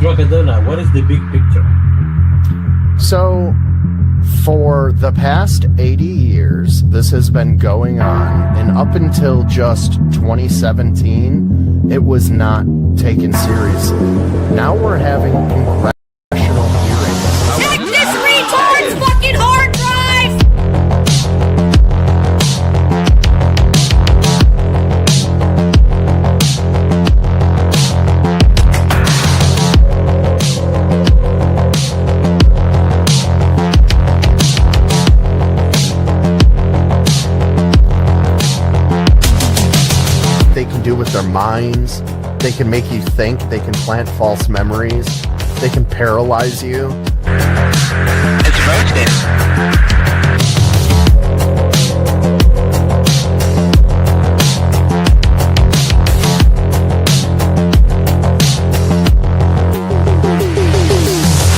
Crackadona, what is the big picture? So, for the past 80 years, this has been going on, and up until just 2017, it was not taken seriously. Now we're having congressional hearings. Check this retard's fucking hard drive! They can do with their minds. They can make you think. They can plant false memories. They can paralyze you. It's roasted.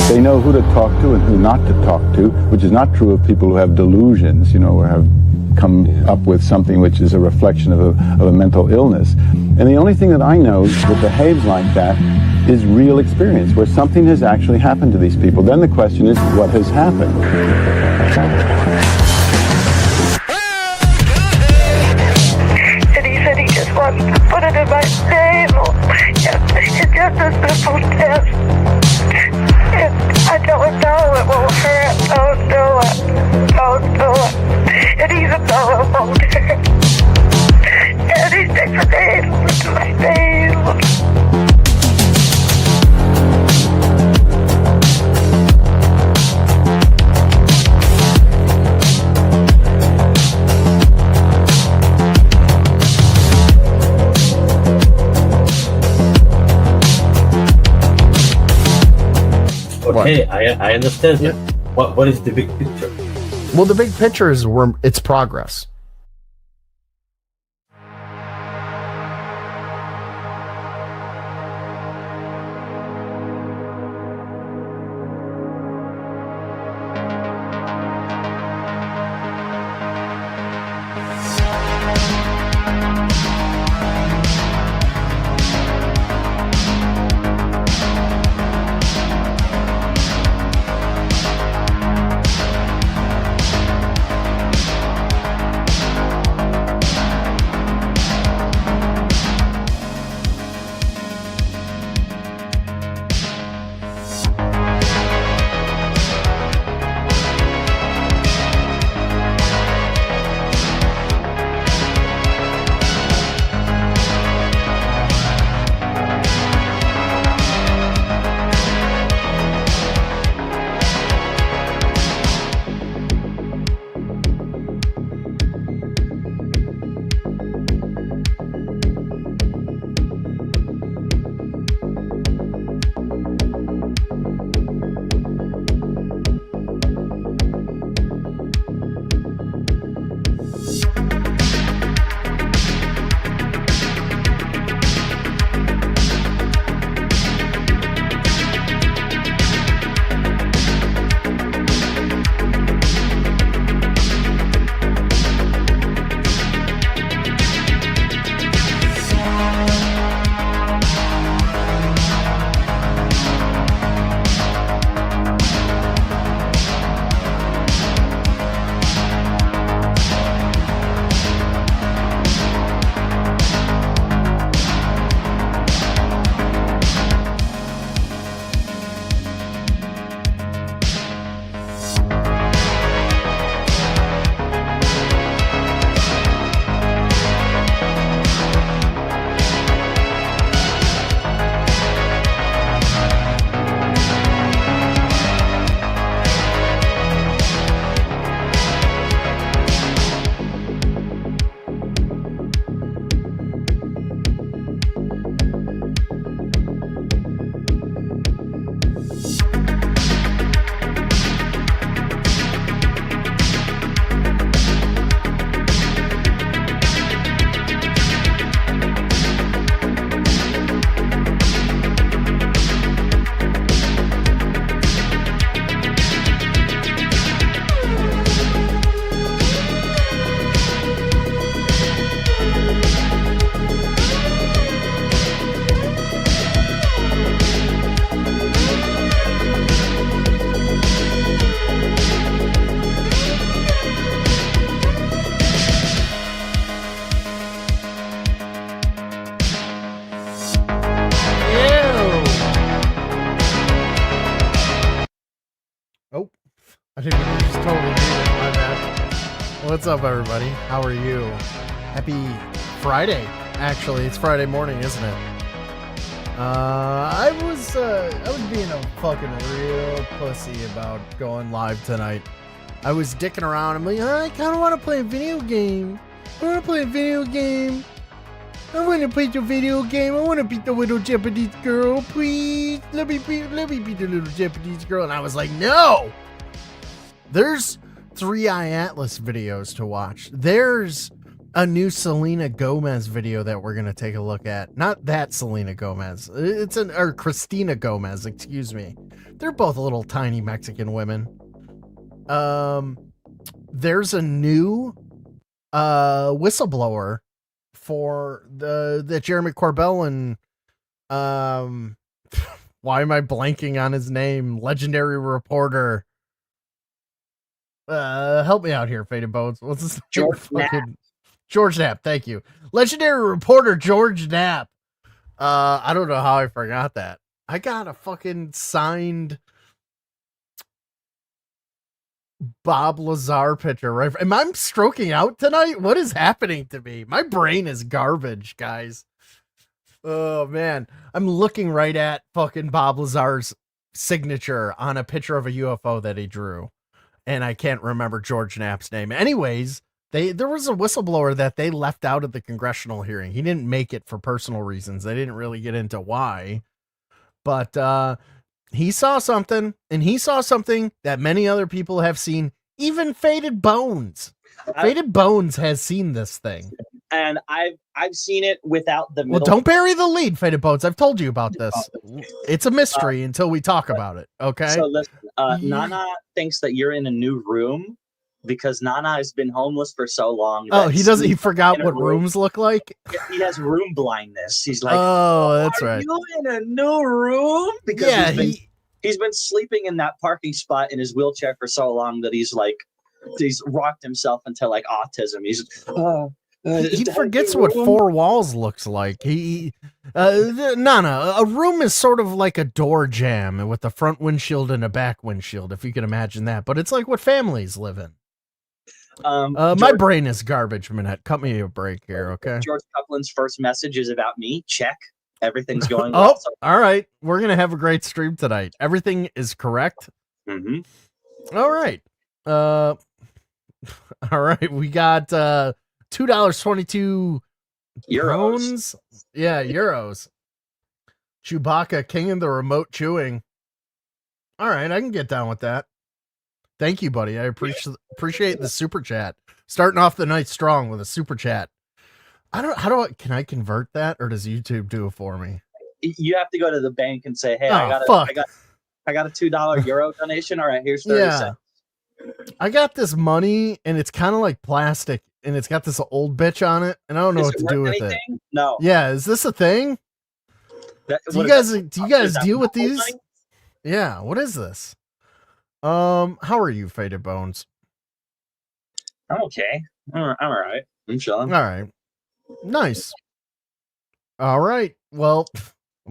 They know who to talk to and who not to talk to, which is not true of people who have delusions, or have come up with something which is a reflection of a mental illness. And the only thing that I know that behaves like that is real experience, where something has actually happened to these people. Then the question is, what has happened? And he said he just wants to put it in my table. It's just a simple test. I don't know, it will hurt. Don't do it. Don't do it. And even though it won't hurt. And he sticks a needle into my nails. Okay, I understand. Yeah. What is the big picture? Well, the big picture is it's progress. I didn't even just totally mute it. My bad. What's up, everybody? How are you? Happy Friday. Actually, it's Friday morning, isn't it? I was being a fucking real pussy about going live tonight. I was dicking around. I'm like, I kind of want to play a video game. I want to play a video game. I want to play the video game. I want to beat the little Japanese girl, please. Let me beat the little Japanese girl. And I was like, no. There's 3i Atlas videos to watch. There's a new Selena Gomez video that we're going to take a look at. Not that Selena Gomez. Or Christina Gomez, excuse me. They're both little tiny Mexican women. There's a new whistleblower for the Jeremy Corbell and why am I blanking on his name? Legendary reporter. Help me out here, Faded Bones. What's his name? George Knapp, thank you. Legendary reporter George Knapp. I don't know how I forgot that. I got a fucking signed Bob Lazar picture, right? Am I stroking out tonight? What is happening to me? My brain is garbage, guys. Oh, man. I'm looking right at fucking Bob Lazar's signature on a picture of a UFO that he drew. And I can't remember George Knapp's name. Anyways, there was a whistleblower that they left out of the congressional hearing. He didn't make it for personal reasons. They didn't really get into why. But he saw something, and he saw something that many other people have seen, even Faded Bones. Faded Bones has seen this thing. And I've seen it without the middle. Well, don't bury the lead, Faded Bones. I've told you about this. It's a mystery until we talk about it, okay? So listen, Nana thinks that you're in a new room because Nana has been homeless for so long. Oh, he forgot what rooms look like? He has room blindness. He's like, oh, that's right. Are you in a new room? Because yeah, he's been sleeping in that parking spot in his wheelchair for so long that he's rocked himself into like autism. He's he forgets what four walls looks like. Nana, a room is sort of like a door jamb with a front windshield and a back windshield, if you can imagine that. But it's like what families live in. My brain is garbage, Minette. Cut me a break here, okay? George Coupland's first message is about me. Check. Everything's going well. Oh, all right. We're going to have a great stream tonight. Everything is correct. Mm-hmm. All right. All right. We got $2.22 euros. Yeah, euros. Chewbacca, king of the remote chewing. All right, I can get down with that. Thank you, buddy. I appreciate the super chat. Starting off the night strong with a super chat. Can I convert that, or does YouTube do it for me? You have to go to the bank and say, "Hey, I got a $2 euro donation. All right, here's 30 cents." I got this money, and it's kind of like plastic, and it's got this old bitch on it, and I don't know what to do with it. No. Yeah, is this a thing? Do you guys deal with these? Money? Yeah. What is this? How are you, Faded Bones? I'm okay. I'm all right. I'm chilling. All right. Nice. All right. Well,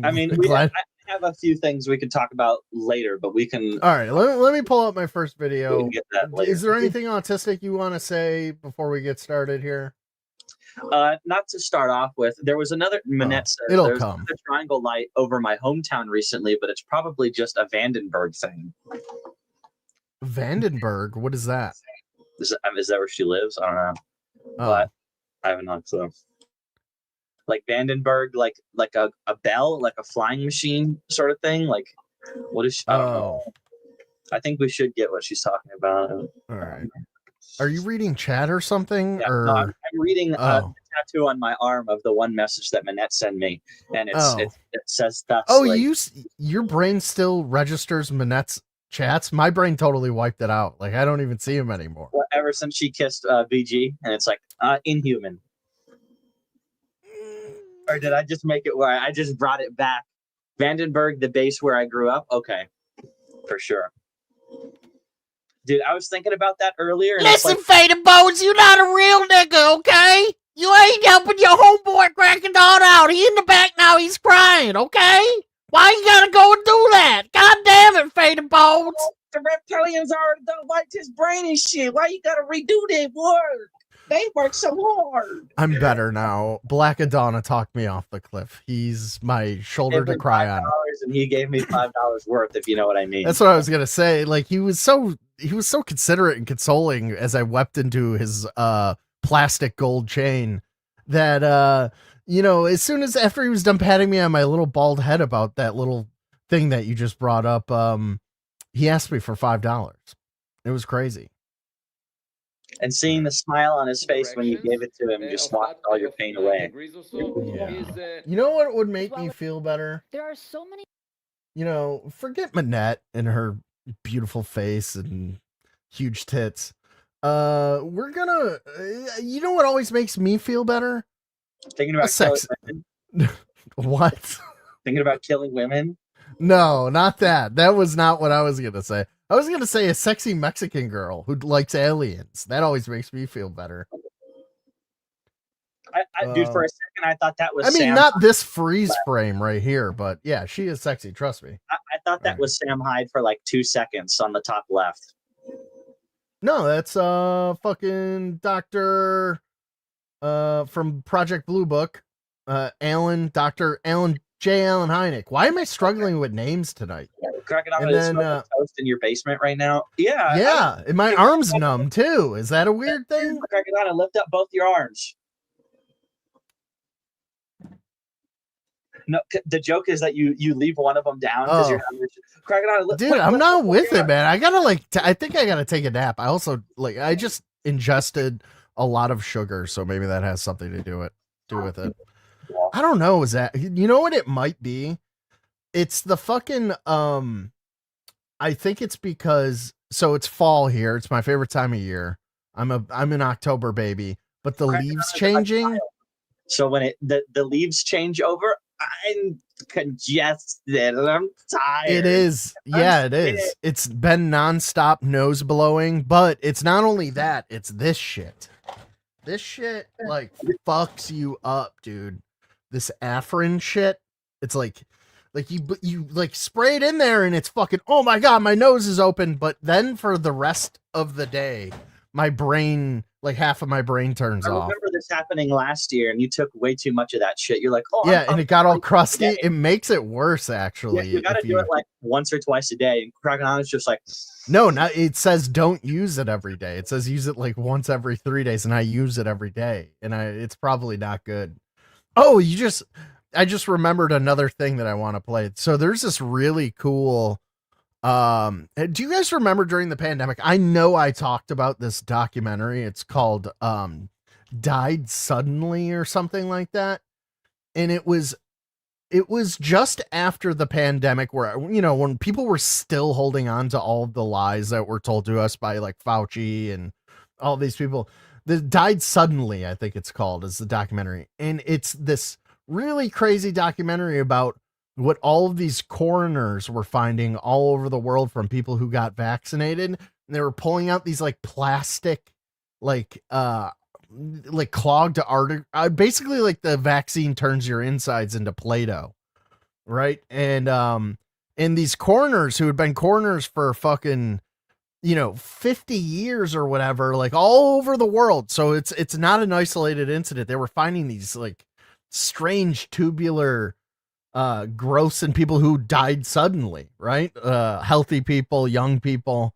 I mean, I have a few things we could talk about later, but we can. All right. Let me pull up my first video. We can get that later. Is there anything autistic you want to say before we get started here? Not to start off with, there was another Minette says there's another triangle light over my hometown recently, but it's probably just a Vandenberg thing. Vandenberg? What is that? Is that where she lives? I don't know. But I have no clue. Like Vandenberg, like a bell, like a flying machine sort of thing. Like, what is she? I don't know. I think we should get what she's talking about. All right. Are you reading chat or something? Yeah, or... no, I'm reading the tattoo on my arm of the one message that Minette sent me, and it says that's. Oh, your brain still registers Minette's chats? My brain totally wiped it out. Like I don't even see him anymore. Well, ever since she kissed VG, and it's like inhuman. Or did I just make it where I just brought it back? Vandenberg, the base where I grew up. Okay, for sure. Dude, I was thinking about that earlier. And listen, Faded Bones, you're not a real nigga, okay? You ain't helping your homeboy Crackadona out. He in the back now, he's crying, okay? Why you gotta go and do that? God damn it, Faded Bones. the reptilians already done wiped his brain and shit. Why you gotta redo that work? They work so hard. I'm better now. Blackadonna talked me off the cliff. He's my shoulder to cry on. And he gave me $5 worth, if you know what I mean. That's what I was gonna say. Like he was so considerate and consoling as I wept into his plastic gold chain that you know, as soon as after he was done patting me on my little bald head about that little thing that you just brought up, he asked me for $5. It was crazy. And seeing the smile on his face when you gave it to him just washed all your pain away. Yeah. You know what would make me feel better? There are so many. You know, forget Manette and her beautiful face and huge tits. We're gonna, you know what always makes me feel better? Thinking about sex. killing women. What? Thinking about killing women? No, not that. That was not what I was gonna say. I was gonna say a sexy Mexican girl who likes aliens. That always makes me feel better. Dude, for a second, I thought that was. I mean, Sam not this freeze frame right here, but yeah, she is sexy. Trust me. I thought that was Sam Hyde for like 2 seconds on the top left. No, that's fucking Dr. From Project Blue Book. Dr. Alan J. Allen Hynek. Why am I struggling with names tonight? Crackadona is smoking toast in your basement right now. Yeah. Yeah, and my arm's numb too. Is that a weird thing? Crackadona, lift up both your arms. No, the joke is that you leave one of them down because you're Crackadona. Dude, I'm not with it, man. I gotta I think I gotta take a nap. I also I just ingested a lot of sugar, so maybe that has something to do with it. I don't know. Is that, you know what it might be? It's the fucking I think it's because it's fall here. It's my favorite time of year. I'm an October baby, but the leaves changing. So when the leaves change over, I'm congested. I'm tired. It is. Yeah, it is. It's been nonstop nose blowing, but it's not only that, it's this shit. This shit like fucks you up, dude. This Afrin shit. It's like you like spray it in there and it's fucking, oh my god, my nose is open. But then for the rest of the day, my brain, like half of my brain turns off. I remember this happening last year, and you took way too much of that shit. You're like, oh yeah, and it got all crusty. It makes it worse, actually. Yeah, you got to do it like once or twice a day. And Crackadona's just like, no, it says don't use it every day. It says use it like once every 3 days, and I use it every day, and it's probably not good. Oh, I just remembered another thing that I want to play. So there's this really cool. Do you guys remember during the pandemic? I know I talked about this documentary. It's called Died Suddenly or something like that. And it was just after the pandemic where, you know, when people were still holding on to all of the lies that were told to us by like Fauci and all these people. The Died Suddenly, I think it's called, is the documentary. And it's this really crazy documentary about what all of these coroners were finding all over the world from people who got vaccinated. And they were pulling out these like plastic, like clogged artery. Basically like the vaccine turns your insides into Play-Doh. Right. And these coroners who had been coroners for fucking, 50 years or whatever, like all over the world. So it's not an isolated incident. They were finding these like strange tubular growths in people who died suddenly, right? Healthy people, young people.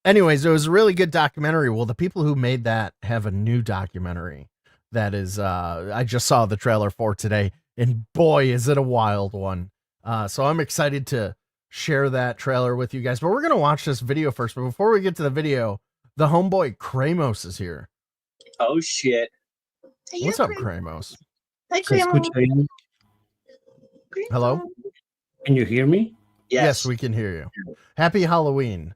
Anyways, it was a really good documentary. Well, the people who made that have a new documentary that is, I just saw the trailer for today, and boy, is it a wild one. So I'm excited to share that trailer with you guys, but we're going to watch this video first. But before we get to the video, the homeboy Kramos is here. Oh shit. What's up, Kramos? Hi, Kramos. Hello? Can you hear me? Yes, we can hear you. Happy Halloween.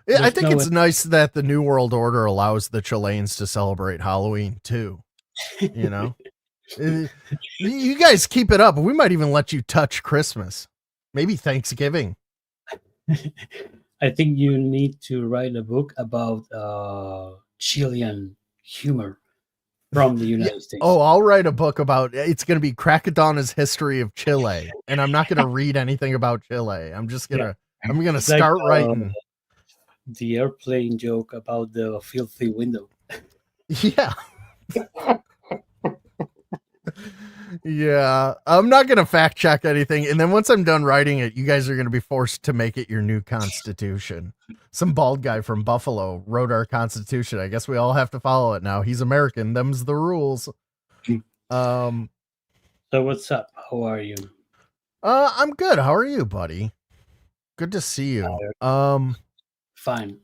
I think it's nice that the New World Order allows the Chileans to celebrate Halloween too. You guys keep it up. We might even let you touch Christmas. Maybe Thanksgiving. I think you need to write a book about Chilean humor from the United States. Oh, I'll write a book about, it's going to be Crackadona's history of Chile, and I'm not going to read anything about Chile. I'm just going to I'm going to start writing. the airplane joke about the filthy window. Yeah. Yeah. I'm not going to fact check anything. And then once I'm done writing it, you guys are going to be forced to make it your new constitution. Some bald guy from Buffalo wrote our constitution. I guess we all have to follow it now. He's American. Them's the rules. So what's up? How are you? I'm good. How are you, buddy? Good to see you. Fine.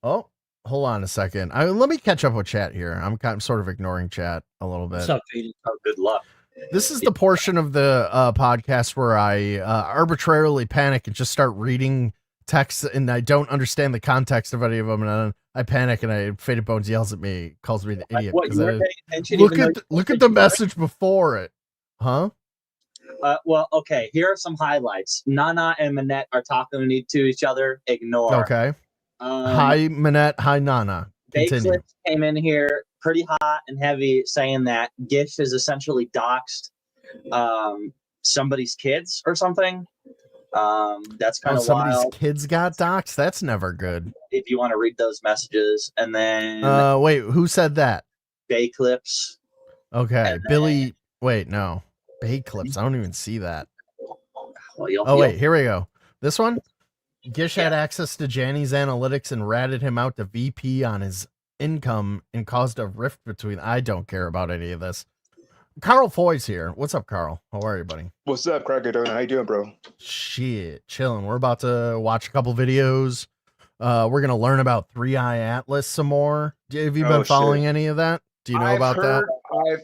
Oh, hold on a second. Let me catch up with chat here. I'm sort of ignoring chat a little bit. What's up, Aiden? Oh, good luck. This is the portion of the podcast where I arbitrarily panic and just start reading text, and I don't understand the context of any of them, and then I panic, and Faded Bones yells at me, calls me an idiot. What, you weren't paying attention Look even at though look at the message before it, huh? Well, okay. Here are some highlights. Nana and Manette are talking to each other. Ignore. Okay. Hi, Manette. Hi, Nana. Continue. Bakelip came in here pretty hot and heavy, saying that Gish has essentially doxed somebody's kids or something. That's kind of somebody's wild. kids got doxxed. That's never good. If you want to read those messages, and then wait, who said that? Bakelip's. Okay, Billy. Wait, no, Bakelip's. I don't even see that. Well, wait, here we go. This one. Gish had access to Janny's analytics and ratted him out to VP on his income and caused a rift between. I don't care about any of this. Carl Foy's here. What's up, Carl? How are you, buddy? What's up, Crackadona? How you doing, bro? Shit, chilling. We're about to watch a couple videos. We're gonna learn about 3i Atlas some more. Have you been following any of that? Do you know about that?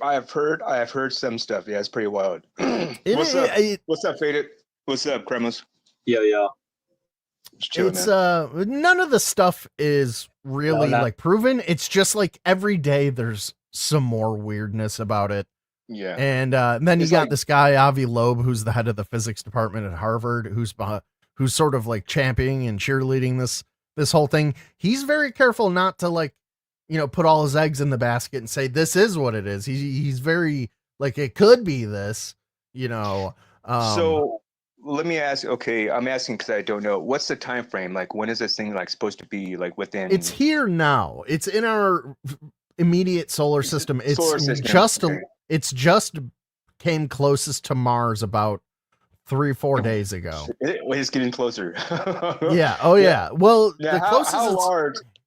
I have heard some stuff. Yeah, it's pretty wild. What's up, Faded? What's up, Kremos? Yo. It's none of the stuff is really like proven. It's just like every day there's some more weirdness about it. Yeah. And then you got this guy, Avi Loeb, who's the head of the physics department at Harvard, who's sort of like championing and cheerleading this whole thing. He's very careful not to put all his eggs in the basket and say, this is what it is. He's very like, it could be this, so let me ask. Okay. I'm asking because I don't know. What's the time frame? Like, when is this thing supposed to be within? It's here now. It's in our immediate solar system. It's just came closest to Mars about 3-4 days ago. It's getting closer. Yeah. Oh yeah. Well, now, the closest.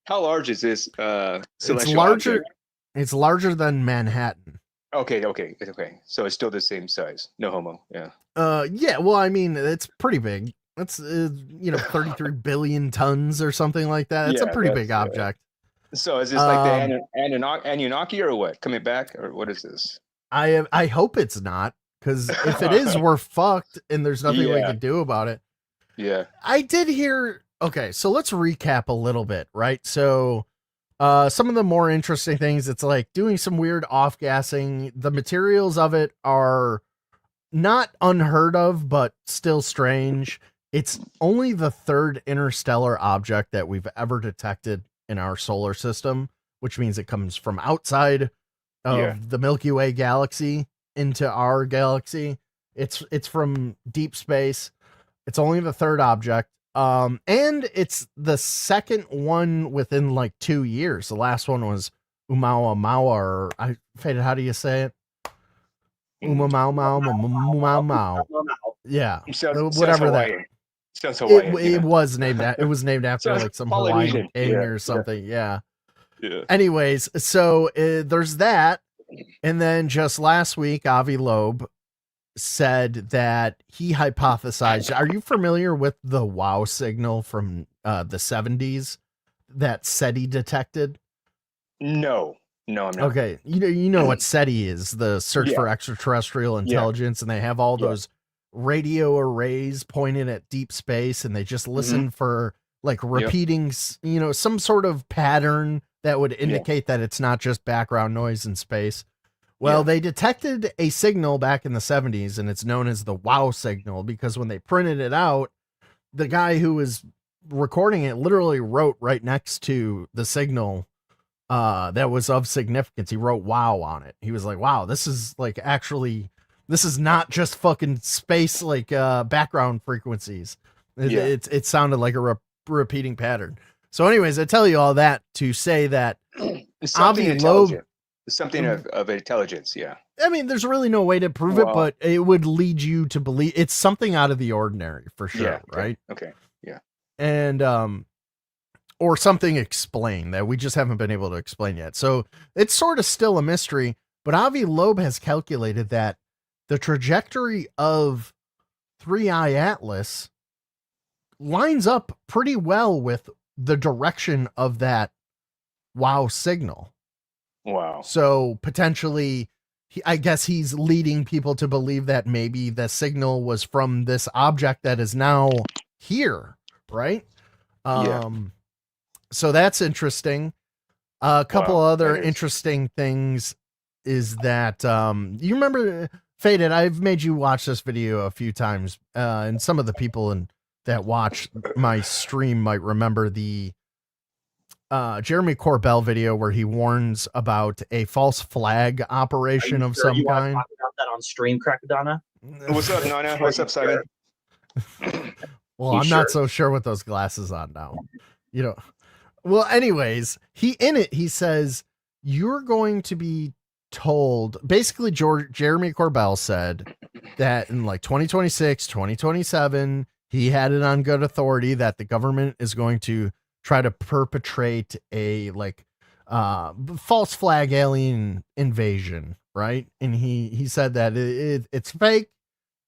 How large is this? It's larger. Object? It's larger than Manhattan. Okay. So it's still the same size. No homo. Yeah. Yeah. Well, I mean, it's pretty big. It's 33 billion tons or something like that. It's a pretty big object. So is this like the Anunnaki or what? Coming back or what is this? I hope it's not, because if it is, we're fucked and there's nothing we can do about it. Yeah. I did hear. Okay, so let's recap a little bit, right? So some of the more interesting things, it's like doing some weird off-gassing. The materials of it are not unheard of, but still strange. It's only the third interstellar object that we've ever detected in our solar system, which means it comes from outside of the Milky Way galaxy into our galaxy. It's from deep space. It's only the third object. And it's the second one within 2 years. The last one was Umawa, or Faded, how do you say it? Umamau. Yeah. Whatever that. It was named after some Hawaiian king or something. Yeah. Anyways, so there's that. And then just last week, Avi Loeb said that he hypothesized. Are you familiar with the wow signal from the 70s that SETI detected? No, I'm not. Okay, you know what SETI is, the search for extraterrestrial intelligence, and they have all those radio arrays pointed at deep space, and they just listen for repeating, some sort of pattern that would indicate that it's not just background noise in space. Well, they detected a signal back in the 70s, and it's known as the wow signal, because when they printed it out, the guy who was recording it literally wrote right next to the signal that was of significance. He wrote wow on it. He was like, wow, this is this is not just fucking space, background frequencies. It sounded like a repeating pattern. So anyways, I tell you all that to say that It's something Avi intelligent. Loeb, It's something of intelligence. Yeah. I mean, there's really no way to prove it, Well- but it would lead you to believe it's something out of the ordinary for sure, Yeah. Okay. right? Okay. Yeah. And or something explained that we just haven't been able to explain yet. So it's sort of still a mystery, but Avi Loeb has calculated that the trajectory of 3i Atlas lines up pretty well with the direction of that wow signal. Wow. So potentially, I guess he's leading people to believe that maybe the signal was from this object that is now here, right? Yeah. So that's interesting. A couple Wow, other that is- interesting things is that you remember Faded, I've made you watch this video a few times, and some of the people that watch my stream might remember the Jeremy Corbell video where he warns about a false flag operation of some you want to kind. talk about that on stream, Crackadona? What's up, Nana? What's up, Simon? Well, You I'm not sure? so sure with those glasses on now. You know. Well, anyways, he says you're going to be told. Basically, Jeremy Corbell said that in like 2026, 2027, he had it on good authority that the government is going to try to perpetrate a like false flag alien invasion, right? And he said that it's fake.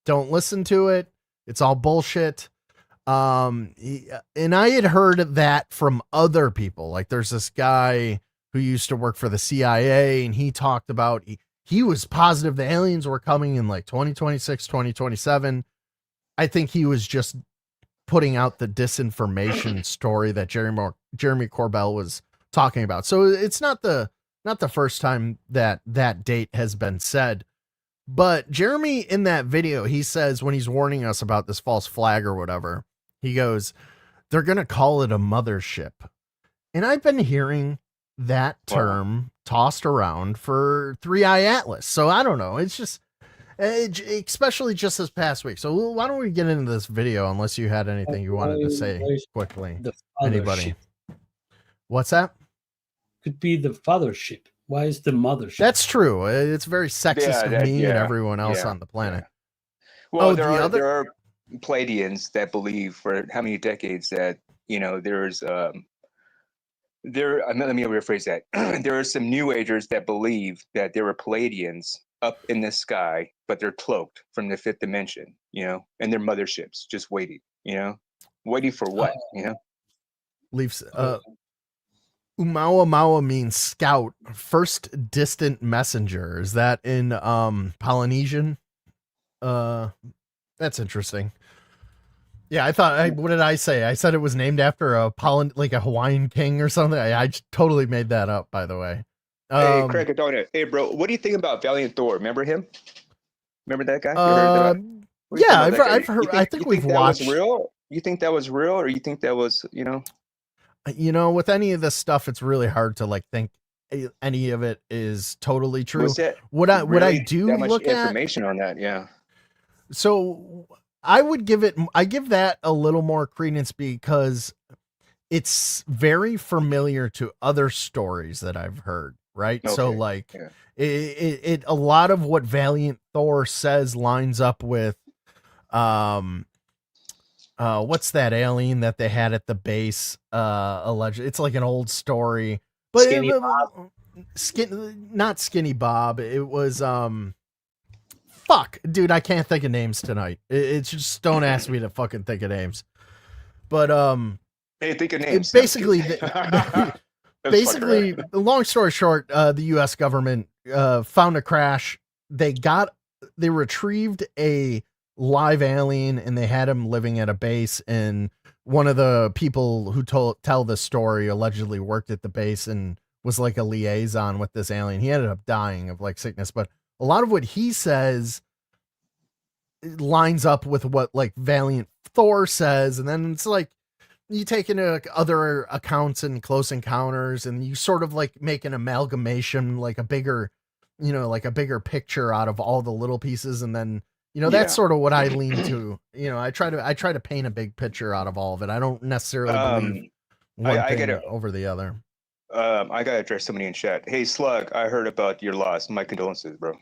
Don't listen to it. It's all bullshit. And I had heard that from other people. Like there's this guy who used to work for the CIA, and he talked about he was positive the aliens were coming in like 2026, 2027. I think he was just putting out the disinformation story that Jeremy Corbell was talking about. So it's not the first time that date has been said. But Jeremy in that video, he says when he's warning us about this false flag or whatever, he goes, they're going to call it a mothership. And I've been hearing that term tossed around for 3i Atlas. So I don't know. It's just, especially just this past week. So why don't we get into this video unless you had anything you wanted to say quickly? The Anybody? fathership. What's that? Could be the fathership. Why is the mothership? That's true. It's very sexist of me and everyone else on the planet. Well, there are Pleiadians that believe for how many decades that there's let me rephrase that. There are some New Agers that believe that there were Pleiadians up in the sky, but they're cloaked from the fifth dimension, and they're motherships just waiting, waiting for what, Leaves. Umawa Mawa means scout, first distant messenger. Is that in Polynesian? That's interesting. Yeah, I thought. What did I say? I said it was named after a Hawaiian king or something. I totally made that up, by the way. Hey, Crackadona. Hey, bro, what do you think about Valiant Thor? Remember him? Remember that guy? You heard that? Yeah, I've heard. I think we've watched. That was real? You think that was real, or you think that was, with any of this stuff, it's really hard to think any of it is totally true. What I do that much look at information on that, yeah. So I give that a little more credence because it's very familiar to other stories that I've heard, right? Okay. So it a lot of what Valiant Thor says lines up with what's that alien that they had at the base alleged? It's like an old story, but Skinny Bob. Not Skinny Bob. It was fuck, dude, I can't think of names tonight. It's just, don't ask me to fucking think of names. But hey, think of names. Basically, long story short, the U.S. government found a crash. They retrieved a live alien, and they had him living at a base. And one of the people who tell this story allegedly worked at the base and was like a liaison with this alien. He ended up dying of sickness, but a lot of what he says lines up with what Valiant Thor says. And then it's you take into other accounts and Close Encounters, and you sort of make an amalgamation, a bigger picture out of all the little pieces. And then, that's sort of what I lean to. I try to paint a big picture out of all of it. I don't necessarily believe one I thing get it. over the other. I gotta address somebody in chat. Hey, Slug, I heard about your loss. My condolences, bro.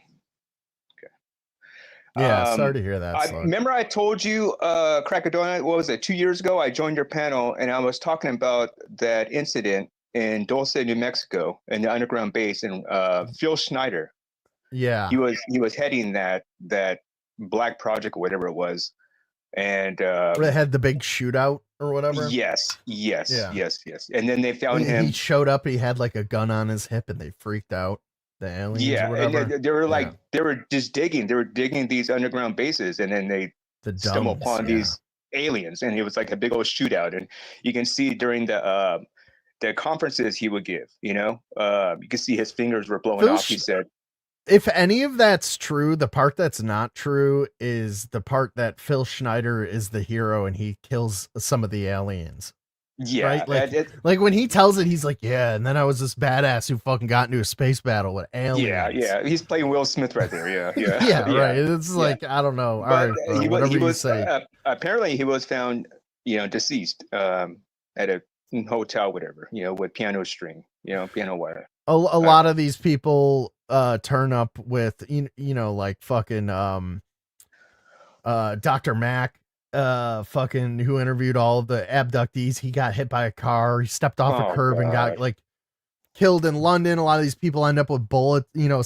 Yeah, sorry to hear that. I Slug. remember I told you, Crackadona, what was it, 2 years ago? I joined your panel and I was talking about that incident in Dulce, New Mexico, in the underground base, and Phil Schneider. Yeah, He was heading that Black Project or whatever it was, and they had the big shootout or whatever. yes, Yeah. yes. And then they found him. He showed up. He had like a gun on his hip, and they freaked out. The aliens, Yeah, or whatever. and they were like, Yeah. they were just digging. They were digging these underground bases, and then they The stumble dumbs, upon yeah. these aliens, and it was like a big old shootout. And you can see during the conferences he would give, you can see his fingers were blowing Phil off. He said, If any of that's true, the part that's not true is the part that Phil Schneider is the hero and he kills some of the aliens. yeah, Right? Like when he tells it, he's like, yeah, and then I was this badass who fucking got into a space battle with aliens. yeah. He's playing Will Smith right there. Yeah, Yeah, right. It's like, I don't know. All right, bro, whatever you say. Apparently, he was found, deceased at a hotel, whatever, with piano string, piano wire. A lot of these people turn up with like fucking Dr. Mack, fucking who interviewed all of the abductees. He got hit by a car. He stepped off a curb and got like killed in London. A lot of these people end up with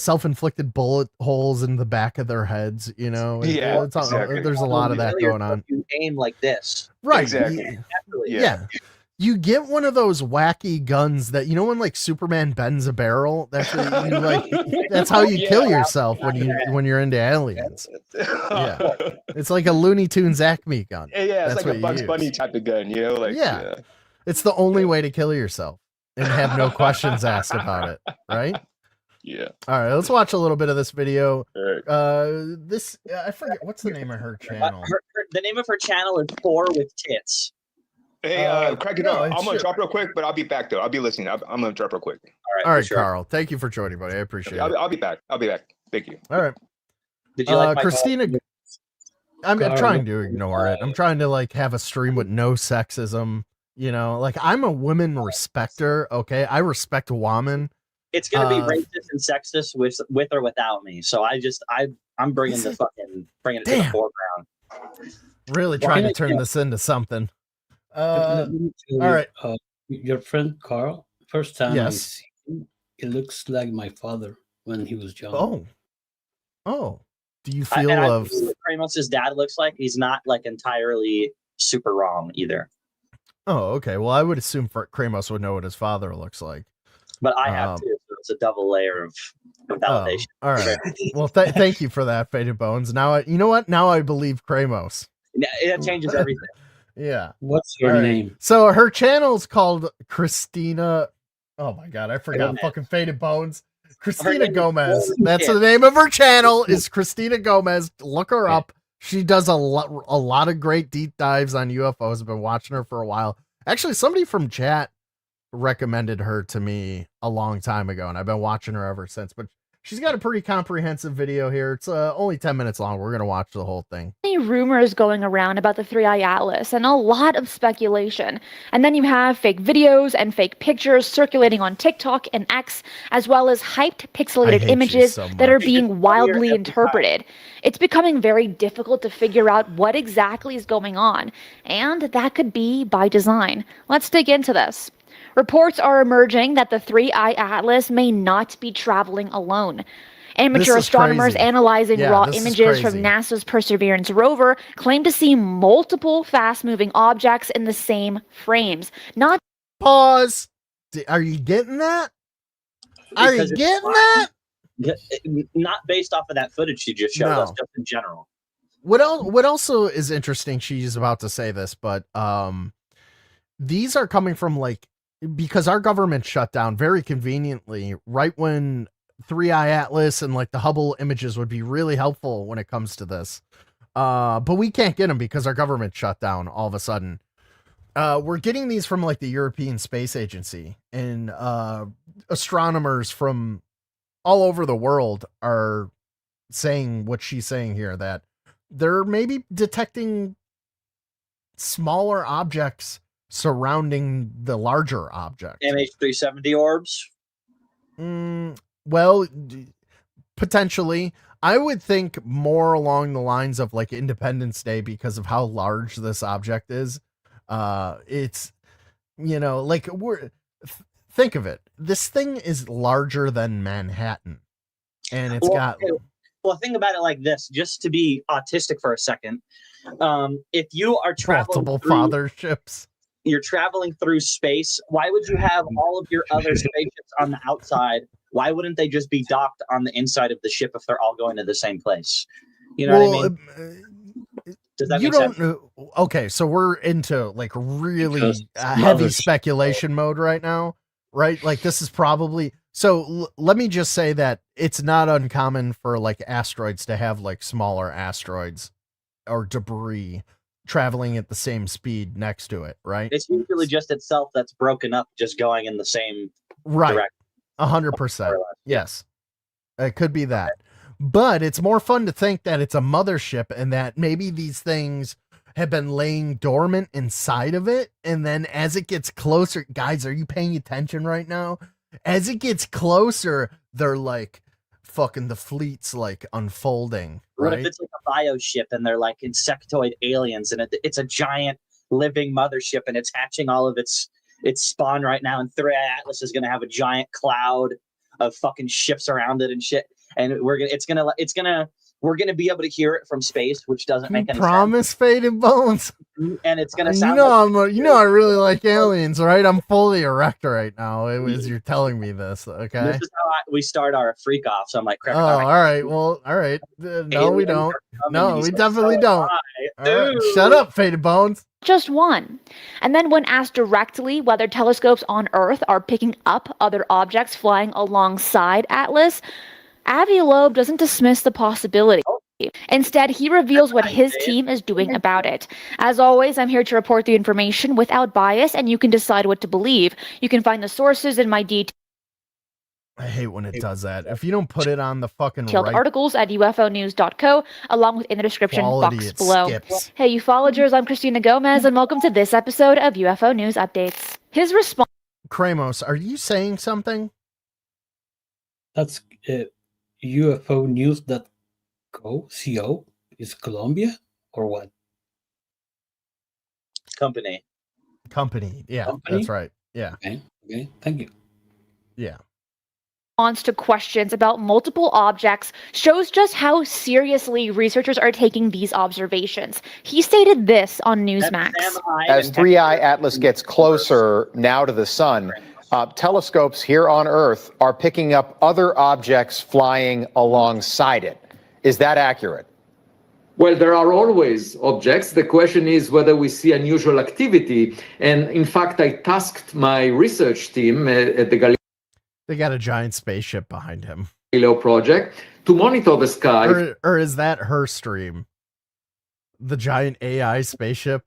self-inflicted bullet holes in the back of their heads. Yeah, exactly. There's a lot of that going on. You aim like this, right? Exactly. Yeah. You get one of those wacky guns that when like Superman bends a barrel. That's what you like. That's how you kill yourself when you're into aliens. Yeah, it's like a Looney Tunes Acme gun. Yeah, it's like a Bugs Bunny type of gun. Yeah, it's the only way to kill yourself and have no questions asked about it. Right? Yeah. All right, let's watch a little bit of this video. All right. I forget what's the name of her channel. The name of her channel is Poor with Tits. Hey, Crackadona, I'm gonna drop real quick, but I'll be back though. I'll be listening. I'm gonna drop real quick. All right, sure. Carl. Thank you for joining, buddy. I appreciate it. I'll be back. Thank you. All right. Did you like my Christina? I'm trying to ignore it. I'm trying to like have a stream with no sexism. Like I'm a women respecter. Okay, I respect women. It's gonna be racist and sexist with or without me. So I'm bringing it to the foreground. Really trying to turn this into something. All right. Your friend Carl, first time I Yes. see him, it looks like my father when he was young. Oh. Do you I feel of? see what Kramos' dad looks like. He's not like entirely super wrong either. Oh, okay. Well, I would assume Kramos would know what his father looks like. But I have too, so it's a double layer of validation. All right. Well, thank you for that, Faded Bones. Now, you know what? Now I believe Kramos. It changes everything. Yeah. What's your name? So her channel's called Christina. Oh my god, I forgot. Fucking Faded Bones. Christina Gomez. That's the name of her channel. Is Christina Gomez. Look her up. She does a lot of great deep dives on UFOs. I've been watching her for a while. Actually, somebody from chat recommended her to me a long time ago, and I've been watching her ever since. But she's got a pretty comprehensive video here. It's only 10 minutes long. We're gonna watch the whole thing. Many rumors going around about the 3-Eye Atlas and a lot of speculation. And then you have fake videos and fake pictures circulating on TikTok and X, as well as hyped pixelated images that are being wildly interpreted. It's becoming very difficult to figure out what exactly is going on, and that could be by design. Let's dig into this. Reports are emerging that the 3-Eye Atlas may not be traveling alone. Amateur astronomers analyzing raw images from NASA's Perseverance rover claim to see multiple fast-moving objects in the same frames. Not pause. Are you getting that? Are you getting that? Not based off of that footage you just showed us, just in general. What also is interesting, she's about to say this, but these are coming from because our government shut down very conveniently right when 3-Eye Atlas and the Hubble images would be really helpful when it comes to this. But we can't get them because our government shut down all of a sudden. We're getting these from the European Space Agency, and astronomers from all over the world are saying what she's saying here, that they're maybe detecting smaller objects surrounding the larger object. MH370 orbs. Well, potentially. I would think more along the lines of like Independence Day because of how large this object is. It's, like think of it. This thing is larger than Manhattan, and it's got. Well, think about it like this, just to be autistic for a second. If you are traveling multiple fatherships, you're traveling through space. Why would you have all of your other spaceships on the outside? Why wouldn't they just be docked on the inside of the ship if they're all going to the same place? You know what I mean? Does that make sense? Okay, so we're into like really heavy speculation mode right now, right? Like this is probably so. Let me just say that it's not uncommon for like asteroids to have like smaller asteroids or debris traveling at the same speed next to it, right? It's usually just itself that's broken up, just going in the same direction. 100%. Yes, it could be that. But it's more fun to think that it's a mothership and that maybe these things have been laying dormant inside of it. And then as it gets closer, guys, are you paying attention right now? As it gets closer, they're like fucking the fleet's like unfolding. Right? What if it's like a bio ship and they're like insectoid aliens and it's a giant living mothership and it's hatching all of its spawn right now, and 3i Atlas is gonna have a giant cloud of fucking ships around it and shit. And we're gonna be able to hear it from space, which doesn't make any sense. Faded Bones. And it's gonna sound. I really like aliens, right? I'm fully erect right now. You're telling me this, okay? This is how we start our freak off. So I'm like, all right. Well, all right. No, we don't. No, we definitely don't. Right. Shut up, Faded Bones. Just one. And then when asked directly whether telescopes on Earth are picking up other objects flying alongside Atlas, Avi Loeb doesn't dismiss the possibility. Instead, he reveals what his team is doing about it. As always, I'm here to report the information without bias, and you can decide what to believe. You can find the sources in my detailed I hate when it does that. If you don't put it on the fucking right articles at ufonews.co, along with in the description box below. Skips. Hey, ufologers, I'm Christina Gomez, and welcome to this episode of UFO News Updates. His response... Kramos, are you saying something? That's UFOnews.co? CO? Is Colombia? Or what? Company. Yeah, Company? That's right. Yeah. Okay, thank you. Yeah. To questions about multiple objects shows just how seriously researchers are taking these observations. He stated this on Newsmax. As 3i Atlas gets closer now to the sun, telescopes here on Earth are picking up other objects flying alongside it. Is that accurate? Well, there are always objects. The question is whether we see unusual activity. And in fact, I tasked my research team at the Galileo. They got a giant spaceship behind him. Project to monitor the sky. Or is that her stream? The giant AI spaceship?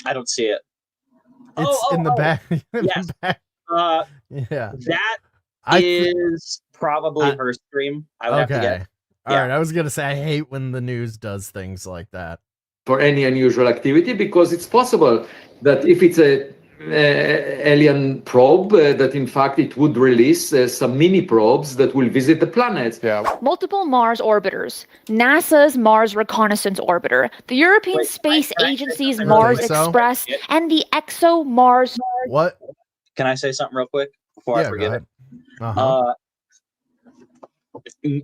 I don't see it. It's in the back. Yes. The back. Yeah. That is probably her stream. I would have to get. All right. I was going to say, I hate when the news does things like that. For any unusual activity, because it's possible that if it's a alien probe, that in fact it would release some mini probes that will visit the planets. Multiple Mars orbiters, NASA's Mars Reconnaissance Orbiter, the European Space Agency's Mars Express, and the ExoMars. What? Can I say something real quick before I forget it?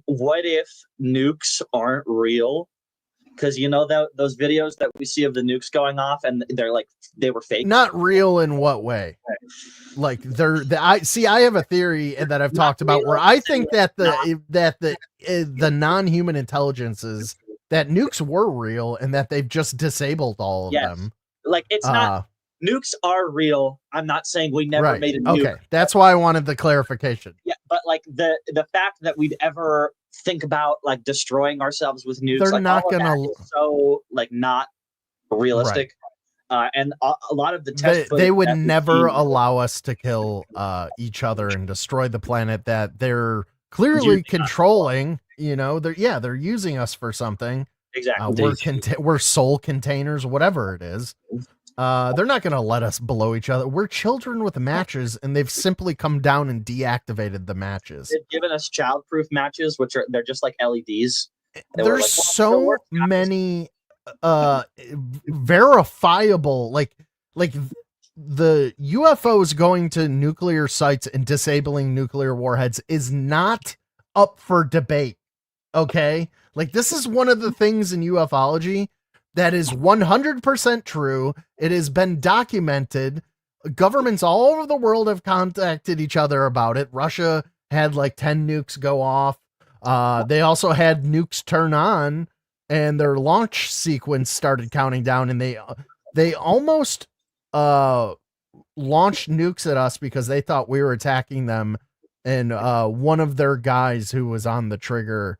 What if nukes aren't real? Because those videos that we see of the nukes going off, and they were fake. Not real in what way? Like I have a theory that I've talked about where I think that the non-human intelligences that nukes were real and that they've just disabled all of them. Like it's not nukes are real. I'm not saying we never made a nuke. Okay, that's why I wanted the clarification. Yeah, but like the fact that we'd ever think about like destroying ourselves with nukes, they're not gonna so like not realistic. And a lot of the test they would never allow us to kill each other and destroy the planet that they're clearly controlling. They're using us for something. Exactly. We're soul containers, whatever it is. They're not going to let us blow each other. We're children with matches, and they've simply come down and deactivated the matches. They've given us child-proof matches, they're just like LEDs. There's so many verifiable, like the UFOs going to nuclear sites and disabling nuclear warheads is not up for debate. Okay? Like, this is one of the things in ufology that is 100% true. It has been documented. Governments all over the world have contacted each other about it. Russia had like 10 nukes go off. They also had nukes turn on, and their launch sequence started counting down, and they almost launched nukes at us because they thought we were attacking them, and one of their guys who was on the trigger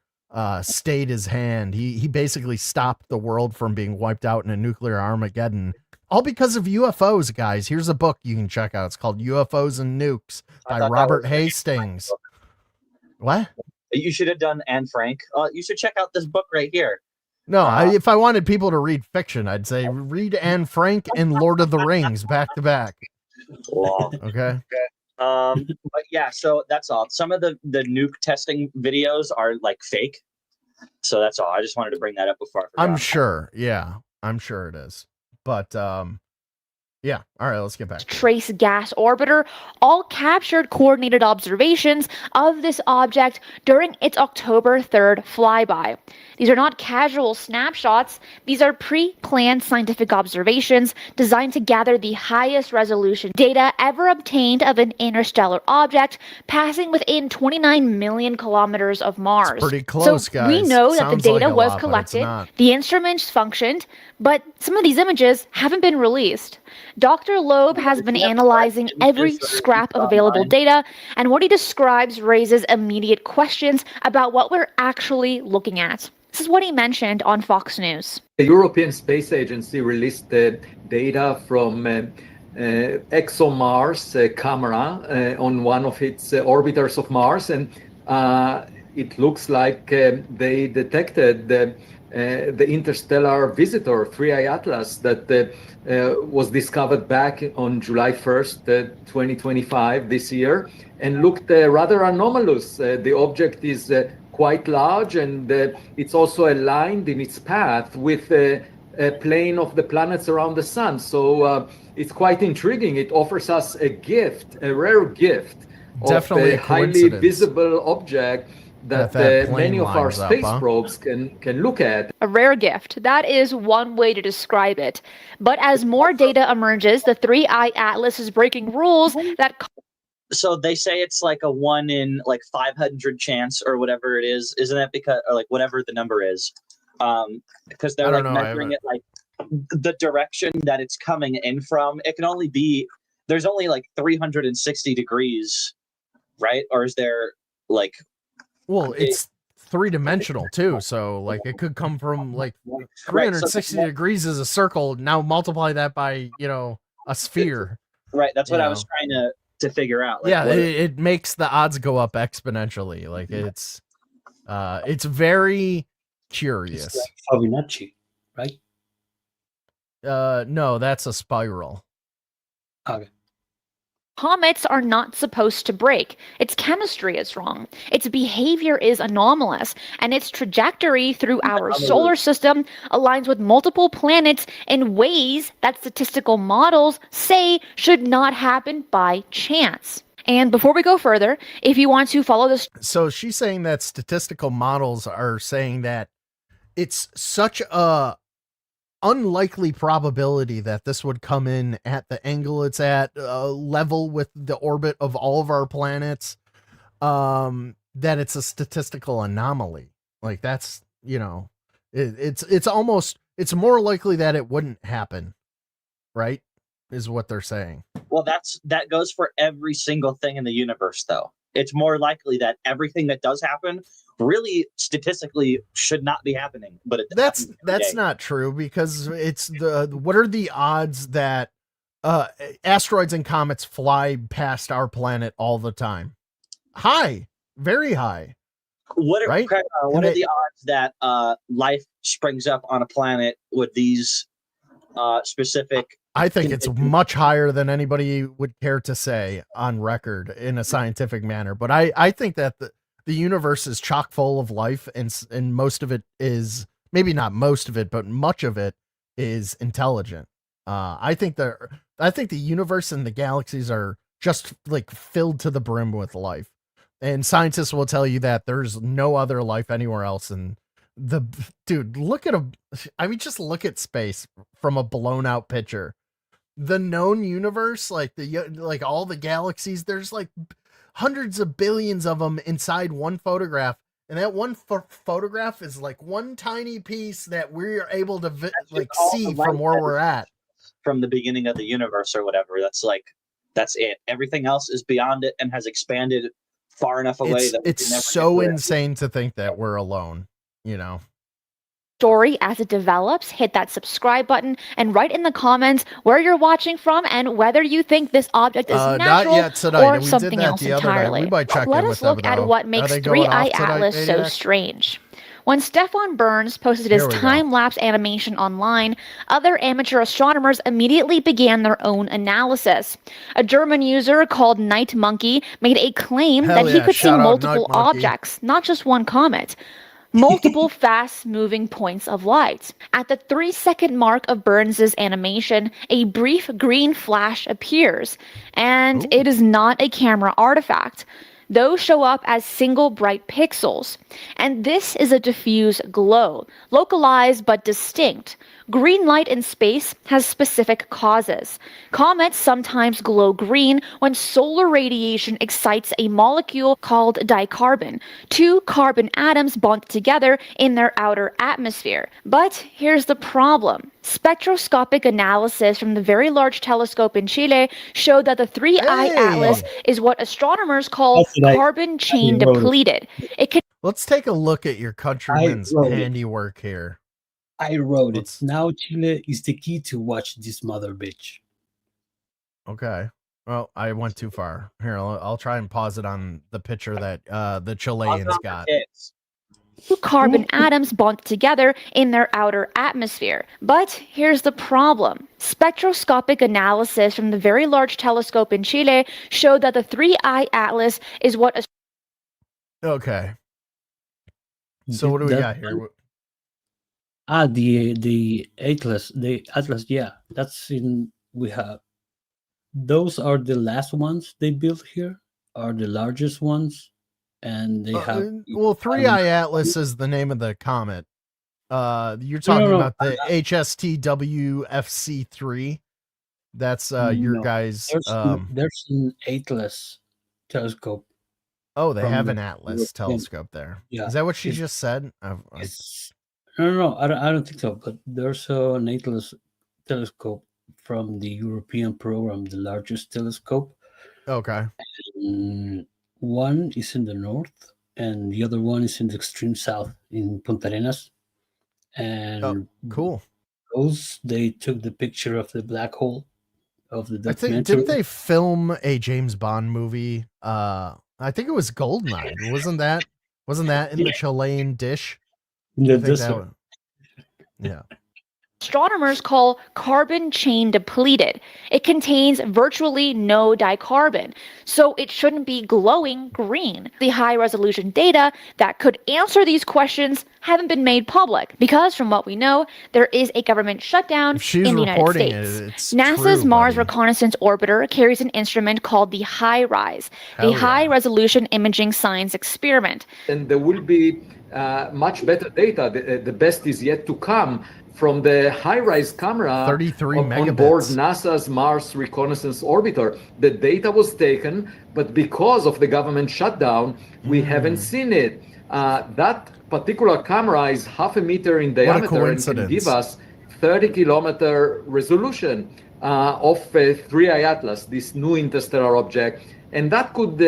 stayed his hand. He basically stopped the world from being wiped out in a nuclear Armageddon, all because of UFOs, guys. Here's a book you can check out. It's called UFOs and Nukes by Robert Hastings. What? You should have done Anne Frank. You should check out this book right here. No, if I wanted people to read fiction, I'd say read Anne Frank and Lord of the Rings back to back. Okay. But yeah, so that's all. Some of the nuke testing videos are like fake. So that's all. I just wanted to bring that up before I forgot. I'm sure. Yeah, I'm sure it is. But yeah. All right, let's get back. Trace gas orbiter all captured coordinated observations of this object during its October 3rd flyby. These are not casual snapshots. These are pre-planned scientific observations designed to gather the highest resolution data ever obtained of an interstellar object passing within 29 million kilometers of Mars. It's pretty close, so guys. We know that the Sounds data like a was lot, but it's collected, not. the instruments functioned, but some of these images haven't been released. Dr. Loeb has been analyzing every scrap of available data, and what he describes raises immediate questions about what we're actually looking at. This is what he mentioned on Fox News. The European Space Agency released the data from ExoMars camera on one of its orbiters of Mars, and it looks like they detected the interstellar visitor 3I Atlas that was discovered back on July 1st, 2025 this year, and looked rather anomalous. The object is quite large, and it's also aligned in its path with a plane of the planets around the sun. So it's quite intriguing. It offers us a gift, a rare gift, Definitely of a highly coincidence visible object that many of our space probes can look at. A rare gift. That is one way to describe it. But as more data emerges, the 3I Atlas is breaking rules that... So they say it's like a 1 in like 500 chance or whatever it is. Isn't that because, or like whatever the number is? Because they're like measuring it like the direction that it's coming in from. It can only be, there's only like 360 degrees, right? Or is there like... Well, it's three-dimensional too, so like it could come from like 360 degrees is a circle. Now multiply that by, a sphere. Right, that's what I was trying to figure out. Like, yeah, it makes the odds go up exponentially. Like it's very curious. It's like Fibonacci, right? No, that's a spiral. Okay. Comets are not supposed to break. Its chemistry is wrong. Its behavior is anomalous, and its trajectory through our solar system aligns with multiple planets in ways that statistical models say should not happen by chance. And before we go further, if you want to follow this... So she's saying that statistical models are saying that it's such a unlikely probability that this would come in at the angle it's at, level with the orbit of all of our planets, that it's a statistical anomaly. Like that's, it's more likely that it wouldn't happen, right? Is what they're saying. Well, that goes for every single thing in the universe, though. It's more likely that everything that does happen really statistically should not be happening, but that's not true, because it's what are the odds that asteroids and comets fly past our planet all the time? High, very high. What are, right? What are the odds that life springs up on a planet with these specific I think it's much higher than anybody would care to say on record in a scientific manner. But I think that the universe is chock full of life, and most of it is, maybe not most of it, but much of it is intelligent. I think the universe and the galaxies are just like filled to the brim with life. And scientists will tell you that there's no other life anywhere else. And dude, look at just look at space from a blown out picture. The known universe, like all the galaxies, there's like hundreds of billions of them inside one photograph. And that one photograph is like one tiny piece that we're able to see from where we're at. From the beginning of the universe or whatever. That's it. Everything else is beyond it and has expanded far enough away that it's so insane to think that we're alone, you know. Story as it develops, hit that subscribe button and write in the comments where you're watching from and whether you think this object is natural or something else entirely. Let us look at what makes 3i Atlas so strange. When Stefan Burns posted his time-lapse animation online, other amateur astronomers immediately began their own analysis. A German user called Night Monkey made a claim that he could see multiple objects, not just one comet. Multiple fast-moving points of light. At the 3-second mark of Burns's animation, a brief green flash appears, and it is not a camera artifact. Those show up as single bright pixels. And this is a diffuse glow, localized but distinct. Green light in space has specific causes. Comets sometimes glow green when solar radiation excites a molecule called dicarbon. 2 carbon atoms bond together in their outer atmosphere. But here's the problem. Spectroscopic analysis from the Very Large Telescope in Chile showed that the 3i Atlas is what astronomers call carbon chain depleted. Let's take a look at your countryman's handiwork here. I wrote it. Now Chile is the key to watch this mother bitch. Okay. Well, I went too far. Here, I'll try and pause it on the picture that the Chileans got. 2 carbon atoms bond together in their outer atmosphere. But here's the problem. Spectroscopic analysis from the Very Large Telescope in Chile showed that the 3i Atlas is what... Okay. So what do we got here? The Atlas, yeah, that's in, we have, those are the last ones they built here, are the largest ones, and they have... Well, 3i Atlas is the name of the comet. You're talking about the HSTW FC3. That's your guys... There's an Atlas telescope. Oh, they have an Atlas telescope there. Yeah. Is that what she just said? No, I don't think so. But there's an Atlas telescope from the European program, the largest telescope. Okay. And one is in the north, and the other one is in the extreme south in Punta Arenas. And cool. Those, they took the picture of the black hole of the documentary. I think, didn't they film a James Bond movie? I think it was Goldeneye. Wasn't that in the Chilean dish? Yeah. Astronomers call carbon chain depleted. It contains virtually no dicarbon, so it shouldn't be glowing green. The high-resolution data that could answer these questions haven't been made public because, from what we know, there is a government shutdown in the United States. NASA's Mars Reconnaissance Orbiter carries an instrument called the HiRISE, the High-Resolution Imaging Science Experiment. And there will be much better data. The best is yet to come from the HiRISE camera 33 on board NASA's Mars Reconnaissance Orbiter. The data was taken, but because of the government shutdown, we haven't seen it. That particular camera is 0.5 meter in diameter and can give us 30-kilometer resolution of 3i Atlas, this new interstellar object. And that could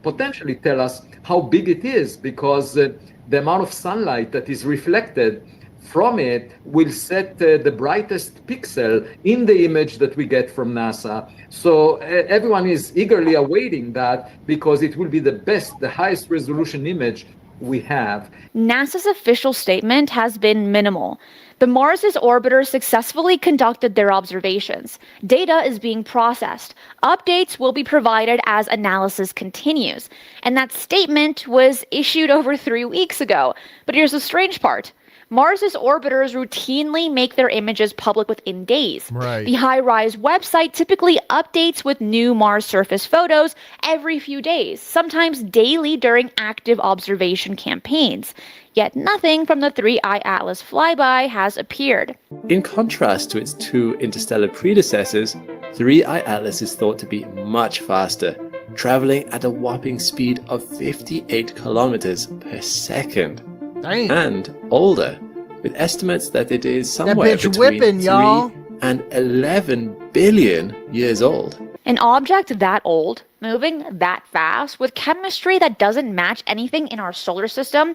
potentially tell us how big it is, because the amount of sunlight that is reflected from it will set the brightest pixel in the image that we get from NASA. So everyone is eagerly awaiting that, because it will be the best, the highest resolution image we have. NASA's official statement has been minimal. The Mars' orbiter successfully conducted their observations. Data is being processed. Updates will be provided as analysis continues. And that statement was issued over 3 weeks ago. But here's the strange part. Mars' orbiters routinely make their images public within days. Right. The HiRISE website typically updates with new Mars surface photos every few days, sometimes daily during active observation campaigns. Yet nothing from the 3i Atlas flyby has appeared. In contrast to its two interstellar predecessors, 3i Atlas is thought to be much faster, traveling at a whopping speed of 58 kilometers per second. Dang. And older, with estimates that it is somewhere bitch between whipping, 3 y'all. and 11 billion years old. An object that old, moving that fast, with chemistry that doesn't match anything in our solar system,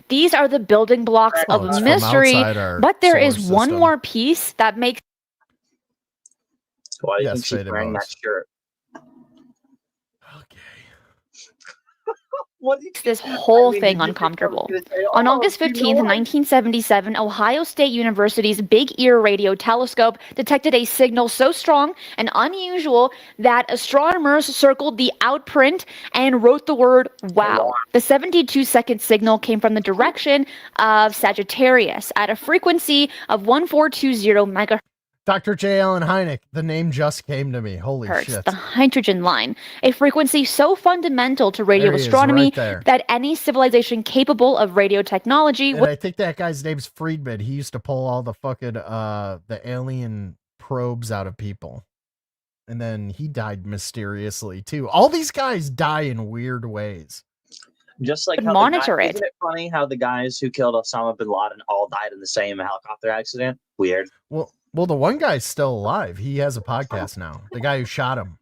these are the building blocks of it's a from mystery. outside our But there solar is one system. more piece that makes Why do you Yes, think she's Faded wearing that Rose. shirt? Okay. What do you this whole thing uncomfortable. On August 15th, 1977, Ohio State University's Big Ear Radio Telescope detected a signal so strong and unusual that astronomers circled the outprint and wrote the word wow. The 72-second signal came from the direction of Sagittarius at a frequency of 1420 megahertz. Dr. J. Allen Hynek, the name just came to me. Holy shit. The hydrogen line, a frequency so fundamental to radio There he is, astronomy right there. that any civilization capable of radio technology And I think that guy's name's Friedman. He used to pull all the fucking the alien probes out of people. And then he died mysteriously too. All these guys die in weird ways. Just like how Monitor it. Isn't it funny how the guys who killed Osama bin Laden all died in the same helicopter accident? Weird. Well, the one guy's still alive. He has a podcast now. The guy who shot him.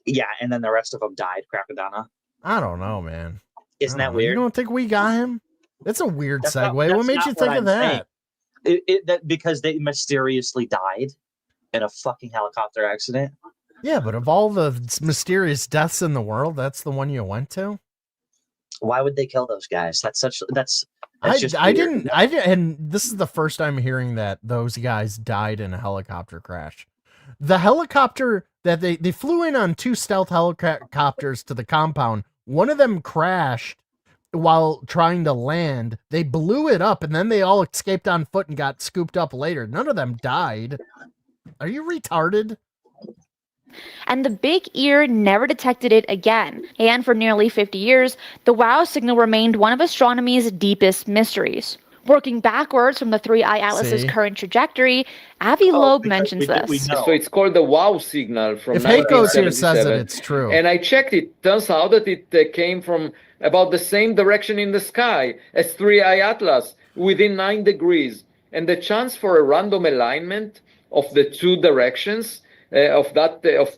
Yeah, and then the rest of them died. Crackadona. I don't know, man. Isn't I that don't know. weird? You don't think we got him? That's a weird That's segue. not- What that's made not you what think of I'm that? saying. That because they mysteriously died in a fucking helicopter accident. Yeah, but of all the mysterious deaths in the world, that's the one you went to? Why would they kill those guys? That's just I weird. and this is the first time hearing that those guys died in a helicopter crash. The helicopter that they flew in on two stealth helicopters to the compound. One of them crashed while trying to land. They blew it up and then they all escaped on foot and got scooped up later. None of them died. Are you retarded? And the Big Ear never detected it again. And for nearly 50 years, the WOW signal remained one of astronomy's deepest mysteries. Working backwards from the 3i Atlas's See? current trajectory, Avi Loeb mentions this. So it's called the WOW signal from If Hank goes here 1977. says it, it's true. And I checked it. Turns out that it came from about the same direction in the sky as 3i Atlas, within 9 degrees. And the chance for a random alignment of the two directions of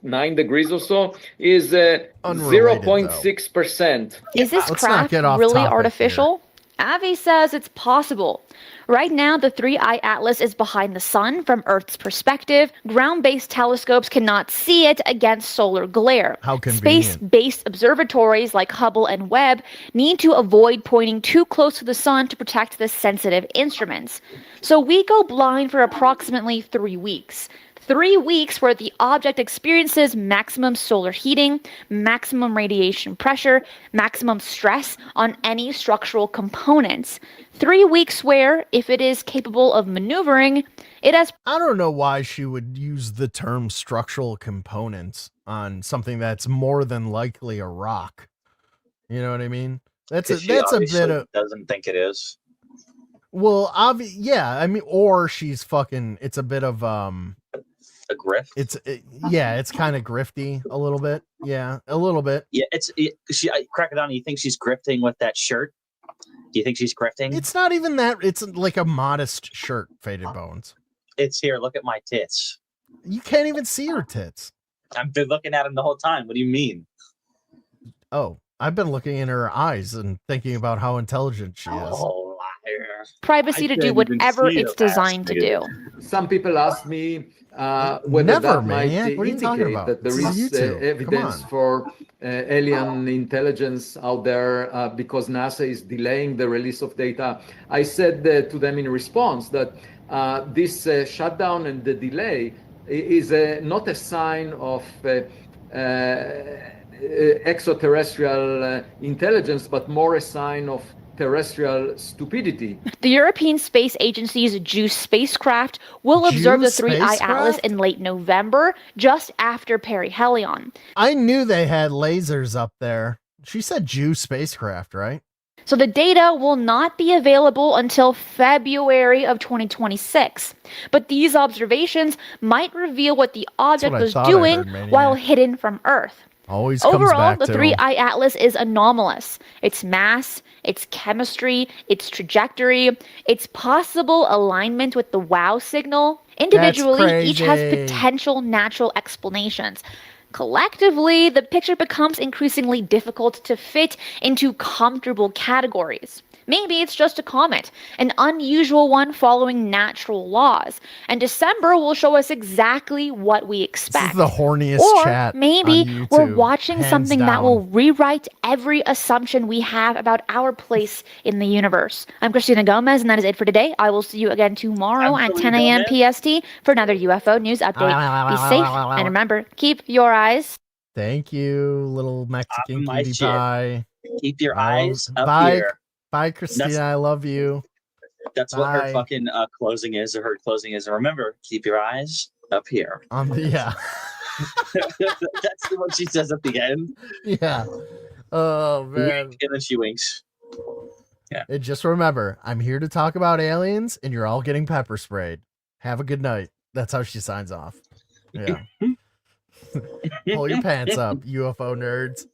9 degrees or so is 0.6%. Is this Let's not craft get off really topic artificial? Avi says it's possible. Right now, the 3i Atlas is behind the sun from Earth's perspective. Ground-based telescopes cannot see it against solar glare. How convenient. Space-based observatories like Hubble and Webb need to avoid pointing too close to the sun to protect the sensitive instruments. So we go blind for approximately 3 weeks. 3 weeks where the object experiences maximum solar heating, maximum radiation pressure, maximum stress on any structural components. 3 weeks where, if it is capable of maneuvering, it has... I don't know why she would use the term structural components on something that's more than likely a rock. You know what I mean? That's a She bit obviously of... doesn't think it is. Well, yeah, I mean, or she's fucking... It's a bit of... A grift. Yeah, it's kind of grifty a little bit. Yeah, a little bit. Yeah, Crackadona, you think she's grifting with that shirt? Do you think she's grifting? It's not even that. It's like a modest shirt, Faded Bones. It's here. Look at my tits. You can't even see her tits. I've been looking at them the whole time. What do you mean? Oh, I've been looking in her eyes and thinking about how intelligent she is. Oh, liar. privacy to do whatever it's designed to do. Some people ask me whether Never, that might maniac. What are you talking indicate about? that there This is is YouTube. Come evidence on. for alien intelligence out there because NASA is delaying the release of data. I said to them in response that this shutdown and the delay is not a sign of extraterrestrial intelligence, but more a sign of terrestrial stupidity. The European Space Agency's JUICE spacecraft will observe the JUICE 3I Atlas spacecraft? in late November, just after perihelion. I knew they had lasers up there. She said Jew spacecraft, right? So the data will not be available until February of 2026. But these observations might reveal what the object I was thought I doing heard, maniac. while hidden from Earth. Always comes Overall, back the to 3I Atlas is anomalous. Its mass, its chemistry, its trajectory, its possible alignment with the WOW signal. Individually, each has crazy. potential natural explanations. Collectively, the picture becomes increasingly difficult to fit into comfortable categories. Maybe it's just a comet, an unusual one following natural laws, and December will show us exactly what we This expect. is the horniest Or chat maybe on we're YouTube, watching hands something that down. will rewrite every assumption we have about our place in the universe. I'm Christina Gomez, and that is it for today. I will see you again tomorrow at 10 a.m. PST for another UFO news update. Be safe, and remember, keep your eyes. Thank you, little Mexican my cutie shit. pie. Keep your I love- eyes up Bye, here. bye, Christina. That's- I love you. That's what her Bye. fucking closing is. Or her closing is. And remember, keep your eyes up here. Yeah, That's what she says at the end. yeah. Oh man. Wink, and then she winks. Yeah. And just remember, I'm here to talk about aliens, and you're all getting pepper sprayed. Have a good night. That's how she signs off. Yeah. Pull your pants up, UFO nerds.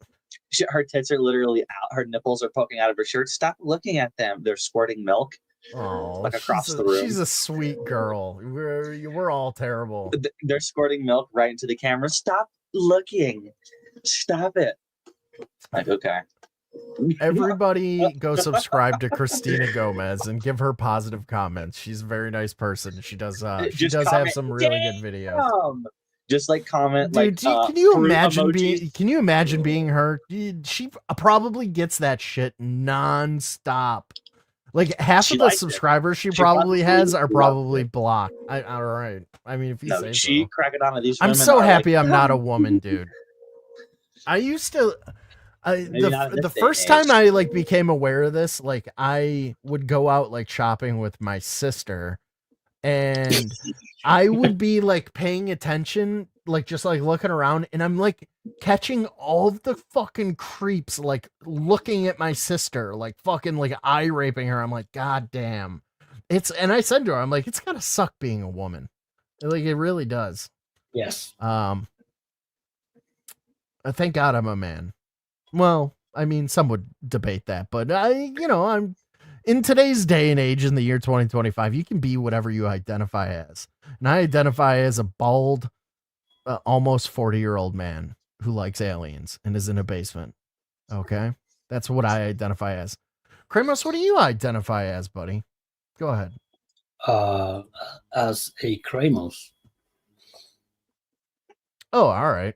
Her tits are literally out. Her nipples are poking out of her shirt. Stop looking at them. They're squirting milk. Oh, like across the room. She's a sweet girl. We're all terrible. They're squirting milk right into the camera. Stop looking. Stop it. Like, okay. Everybody go subscribe to Christina Gomez and give her positive comments. She's a very nice person. She does have comment, some really good videos. Just like comment, Dude, like can you fruit imagine emojis. can you imagine being her? Dude, she probably gets that shit nonstop. Like half She of the likes it. subscribers she She probably has are loves probably it. blocked. All right. I mean, if you No, say she so. Crackadona. These I'm women so are happy like, I'm not a woman, dude. I used to Maybe not in the this day first and age. time I like became aware of this, like I would go out like shopping with my sister and I would be like paying attention, like just like looking around, and I'm like catching all of the fucking creeps like looking at my sister, like fucking like eye raping her. I'm like, God damn. And I said to her, I'm like, it's gotta suck being a woman. Like it really does. Yes. Thank God I'm a man. Well, I mean, some would debate that, but I'm in today's day and age, in the year 2025, you can be whatever you identify as. And I identify as a bald, almost 40-year-old man who likes aliens and is in a basement. Okay? That's what I identify as. Kramos, what do you identify as, buddy? Go ahead. As a Kramos. Oh, all right.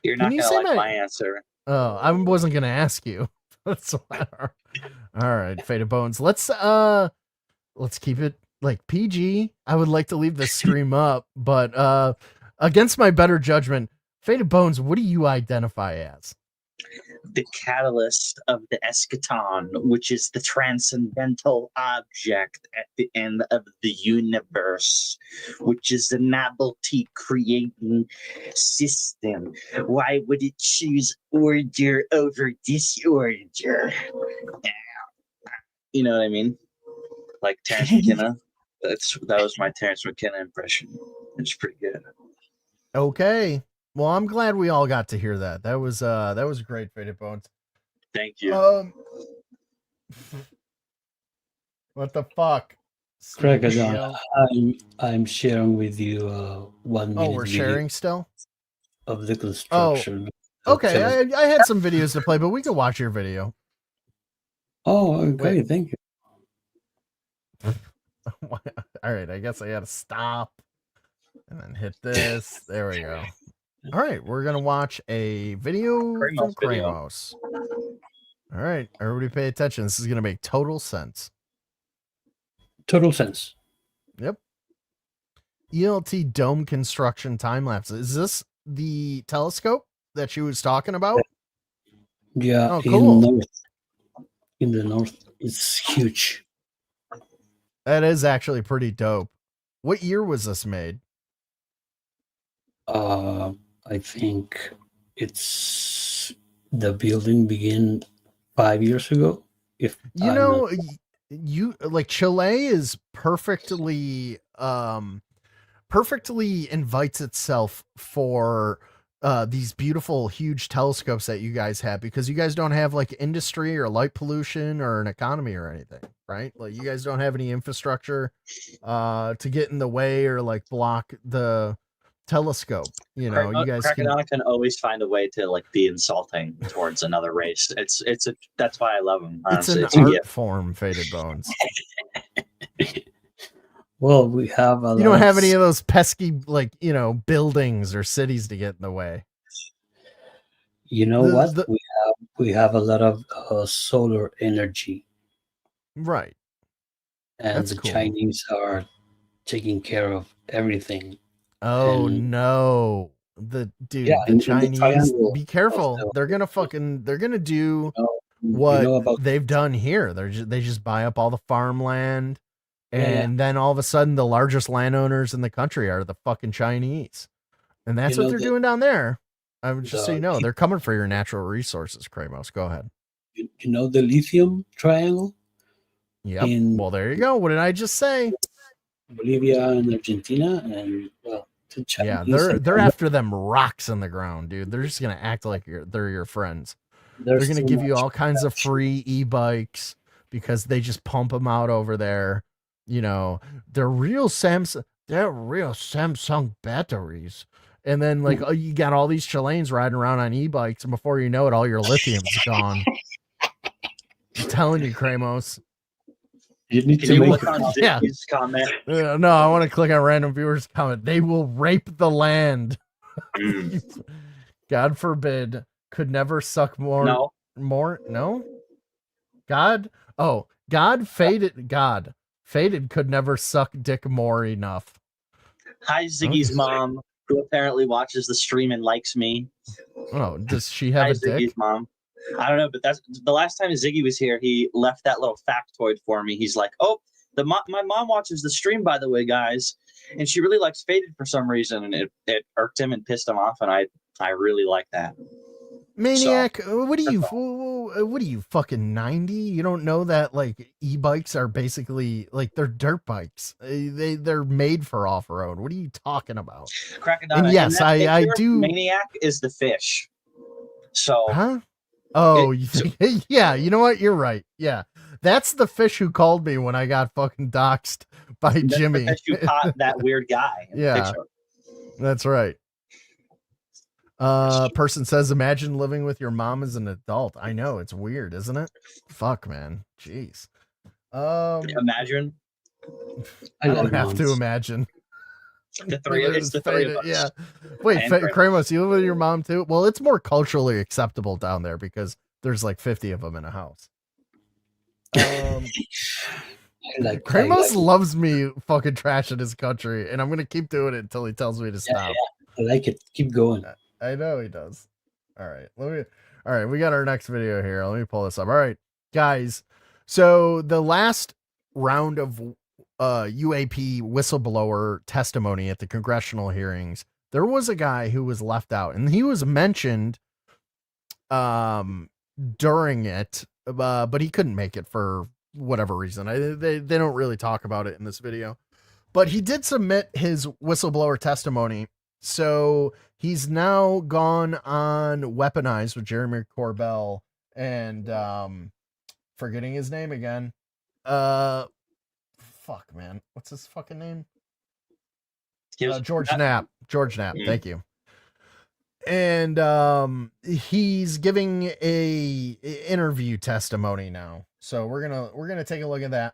You're Can not you gonna say like my- my answer. Oh, I wasn't gonna ask you. That's why. All right, Faded Bones. Let's keep it like PG. I would like to leave this stream up, but against my better judgment, Faded Bones, what do you identify as? The catalyst of the eschaton, which is the transcendental object at the end of the universe, which is a novelty creating system. Why would it choose order over disorder? You know what I mean? Like Terrence McKenna. That was my Terrence McKenna impression. It's pretty good. Okay. Well, I'm glad we all got to hear that. That was great, Faded Bones. Thank you. What the fuck? Crackadona, I'm sharing with you 1 minute. Oh, we're video sharing still? of the construction. Okay, I had some videos to play, but we could watch your video. Oh, okay, Wait. thank you. All right, I guess I gotta stop and then hit this. There we go. All right, we're gonna watch a video from video. Kramos. All right, everybody pay attention. This is gonna make total sense. Total sense. Yep. ELT dome construction time lapse. Is this the telescope that she was talking about? Yeah, Oh, cool. In the north, it's huge. That is actually pretty dope. What year was this made? I think it's the building began 5 years ago. If You I'm know, not- you like Chile is perfectly perfectly invites itself for these beautiful huge telescopes that you guys have, because you guys don't have like industry or light pollution or an economy or anything, right? Like you guys don't have any infrastructure to get in the way or like block the telescope. You know, you guys can. Crackadona can always find a way to like be insulting towards another race. That's why I love him. It's Honestly. an It's a art gift. form, Faded Bones. Well, we have a You don't have any of those pesky, like, you know, buildings or cities to get in the way. You know what? We have a lot of solar energy, Right. and That's the cool. Chinese are taking care of everything. Oh And- no. The dude, Yeah, the in the Chinese, triangle be of careful. the- They're gonna do you what know about- they've done here. They just buy up all the farmland, Yeah, yeah. and then all of a sudden the largest landowners in the country are the fucking Chinese. And that's You what know they're the- doing down there. Just so the- you know, they're coming for your natural resources, Kramos. Go ahead. You know the lithium triangle? Yep. In Well, there you go. What did I just say? Bolivia and Argentina, and well, the Chinese. Yeah, they're after them rocks in the ground, dude. They're just gonna act like they're your friends. They're There's gonna too give you much all kinds of production. free e-bikes because they just pump them out over there. You know, they're real Samsung batteries. And then like you got all these Chileans riding around on e-bikes, and before you know it, all your lithium's gone. I'm telling you, Kramos. You need Can to you make click on Yeah. Ziggy's comment? No, I want to click on random viewers' comment. They will rape the land. God forbid. Could never suck more. No. No. God faded could never suck dick more enough. Hi, Ziggy's mom, who apparently watches the stream and likes me. Oh, does she have Hi, a Ziggy's dick? mom. I don't know, but that's the last time Ziggy was here. He left that little factoid for me. He's like, "Oh, my mom watches the stream, by the way, guys, and she really likes Faded for some reason." And it irked him and pissed him off, and I really like that. Maniac, what are you fucking 90? You don't know that like e-bikes are basically like they're dirt bikes. They're made for off-road. What are you talking about? Crackadona. And yes, that I picture, do. Maniac is the fish. So. Huh? Oh, you think? Yeah, you know what? You're right. Yeah, that's the fish who called me when I got fucking doxxed by That's Jimmy. the fish who caught that weird guy. In the Yeah, picture. that's right. Person says, imagine living with your mom as an adult. I know, it's weird, isn't it? Fuck, man. Jeez. Imagine. I don't have to imagine. The three of us. Yeah. Wait, And Kramos. Kramos, you live with your mom too? Well, it's more culturally acceptable down there because there's like 50 of them in a house. Kramos loves me fucking trashing his country, and I'm gonna keep doing it until he tells me to stop. I like it. Keep going. I know he does. All right, we got our next video here. Let me pull this up. All right, guys. So the last round of UAP whistleblower testimony at the congressional hearings, there was a guy who was left out, and he was mentioned during it, but he couldn't make it for whatever reason. They don't really talk about it in this video, but he did submit his whistleblower testimony. So he's now gone on Weaponized with Jeremy Corbell and forgetting his name again. Fuck, man. What's his fucking name? George Knapp. George Knapp. Thank you. And he's giving a interview testimony now. So we're gonna take a look at that.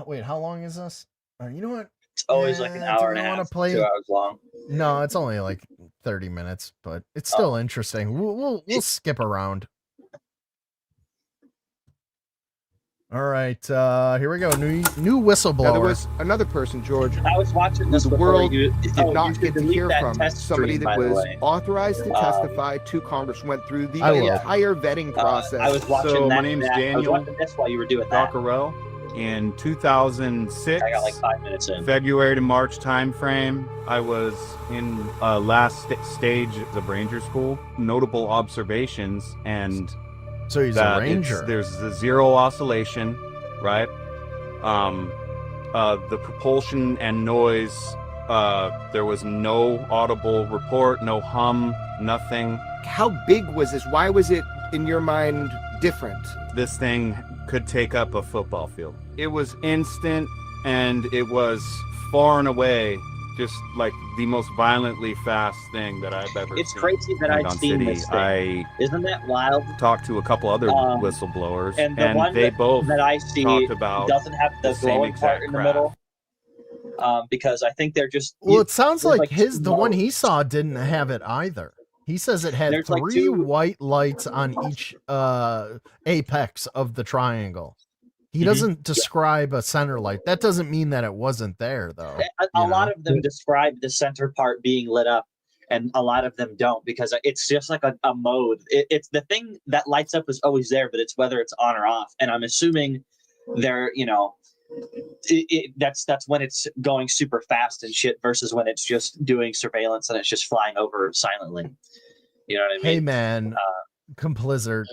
Wait, how long is this? You know what? It's always like an Yeah, hour do and a I wanna half, play- 2 hours long. No, it's only like 30 minutes, but it's still interesting. We'll skip around. All right, here we go. New Now, there whistleblower. was another person, George, I was watching who this the before world you. did You not should get to delete hear that from. test Somebody stream, that by the was way. authorized to testify to Congress, went through the I will. entire vetting process. I was watching So, that. my name's I was Daniel watching this while you were doing that. Dockerell. In 2006, I got like 5 minutes in. February to March timeframe, I was in last stage of Ranger School. Notable observations, and So he's a that ranger. there's a zero oscillation, right? The propulsion and noise, there was no audible report, no hum, nothing. How big was this? Why was it, in your mind, different? This thing could take up a football field. It was instant, and it was far and away just like the most violently fast thing that I've ever It's seen. crazy that in I've Gun seen City. this thing. Isn't that wild? I talked to a couple other whistleblowers, And the one they both that I see talked about doesn't have the same glowing part exact in the crap. middle. Because I think they're just. Well, it sounds there's like two the one modes. he saw didn't have it either. He says it had There's like 3 two- white lights on each apex of the triangle. He Mhm. doesn't describe a center light. That doesn't mean that it wasn't there, though. A lot of them describe the center part being lit up, and a lot of them don't, because it's just like a mode. It's the thing that lights up is always there, but it's whether it's on or off. And I'm assuming they're, that's when it's going super fast and shit versus when it's just doing surveillance and it's just flying over silently. You know what I mean? Hey, man, Complizzard.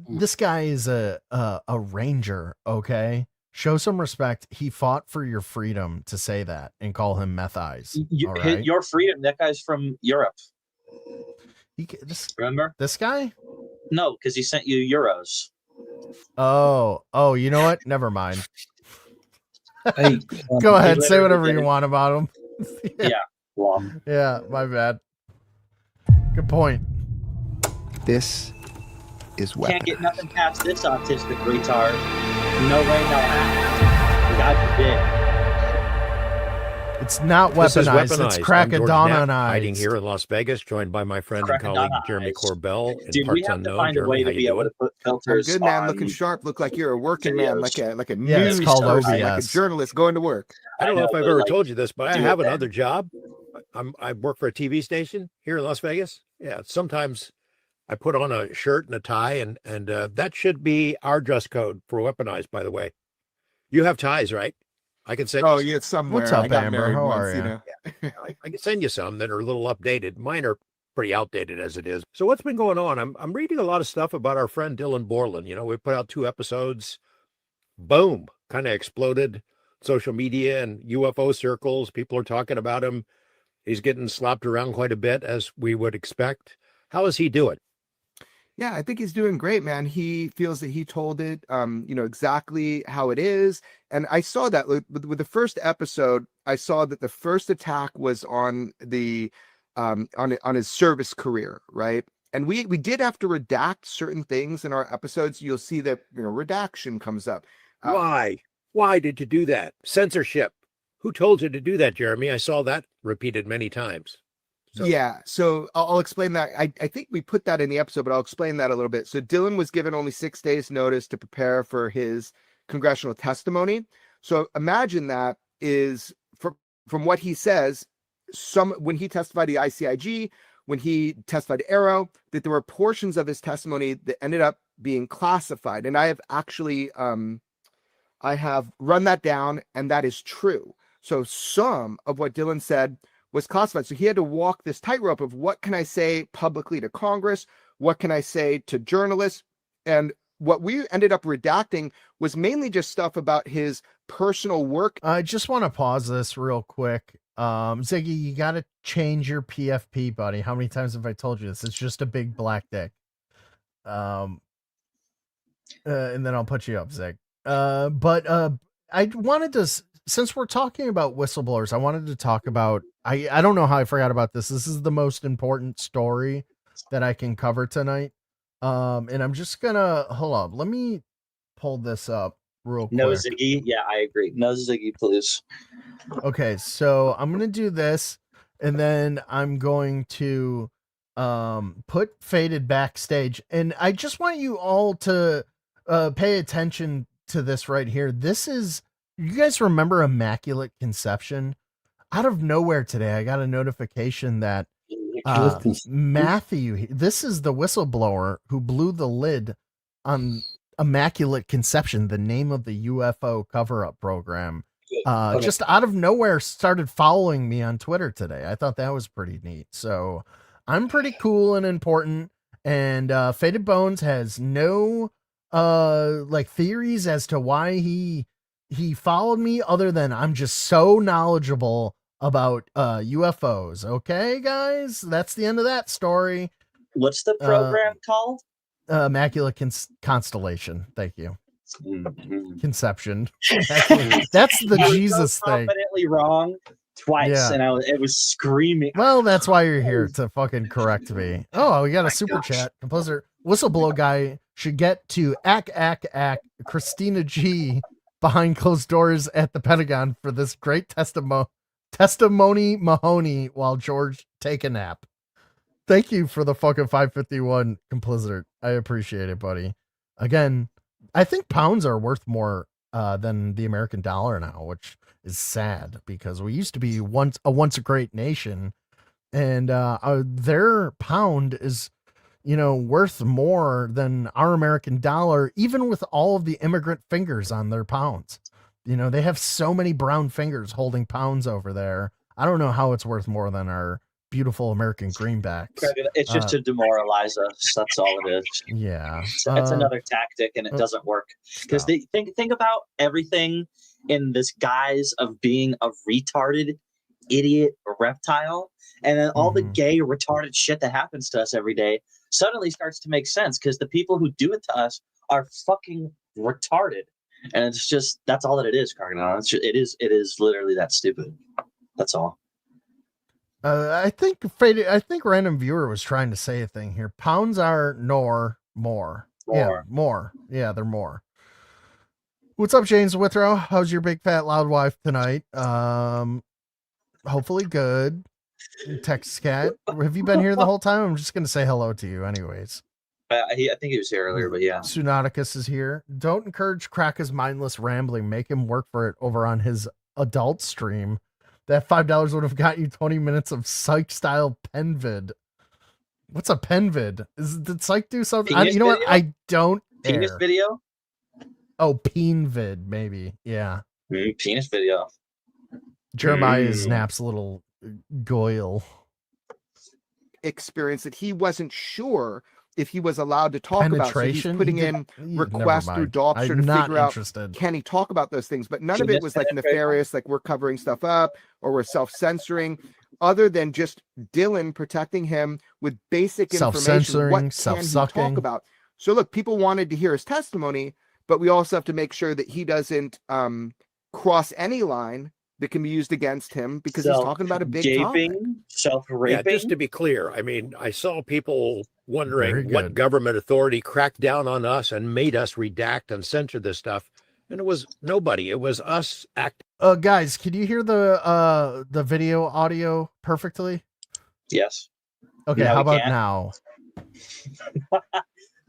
This guy is a ranger, okay? Show some respect. He fought for your freedom to say that and call him meth eyes. All right? Your freedom. That guy's from Europe. Remember? This guy? No, because he sent you euros. Oh, you know what? Never mind. Hey, Go ahead, he say literally whatever did you it. want about him. Yeah. Well, Yeah, my bad. Good point. This is can't get nothing past this autistic retard. No way, no how. God forbid. It's not This is weaponized. It's I'm George Crackadona Knapp, and hiding here in Las Vegas, joined by my friend and colleague Jeremy Corbell in Dude, we Parts have to Unknown. find a Jeremy, way how to be you able doing? to put I'm filters good, man. on Looking sharp. Look like you're a working man, like a Yeah, it's news called person, like a OBS. journalist going to work. I don't know if I've ever told you this, but I do have it then. another job. I work for a TV station here in Las Vegas. Yeah, sometimes I put on a shirt and a tie, and that should be our dress code for weaponized, by the way. You have ties, right? I can send. Oh, you yeah, somewhere. What's up, I got Amber? married How once, are you you? know. I can send you some that are a little updated. Mine are pretty outdated as it is. So what's been going on? I'm reading a lot of stuff about our friend Dylan Borland. You know, we put out 2 episodes. Boom, kind of exploded social media and UFO circles. People are talking about him. He's getting slapped around quite a bit, as we would expect. How is he doing? Yeah, I think he's doing great, man. He feels that he told it, exactly how it is. And I saw that with the first episode. I saw that the first attack was on the on his service career, right? And we did have to redact certain things in our episodes. You'll see that redaction comes up. Why did you do that? Censorship. Who told you to do that, Jeremy? I saw that repeated many times. Yeah, so I'll explain that. I think we put that in the episode, but I'll explain that a little bit. So Dylan was given only 6 days notice to prepare for his congressional testimony. So imagine that is from what he says, when he testified to the ICIG, when he testified to Arrow, that there were portions of his testimony that ended up being classified. And I have actually I have run that down, and that is true. So some of what Dylan said was classified. So he had to walk this tightrope of what can I say publicly to Congress? What can I say to journalists? And what we ended up redacting was mainly just stuff about his personal work. I just want to pause this real quick. Ziggy, you got to change your PFP, buddy. How many times have I told you this? It's just a big black dick. And then I'll put you up, Zig. But I wanted to, since we're talking about whistleblowers, I wanted to talk about, I don't know how I forgot about this. This is the most important story that I can cover tonight. And I'm just gonna, hold on, let me pull this up. real quick. No Ziggy. Yeah, I agree. No Ziggy, please. Okay, so I'm gonna do this, and then I'm going to put Faded backstage, and I just want you all to pay attention to this right here. This is, you guys remember Immaculate Conception? Out of nowhere today, I got a notification that Matthew, this is the whistleblower who blew the lid on Immaculate Conception, the name of the UFO cover-up program. Okay. Just out of nowhere started following me on Twitter today. I thought that was pretty neat. So I'm pretty cool and important, and Faded Bones has no like theories as to why he followed me, other than I'm just so knowledgeable about UFOs. Okay, guys, that's the end of that story. What's the program called? Immaculate Constellation. Thank you. Mm-hmm. Conception. That's the Jesus thing. Confidently wrong twice, Yeah. and it was screaming. Well, that's why you're here, to fucking correct me. Oh, we got a super chat. Composer Whistleblower guy should get to ack Christina G behind closed doors at the Pentagon for this great testimony Mahoney while George take a nap. Thank you for the fucking 551, Complicit. I appreciate it, buddy. Again, I think pounds are worth more than the American dollar now, which is sad because we used to be once a great nation, and their pound is, worth more than our American dollar, even with all of the immigrant fingers on their pounds. They have so many brown fingers holding pounds over there. I don't know how it's worth more than our beautiful American greenbacks. It's just to demoralize us. That's all it is. Yeah, it's another tactic, and it doesn't work because they think about everything in this guise of being a retarded idiot or reptile, and then all the gay retarded shit that happens to us every day suddenly starts to make sense because the people who do it to us are fucking retarded, and it's just that's all that it is, Crackadona. It is literally that stupid. That's all. I think Random Viewer was trying to say a thing here. Pounds are more. Yeah, more. Yeah, they're more. What's up, James Withrow? How's your big fat loud wife tonight? Hopefully good. Text Cat, have you been here the whole time? I'm just gonna say hello to you, anyways. I think he was here earlier, but yeah. Sunauticus is here. Don't encourage Cracka's mindless rambling. Make him work for it over on his adult stream. That $5 would have got you 20 minutes of Psych style pen vid. What's a pen vid? Did Psych do something? You know what? I don't Penis care. video? Oh, peen vid, maybe. Yeah. Penis video. Jeremiah snaps a little goyle. Experience that he wasn't sure if he was allowed to talk about. So he's putting in requests through Dopster to figure out, can he talk about those things? But none of it was like nefarious, like we're covering stuff up or we're self-censoring, other than just Dylan protecting him with basic information. What can he talk about? So look, people wanted to hear his testimony, but we also have to make sure that he doesn't cross any line that can be used against him because he's talking about a big topic. Self-raping. Yeah, just to be clear, I mean, I saw people wondering what government authority cracked down on us and made us redact and censor this stuff, and it was nobody. It was us acting. Guys, can you hear the video audio perfectly? Yes. Okay, how about now?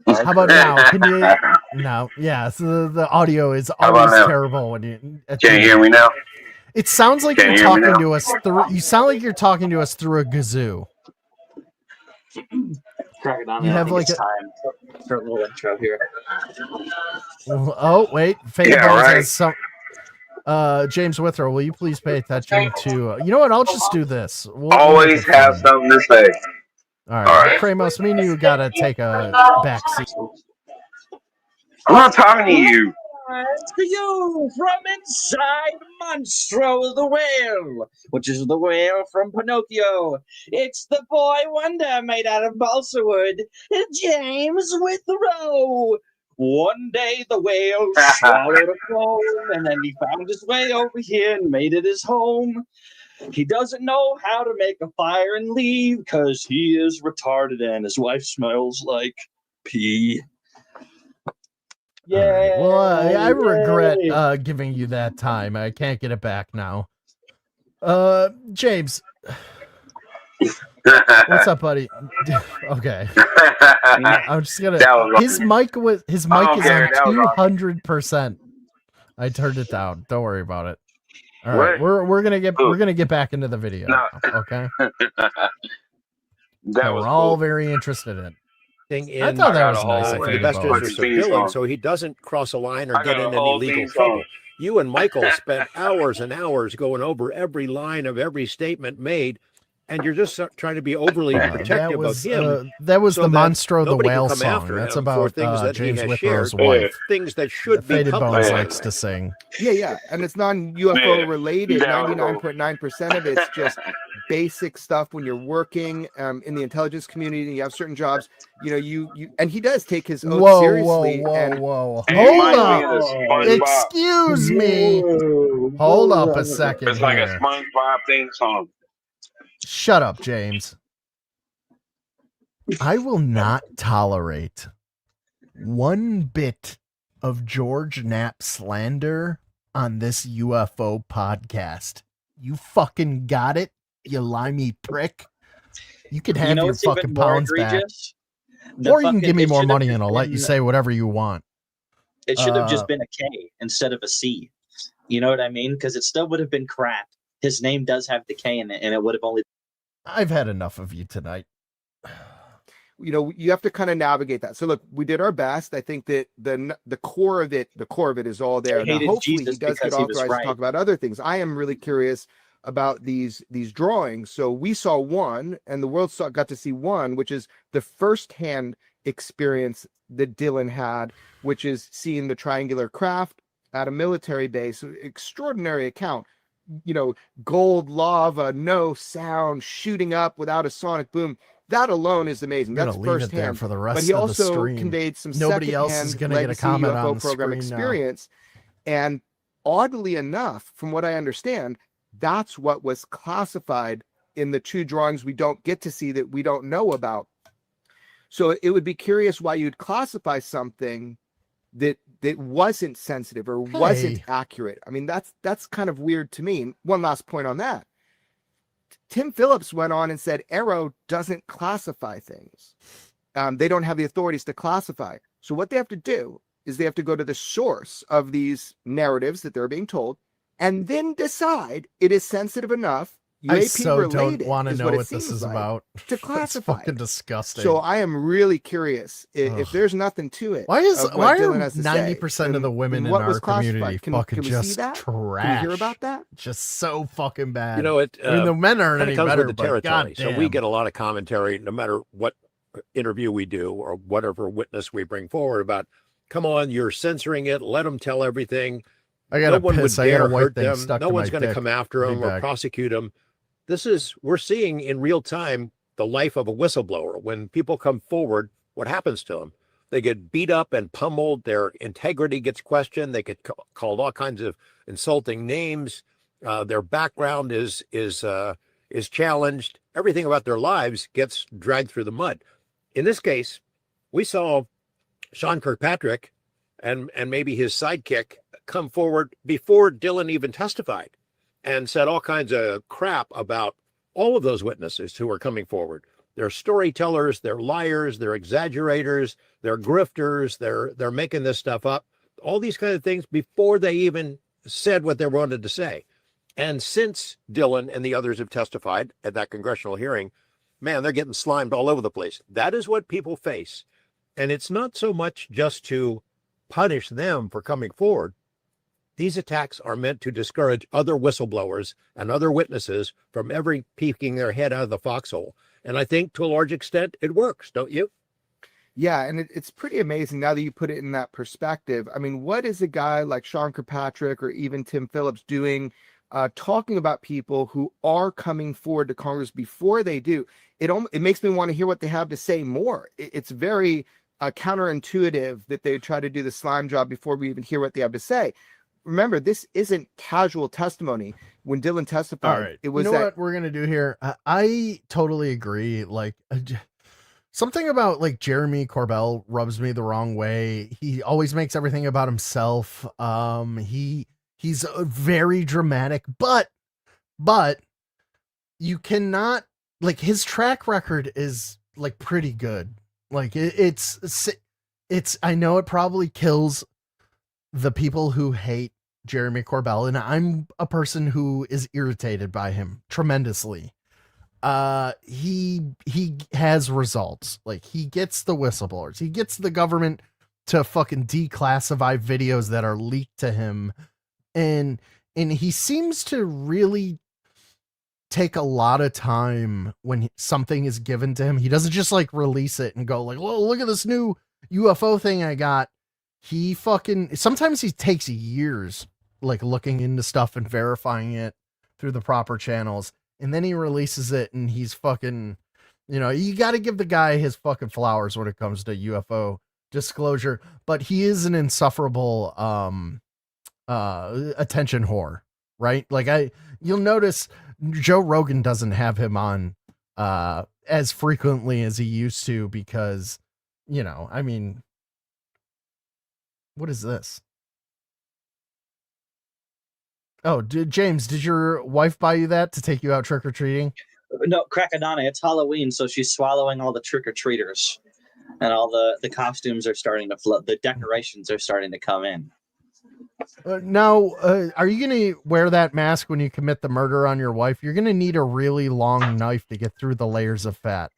How about now? Can you? No, yeah. So the audio is always terrible when you. Can you hear me now? It sounds like you're talking to us through. You sound like you're talking to us through a kazoo. Crackadona, You have like it's time for a little intro here. Oh wait, has some. James Withrow, will you please pay attention to? You know what? I'll just do this. Always have something to say. All right, Kramos, me and you gotta take a back seat. I'm not talking to you. To you from inside Monstro the Whale, which is the whale from Pinocchio. It's the boy wonder made out of balsa wood, James Withrow. One day the whale swallowed a foam, and then he found his way over here and made it his home. He doesn't know how to make a fire and leave, because he is retarded and his wife smells like pee. All right. Well, I regret giving you that time. I can't get it back now. James. What's up, buddy? Okay. I'm just gonna. His mic is on 200%. I turned it down. Don't worry about it. All right, we're gonna get back into the video. Now, okay. That we're all very interested in. I thought that was nice. For the best interest of Dylan, so he doesn't cross a line or get in any legal trouble. You and Michael spent hours and hours going over every line of every statement made, and you're just trying to be overly protective of him. That was so the Monstro the Whale come song. after That's him about for things that James he has Whitlo's shared, wife. things that should be Faded Bones public. likes to sing. Yeah, and it's non-UFO related. 99.9% of it's just basic stuff when you're working in the intelligence community and you have certain jobs. You know, you and he does take his oath seriously. Whoa. Hold up. Excuse me. Hold up a second. It's like a here. SpongeBob theme song. Shut up, James. I will not tolerate one bit of George Knapp slander on this UFO podcast. You fucking got it, you limey prick. You can have your fucking pounds back. Or you can give me more money and I'll let you say whatever you want. It should have just been a K instead of a C. You know what I mean? Because it still would have been crap. His name does have the K in it, and it would have only... I've had enough of you tonight. You know, you have to kind of navigate that. So look, we did our best. I think that the core of it is all there. Now, hopefully he does get authorized to talk about other things. I am really curious about these drawings. So we saw one, and the world got to see one, which is the firsthand experience that Dylan had, which is seeing the triangular craft at a military base. Extraordinary account. You know, gold lava, no sound, shooting up without a sonic boom. That alone is amazing. That's firsthand. For the rest but he of the also stream. Conveyed some Nobody else is going to get a comment UFO on the program screen experience. And oddly enough, from what I understand, that's what was classified in the two drawings we don't get to see that we don't know about. So it would be curious why you'd classify something that wasn't sensitive or wasn't accurate. I mean, that's kind of weird to me. One last point on that. Tim Phillips went on and said Arrow doesn't classify things. They don't have the authorities to classify. So what they have to do is they have to go to the source of these narratives that they're being told and then decide it is sensitive enough. UAP I so don't related want to is know what it what this seems is like, about. to classify. It's fucking disgusting. So I am really curious if there's nothing to it. Why of what are Dylan has to 90% of the women in what our was classified? community Can fucking we see just that? trash? Can we hear about that? Just so fucking bad. You know, I mean, the men aren't kinda any comes better, with the but territory. So we goddamn. get a lot of commentary, no matter what interview we do or whatever witness we bring forward about, come on, you're censoring it. Let them tell everything. I gotta no one piss. would I got dare a white hurt thing them. stuck No to one's my going to dick. come after them Be or back. prosecute them. We're seeing in real time the life of a whistleblower. When people come forward, what happens to them? They get beat up and pummeled. Their integrity gets questioned. They get called all kinds of insulting names. Their background is challenged. Everything about their lives gets dragged through the mud. In this case, we saw Sean Kirkpatrick and maybe his sidekick come forward before Dylan even testified and said all kinds of crap about all of those witnesses who are coming forward. They're storytellers, they're liars, they're exaggerators, they're grifters, they're making this stuff up. All these kind of things before they even said what they wanted to say. And since Dylan and the others have testified at that congressional hearing, man, they're getting slimed all over the place. That is what people face. And it's not so much just to punish them for coming forward. These attacks are meant to discourage other whistleblowers and other witnesses from ever peeking their head out of the foxhole. And I think to a large extent, it works, don't you? Yeah, and it's pretty amazing now that you put it in that perspective. I mean, what is a guy like Sean Kirkpatrick or even Tim Phillips doing, talking about people who are coming forward to Congress before they do? It makes me want to hear what they have to say more. It's very counterintuitive that they try to do the slime job before we even hear what they have to say. Remember, this isn't casual testimony. When Dylan testified, All right. it was what we're gonna do here? I totally agree. Like, something about like Jeremy Corbell rubs me the wrong way. He always makes everything about himself. He's very dramatic, but you cannot, like, his track record is like pretty good. Like it's I know it probably kills the people who hate Jeremy Corbell, and I'm a person who is irritated by him tremendously. He has results. Like, he gets the whistleblowers, he gets the government to fucking declassify videos that are leaked to him, and he seems to really take a lot of time when something is given to him. He doesn't just like release it and go like, "Whoa, look at this new UFO thing I got." He fucking, sometimes he takes years like looking into stuff and verifying it through the proper channels, and then he releases it, and he's fucking, you know, you got to give the guy his fucking flowers when it comes to UFO disclosure, but he is an insufferable attention whore, right? Like, you'll notice Joe Rogan doesn't have him on as frequently as he used to, because, you know, I mean, what is this? Oh, James, did your wife buy you that to take you out trick-or-treating? No, Crackadona, it's Halloween, so she's swallowing all the trick-or-treaters. And all the costumes are starting to float. The decorations are starting to come in. Now, are you going to wear that mask when you commit the murder on your wife? You're going to need a really long knife to get through the layers of fat.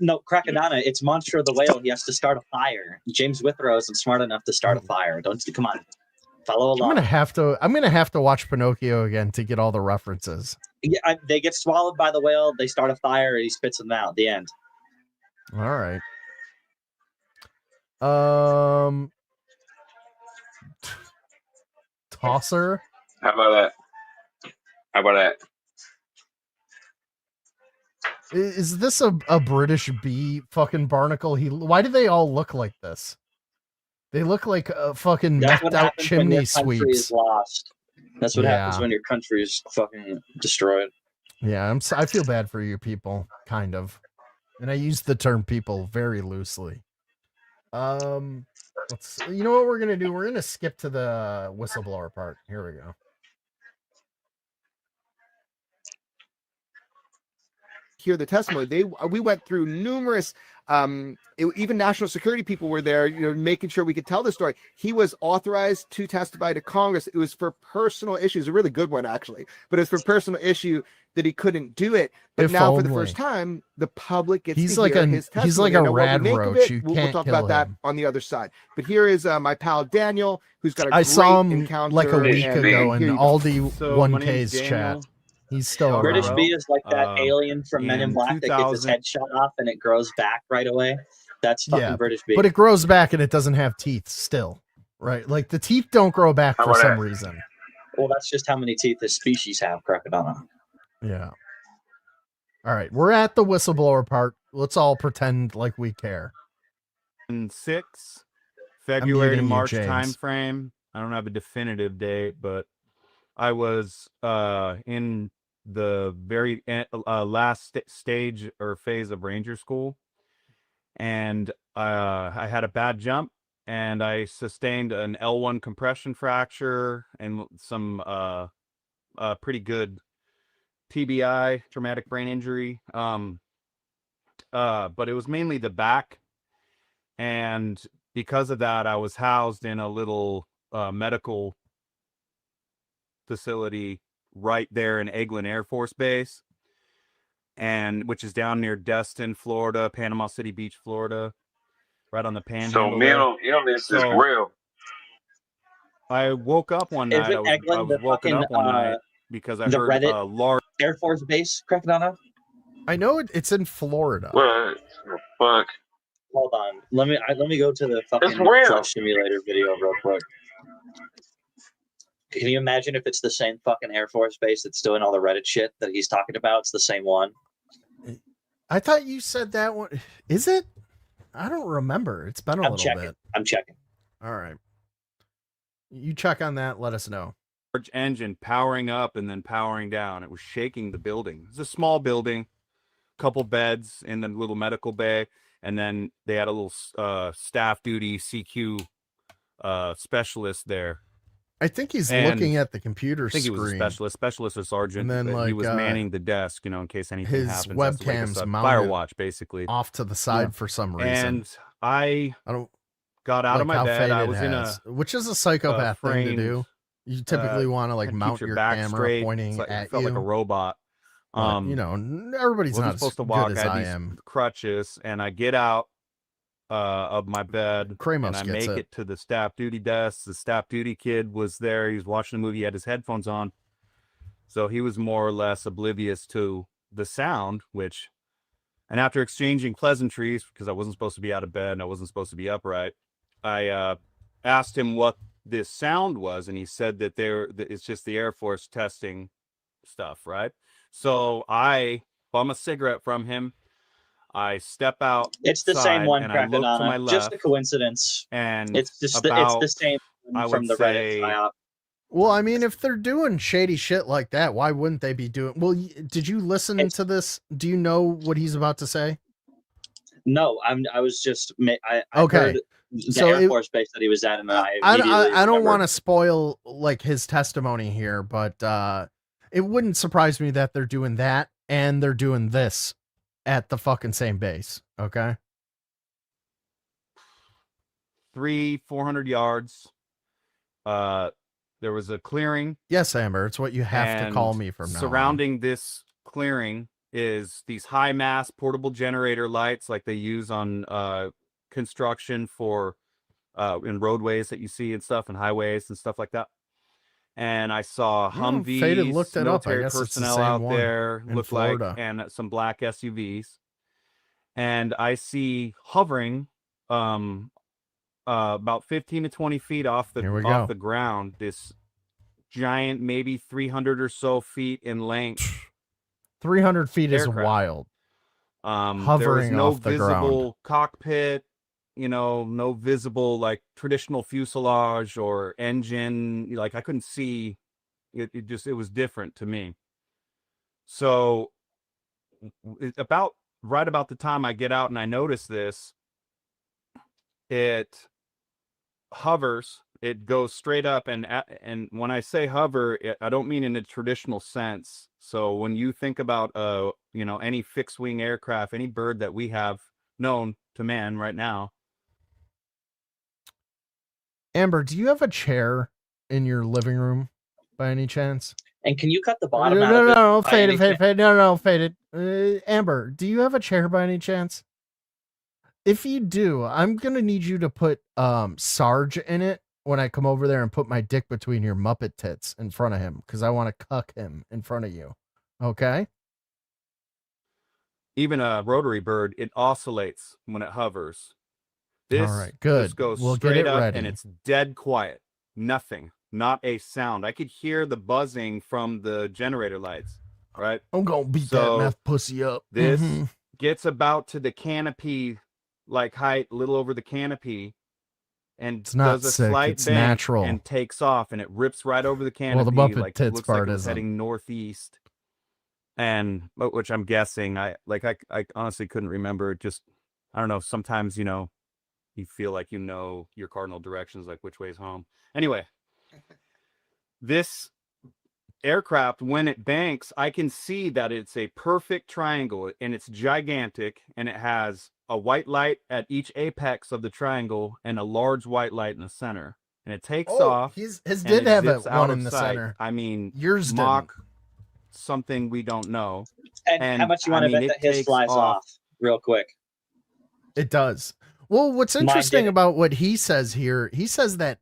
No, Crackadona, it's Monster the Whale. He has to start a fire. James Withrow isn't smart enough to start a fire. Come on. Follow along. I'm gonna have to watch Pinocchio again to get all the references. Yeah, they get swallowed by the whale. They start a fire, and he spits them out. The end. All right. Tosser. How about that? Is this a British bee fucking barnacle? Why do they all look like this? They look like fucking methed out chimney sweeps. Lost. That's what happens when your country is fucking destroyed. Yeah, I feel bad for you people, kind of, and I use the term "people" very loosely. You know what we're gonna do? We're gonna skip to the whistleblower part. Here we go. Hear the testimony. We went through numerous even national security people were there, you know, making sure we could tell the story. He was authorized to testify to Congress. It was for personal issues, a really good one actually, but it's for personal issue that he couldn't do it. But now for the first time, the public gets to hear his testimony. He's like a rad roach. We'll talk about that on the other side. But here is my pal Daniel, who's got a I great saw him encounter like a week ago in Aldi So, 1K's chat. He's still British around. bee is like that alien from Men in Black that gets his head shot off and it grows back right away. That's fucking British bee. But it grows back and it doesn't have teeth still, right? Like, the teeth don't grow back for some reason. Well, that's just how many teeth this species have, Crackadona. Yeah. All right, we're at the whistleblower part. Let's all pretend like we care. In February to March James. time frame. I don't have a definitive date, but I was in the very last stage or phase of Ranger School, and I had a bad jump, and I sustained an L1 compression fracture and some pretty good TBI, traumatic brain injury. But it was mainly the back, and because of that, I was housed in a little medical facility right there in Eglin Air Force Base, and which is down near Destin, Florida, Panama City Beach, Florida, right on the panhandle. So mental illness is real. I woke up one night. I was woken up one night because I heard a large Air Force Base, Crackadona. I know it's in Florida. What the fuck? Hold on, let me go to the fucking flight simulator video real quick. Can you imagine if it's the same fucking Air Force Base that's doing all the Reddit shit that he's talking about? It's the same one. I thought you said that one. Is it? I don't remember. It's been a little bit. I'm checking. All right. You check on that. Let us know. Large engine powering up and then powering down. It was shaking the building. It's a small building, couple beds in the little medical bay. and then they had a little staff duty CQ specialist there. I think he's And looking at the computer I think screen. he was a specialist or sergeant, And then, but like, he was manning the desk, in case anything his happens. Has to wake us webcam's up. mounted Fire watch, basically. off to the side for some reason. And I don't got out of like my how bed. I Faded was in a has, which is a psychopath thing to framed, do. You typically want to like and mount keep your back camera straight. pointing It's like, at I felt you. like a robot. But, everybody's wasn't not supposed to as walk. good I as had I these am. crutches, and I get out of my bed, Kramos and I gets make it. it to the staff duty desk. The staff duty kid was there. He was watching the movie. He had his headphones on, so he was more or less oblivious to the sound. And after exchanging pleasantries, because I wasn't supposed to be out of bed and I wasn't supposed to be upright, I asked him what this sound was, and he said that it's just the Air Force testing stuff, right? So I bum a cigarette from him. I step out. It's the same one, and I look to my Crackadona. left. Just a coincidence. And it's just about, it's the same I one from would the Reddit say, psyop. Well, I mean, if they're doing shady shit like that, why wouldn't they be doing? Well, did you listen to this? Do you know what he's about to say? No, I was just I Okay. heard the So Air it- Force base that he was at, and I I immediately don't remembered. want to spoil like his testimony here, but it wouldn't surprise me that they're doing that and they're doing this at the fucking same base. Okay. 300-400 yards. There was a clearing. Yes, Amber, it's what you have to call me from now on. Surrounding this clearing is these high mass portable generator lights like they use on construction for in roadways that you see and stuff, and highways and stuff like that. And I saw Humvees, Faded looked it up. I military guess it's the personnel same out one there, in looked Florida. like, and some black SUVs. And I see hovering about 15 to 20 feet off Here we the go. ground, this giant, maybe 300 or so feet in length 300 feet is aircraft. wild. There was Hovering no off the visible ground. cockpit, no visible like traditional fuselage or engine. Like I couldn't see it. It was different to me. So right about the time I get out and I notice this, it hovers. It goes straight up, and when I say hover, I don't mean in a traditional sense. So when you think about any fixed wing aircraft, any bird that we have known to man right now. Amber, do you have a chair in your living room by any chance? And can you cut the bottom No, out of it? no, by Faded, any Faded, no, Faded. Amber, do you have a chair by any chance? If you do, I'm gonna need you to put Sarge in it when I come over there and put my dick between your Muppet tits in front of him, because I want to cuck him in front of you. Okay? Even a rotary bird, it oscillates when it hovers. This All right, good. just goes We'll get straight it up, ready. and it's dead quiet. Nothing, not a sound. I could hear the buzzing from the generator lights. Right? I'm gonna beat So, that meth pussy up. This Mhm. gets about to the canopy, like height, a little over the canopy, and It's not does a sick, slight it's bank natural. and takes off, and it rips right over the canopy. Well, the Muppet like, tits it looks part like it was isn't. heading northeast, and which I'm guessing. I honestly couldn't remember. Just I don't know. Sometimes you feel like your cardinal directions, like which way is home. Anyway, this aircraft, when it banks, I can see that it's a perfect triangle, and it's gigantic, and it has a white light at each apex of the triangle and a large white light in the center. And it takes off. His and did it have zips it out one of in the sight. center. I mean, Yours Mach something we don't know. And how much you want to bet that his flies off real quick? It does. Well, what's Mine interesting didn't. about what he says here, he says that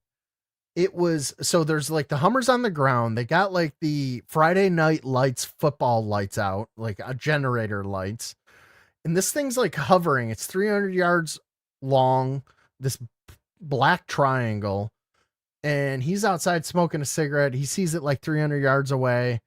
it was, so there's like the Hummers on the ground. They got like the Friday night lights, football lights out, like a generator lights. And this thing's like hovering. It's 300 yards long, this black triangle. And he's outside smoking a cigarette. He sees it like 300 yards away.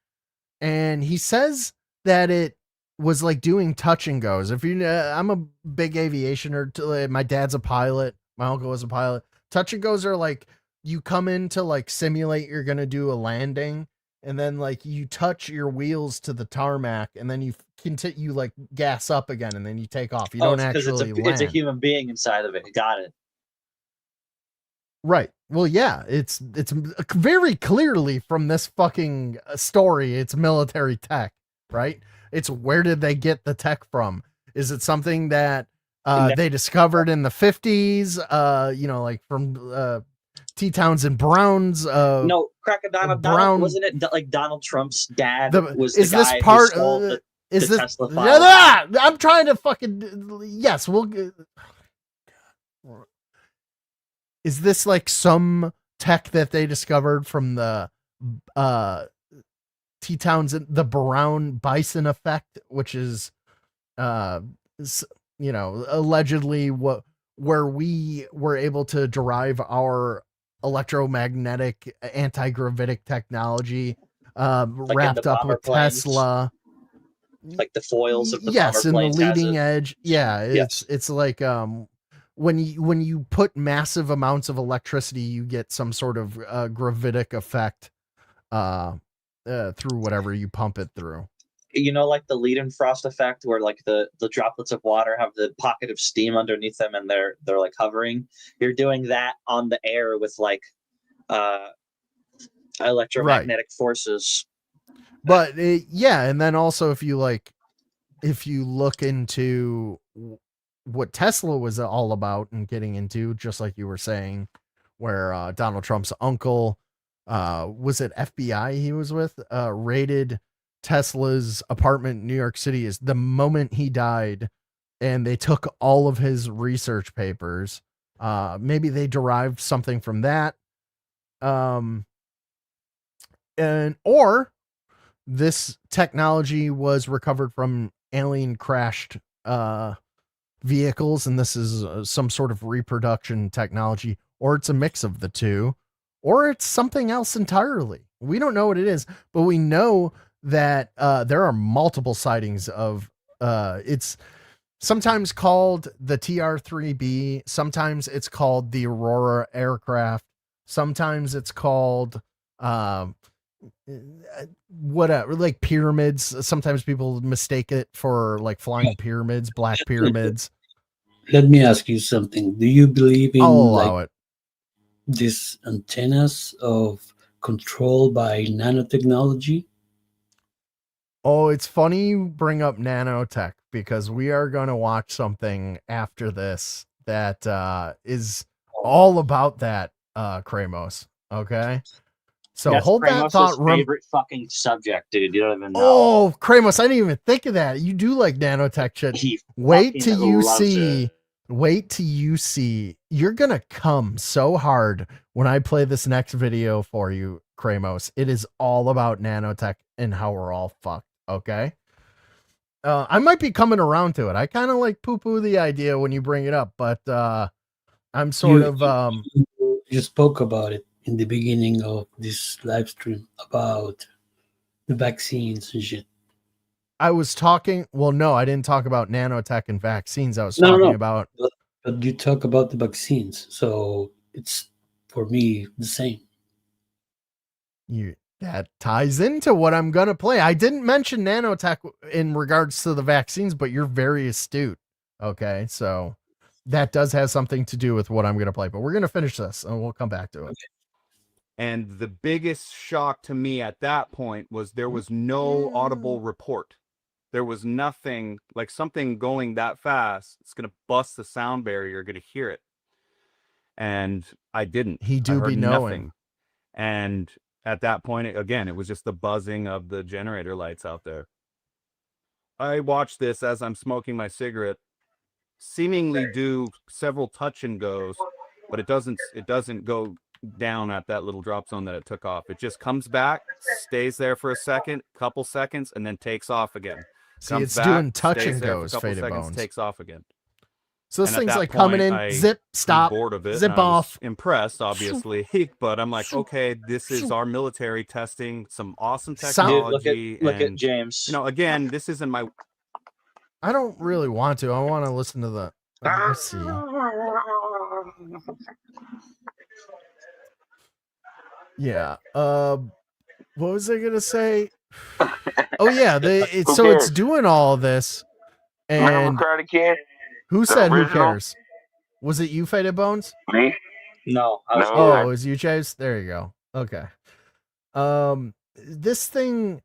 And he says that it was like doing touch and goes. If you, I'm a big aviation nerd. My dad's a pilot. My uncle was a pilot. Touch and goes are like, you come in to like simulate you're going to do a landing, and then like you touch your wheels to the tarmac, and then you continue, you like gas up again, and then you take off. You don't actually it's a land. human being inside of it. Got it. Right. Well, yeah, it's very clearly from this fucking story, it's military tech, right? It's where did they get the tech from? Is it something that they discovered in the 50s? You know, like from T. Townsend Brown's No, Crackadona, Brown. Wasn't it like Donald Trump's dad was is the this guy part who stole the is this Tesla file? I'm trying to fucking yes, we'll is this like some tech that they discovered from the T. Townsend, the Brown Bison effect, which is you know, allegedly where we were able to derive our electromagnetic anti-gravitic technology Like wrapped up with planes. Tesla, like the foils of the yes, bomber in the planes has leading it. edge. Yeah, it's like when you put massive amounts of electricity, you get some sort of gravitic effect through whatever you pump it through. You know, like the Leidenfrost effect, where like the droplets of water have the pocket of steam underneath them, and they're like hovering. You're doing that on the air with like electromagnetic forces. But yeah, and then also if you look into what Tesla was all about and getting into, just like you were saying, where Donald Trump's uncle, was it FBI he was with, raided Tesla's apartment in New York City is the moment he died, and they took all of his research papers. Maybe they derived something from that. Or this technology was recovered from alien crashed vehicles, and this is some sort of reproduction technology, or it's a mix of the two, or it's something else entirely. We don't know what it is, but we know that there are multiple sightings of it's sometimes called the TR-3B, sometimes it's called the Aurora aircraft, sometimes it's called whatever, like pyramids. Sometimes people mistake it for like flying pyramids, black pyramids. Let me ask you something. Do you believe in I'll allow like these antennas of control by nanotechnology? Oh, it's funny you bring up nanotech, because we are going to watch something after this that is all about that, Kramos. Okay. So That's hold that thought. favorite fucking subject, dude. You don't even know. Oh, Kramos, I didn't even think of that. You do like nanotech shit. Wait till you see. Wait till you see. You're gonna come so hard when I play this next video for you, Kramos. It is all about nanotech and how we're all fucked. Okay. I might be coming around to it. I kind of like poo-poo the idea when you bring it up, but I'm sort of you spoke about it in the beginning of this live stream about the vaccines and shit. I was talking. Well, no, I didn't talk about nanotech and vaccines. I was talking about. But you talk about the vaccines, so it's for me the same. That ties into what I'm gonna play. I didn't mention nanotech in regards to the vaccines, but you're very astute. Okay, so that does have something to do with what I'm gonna play. But we're gonna finish this, and we'll come back to it. And the biggest shock to me at that point was there was no audible report. There was nothing, like something going that fast, it's going to bust the sound barrier, you're going to hear it. And I didn't. He do I heard be knowing. nothing. And at that point, again, it was just the buzzing of the generator lights out there. I watched this as I'm smoking my cigarette, seemingly do several touch and goes, but it doesn't go down at that little drop zone that it took off. It just comes back, stays there for a second, couple seconds, and then takes off again. See, it's doing touch and goes, Faded Bones. Takes off again. So this thing's like coming in, zip, stop, bored of it, zip off. Impressed, obviously, but I'm like, okay, this is our military testing some awesome technology. Dude, look at James. You know, again, this isn't my. I don't really want to. I want to listen to the. Let's see. Yeah. What was I gonna say? Oh yeah, Who so it's cares? doing all this, Remember and Karate Kid? who The said who original? cares? Was it you, Faded Bones? Me? No, I was. Oh, it was you, Chase. There you go. Okay. This thing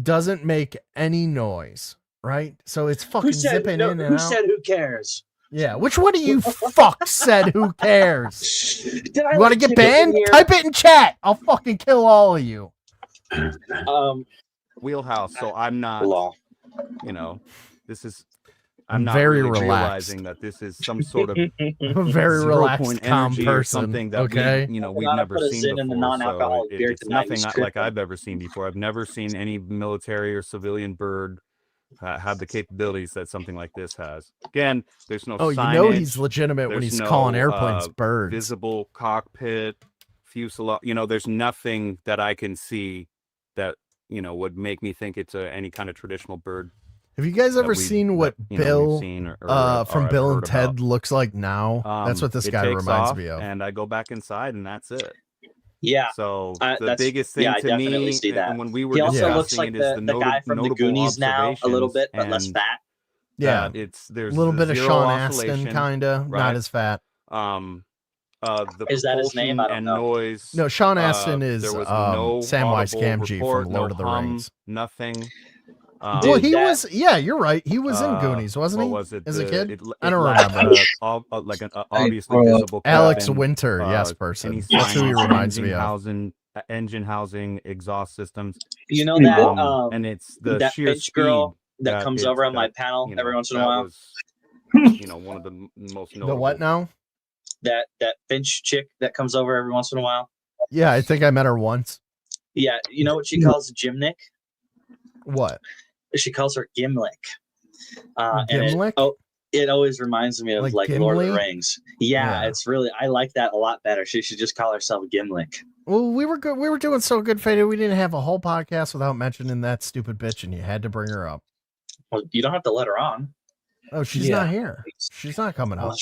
doesn't make any noise, right? So it's fucking Who said, zipping no, in and who out. said who cares? Yeah, which one of you fuck said who cares? Did I You want to let get you banned? in here? Type it in chat. I'll fucking kill all of you. Wheelhouse. So I'm not. You know, this is. I'm not very really relaxed. realizing that this is some sort of I'm a very 0 relaxed, point calm energy or person, something that okay? we've We're we've gonna never put a seen Zin in the before. non-alcoholic So beer it's tonight. nothing It's like tripping. I've ever seen before. I've never seen any military or civilian bird have the capabilities that something like this has. Again, there's no Oh, you signage, know he's legitimate when there's he's no, calling airplanes birds. visible cockpit, fuselage. There's nothing that I can see that would make me think it's any kind of traditional bird. Have you guys ever that we- seen what that, we've Bill seen or from I've Bill and heard Ted about. looks like now? That's what this It guy takes reminds off, me of. and I go back inside, and that's it. Yeah. So the that's- biggest thing yeah, I to definitely me, see that. and when we were He also discussing looks like it, is the guy from the notable Goonies now, a little bit, but less observations fat. Yeah, that there's a little bit of zero Sean Astin, oscillation, kinda, right? not as fat. The Is that his name? propulsion I don't and know. noise. No, Sean Astin is there was no Samwise audible Gamgee report, from Lord no of the hum, Rings. Nothing. Well, he was. Yeah, you're right. He was in Goonies, wasn't what he? was it? As a The- kid, it- I it don't lacked, remember. like an obviously visible Alex cabin, Winter, yes, any person. That's who he signage, reminds me of. engine housing, exust systems. You know that and it's the that sheer Finch speed girl that comes over on my that, panel every once in a that while. was, one of the most The notable. what now? That Finch chick that comes over every once in a while. Yeah, I think I met her once. Yeah, you know what she calls Gimnick? What? She calls her Gimlick. And Gimlick? it always reminds me of like Lord of the Gimli? Rings. Yeah, Yeah. it's really I like that a lot better. She should just call herself Gimlick. Well, we were good. We were doing so good, Faded. We didn't have a whole podcast without mentioning that stupid bitch, and you had to bring her up. Well, you don't have to let her on. Oh, she's Yeah. not here. She's not coming Well, up.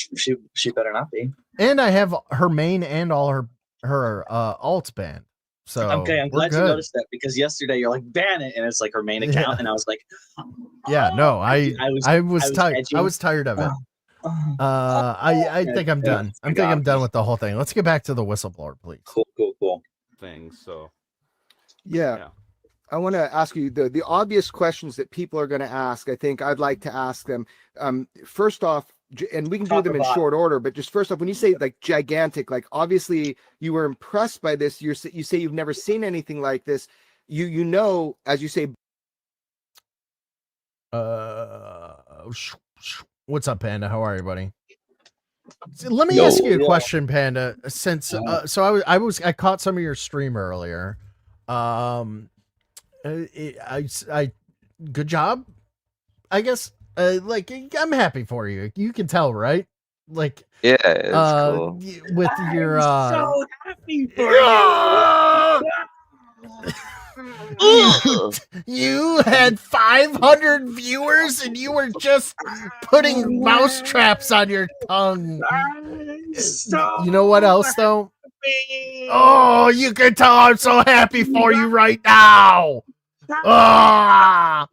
she better not be. And I have her main and all her alts banned. So Okay, I'm we're glad you good. noticed that because yesterday you're like ban it, and it's like her main account, Yeah. and I was like, Yeah, no, I was tired. edging. I was tired of it. I think I'm done. I think I'm done with the whole thing. Let's get back to the whistleblower, please. Cool. Things. So Yeah. I want to ask you the obvious questions that people are going to ask. I think I'd like to ask them. First off, and we can do them in short order, but just first off, when you say like gigantic, like obviously you were impressed by this. You say you've never seen anything like this. You know, as you say. What's up, Panda? How are you, buddy? Let me ask you a question, Panda. Since so I caught some of your stream earlier. I good job, I guess. Like I'm happy for you. You can tell, right? Like yeah, it's cool. With your so happy for you had 500 viewers and you were just putting mouse traps on your tongue. You know what else though? Oh, you can tell I'm so happy for you right now. Ah!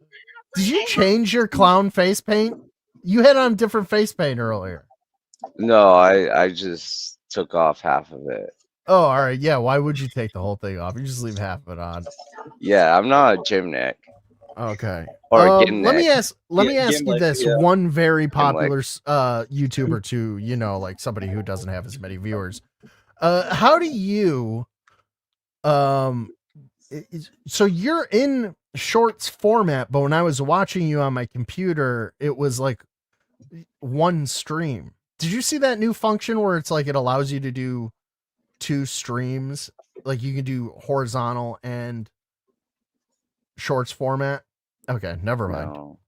Did you change your clown face paint? You had on different face paint earlier. No, I just took off half of it. Oh, all right. Yeah. Why would you take the whole thing off? You just leave half of it on. Yeah, I'm not a gymnast. Okay. Or let me ask you this one very popular Gimlick. YouTuber to, like somebody who doesn't have as many viewers. How do you so you're in shorts format, but when I was watching you on my computer, it was like one stream. Did you see that new function where it's like it allows you to do 2 streams? Like you can do horizontal and shorts format. Okay, never mind. No.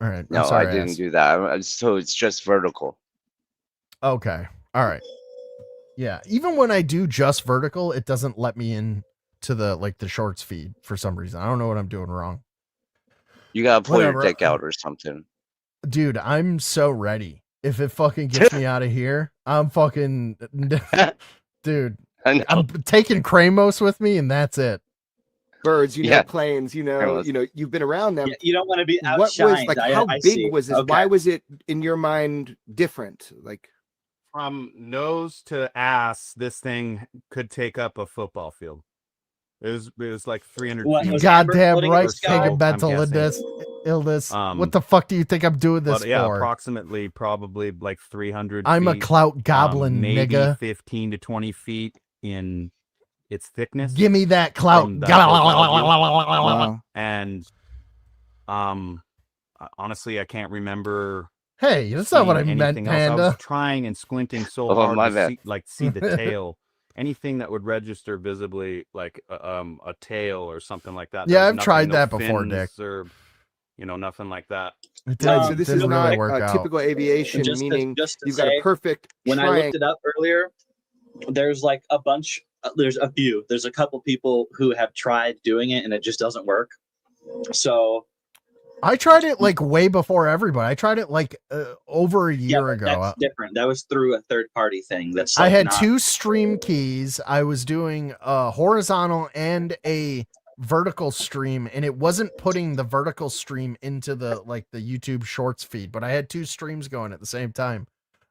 All right. No, I'm sorry I didn't do that. So it's just vertical. Okay. All right. Yeah. Even when I do just vertical, it doesn't let me in to the shorts feed for some reason. I don't know what I'm doing wrong. You gotta pull Whatever. your dick out or something. Dude, I'm so ready. If it fucking gets me out of here, I'm fucking dude. I'm taking Kramos with me and that's it. birds, you know, Yeah. planes, you know, Almost. you've been around them. Yeah, you don't want to be What was outshined. like? I How I big see. was this? Okay. Why was it in your mind different? Like From nose to ass, this thing could take up a football field. It was like 300 What, feet. You was Amber goddamn floating in right, the sky? taking I'm mental guessing. illness. What the fuck do you think I'm doing this But yeah, for? approximately probably like 300 I'm a feet. clout goblin, maybe nigga. 15 to 20 feet in its thickness. Give me that clout. from that profile view. Wow. And honestly, I can't remember. Hey, that's not what I seeing meant, anything else. I was Panda. trying and squinting so Oh, hard my to bad. see the tail. Anything that would register visibly, like a tail or something like that. Yeah, There was I've nothing, tried no that before, fins Dick. Or, nothing like that. It Right, didn't, so this didn't is really not work out. typical aviation, Just meaning to you've got a say, perfect when I triangle. looked it up earlier, there's like a bunch. There's a few. There's a couple people who have tried doing it and it just doesn't work. So I tried it like way before everybody. I tried it like over a year ago. that's different. That was through a third party thing. That's I like had not, 2 stream keys. I was doing a horizontal and a vertical stream, and it wasn't putting the vertical stream into the YouTube Shorts feed, but I had 2 streams going at the same time.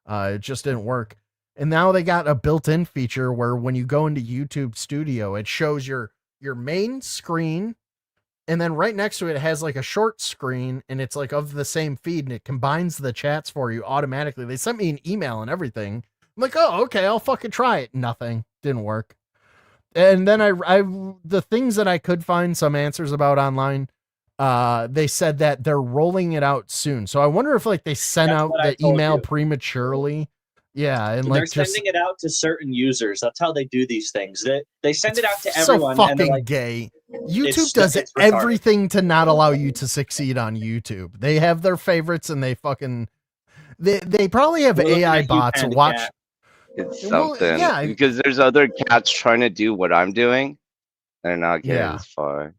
It just didn't work. And now they got a built-in feature where when you go into YouTube Studio, it shows your main screen, and then right next to it, it has like a short screen, and it's like of the same feed, and it combines the chats for you automatically. They sent me an email and everything. I'm like, oh, okay, I'll fucking try it. Nothing. Didn't work. And then I the things that I could find some answers about online, they said that they're rolling it out soon. So I wonder if like they sent That's out what I the told email you. prematurely. Yeah, and they're like just sending it out to certain users. That's how they do these things. They send it out to so everyone. fucking and they're like, gay. YouTube it's does retarded. everything to not allow you to succeed on YouTube. They have their favorites, and they fucking they probably have We're looking AI at you, bots Panda watch. Cat. It's Well, something. yeah. Because there's other cats trying to do what I'm doing. They're not getting Yeah. as far.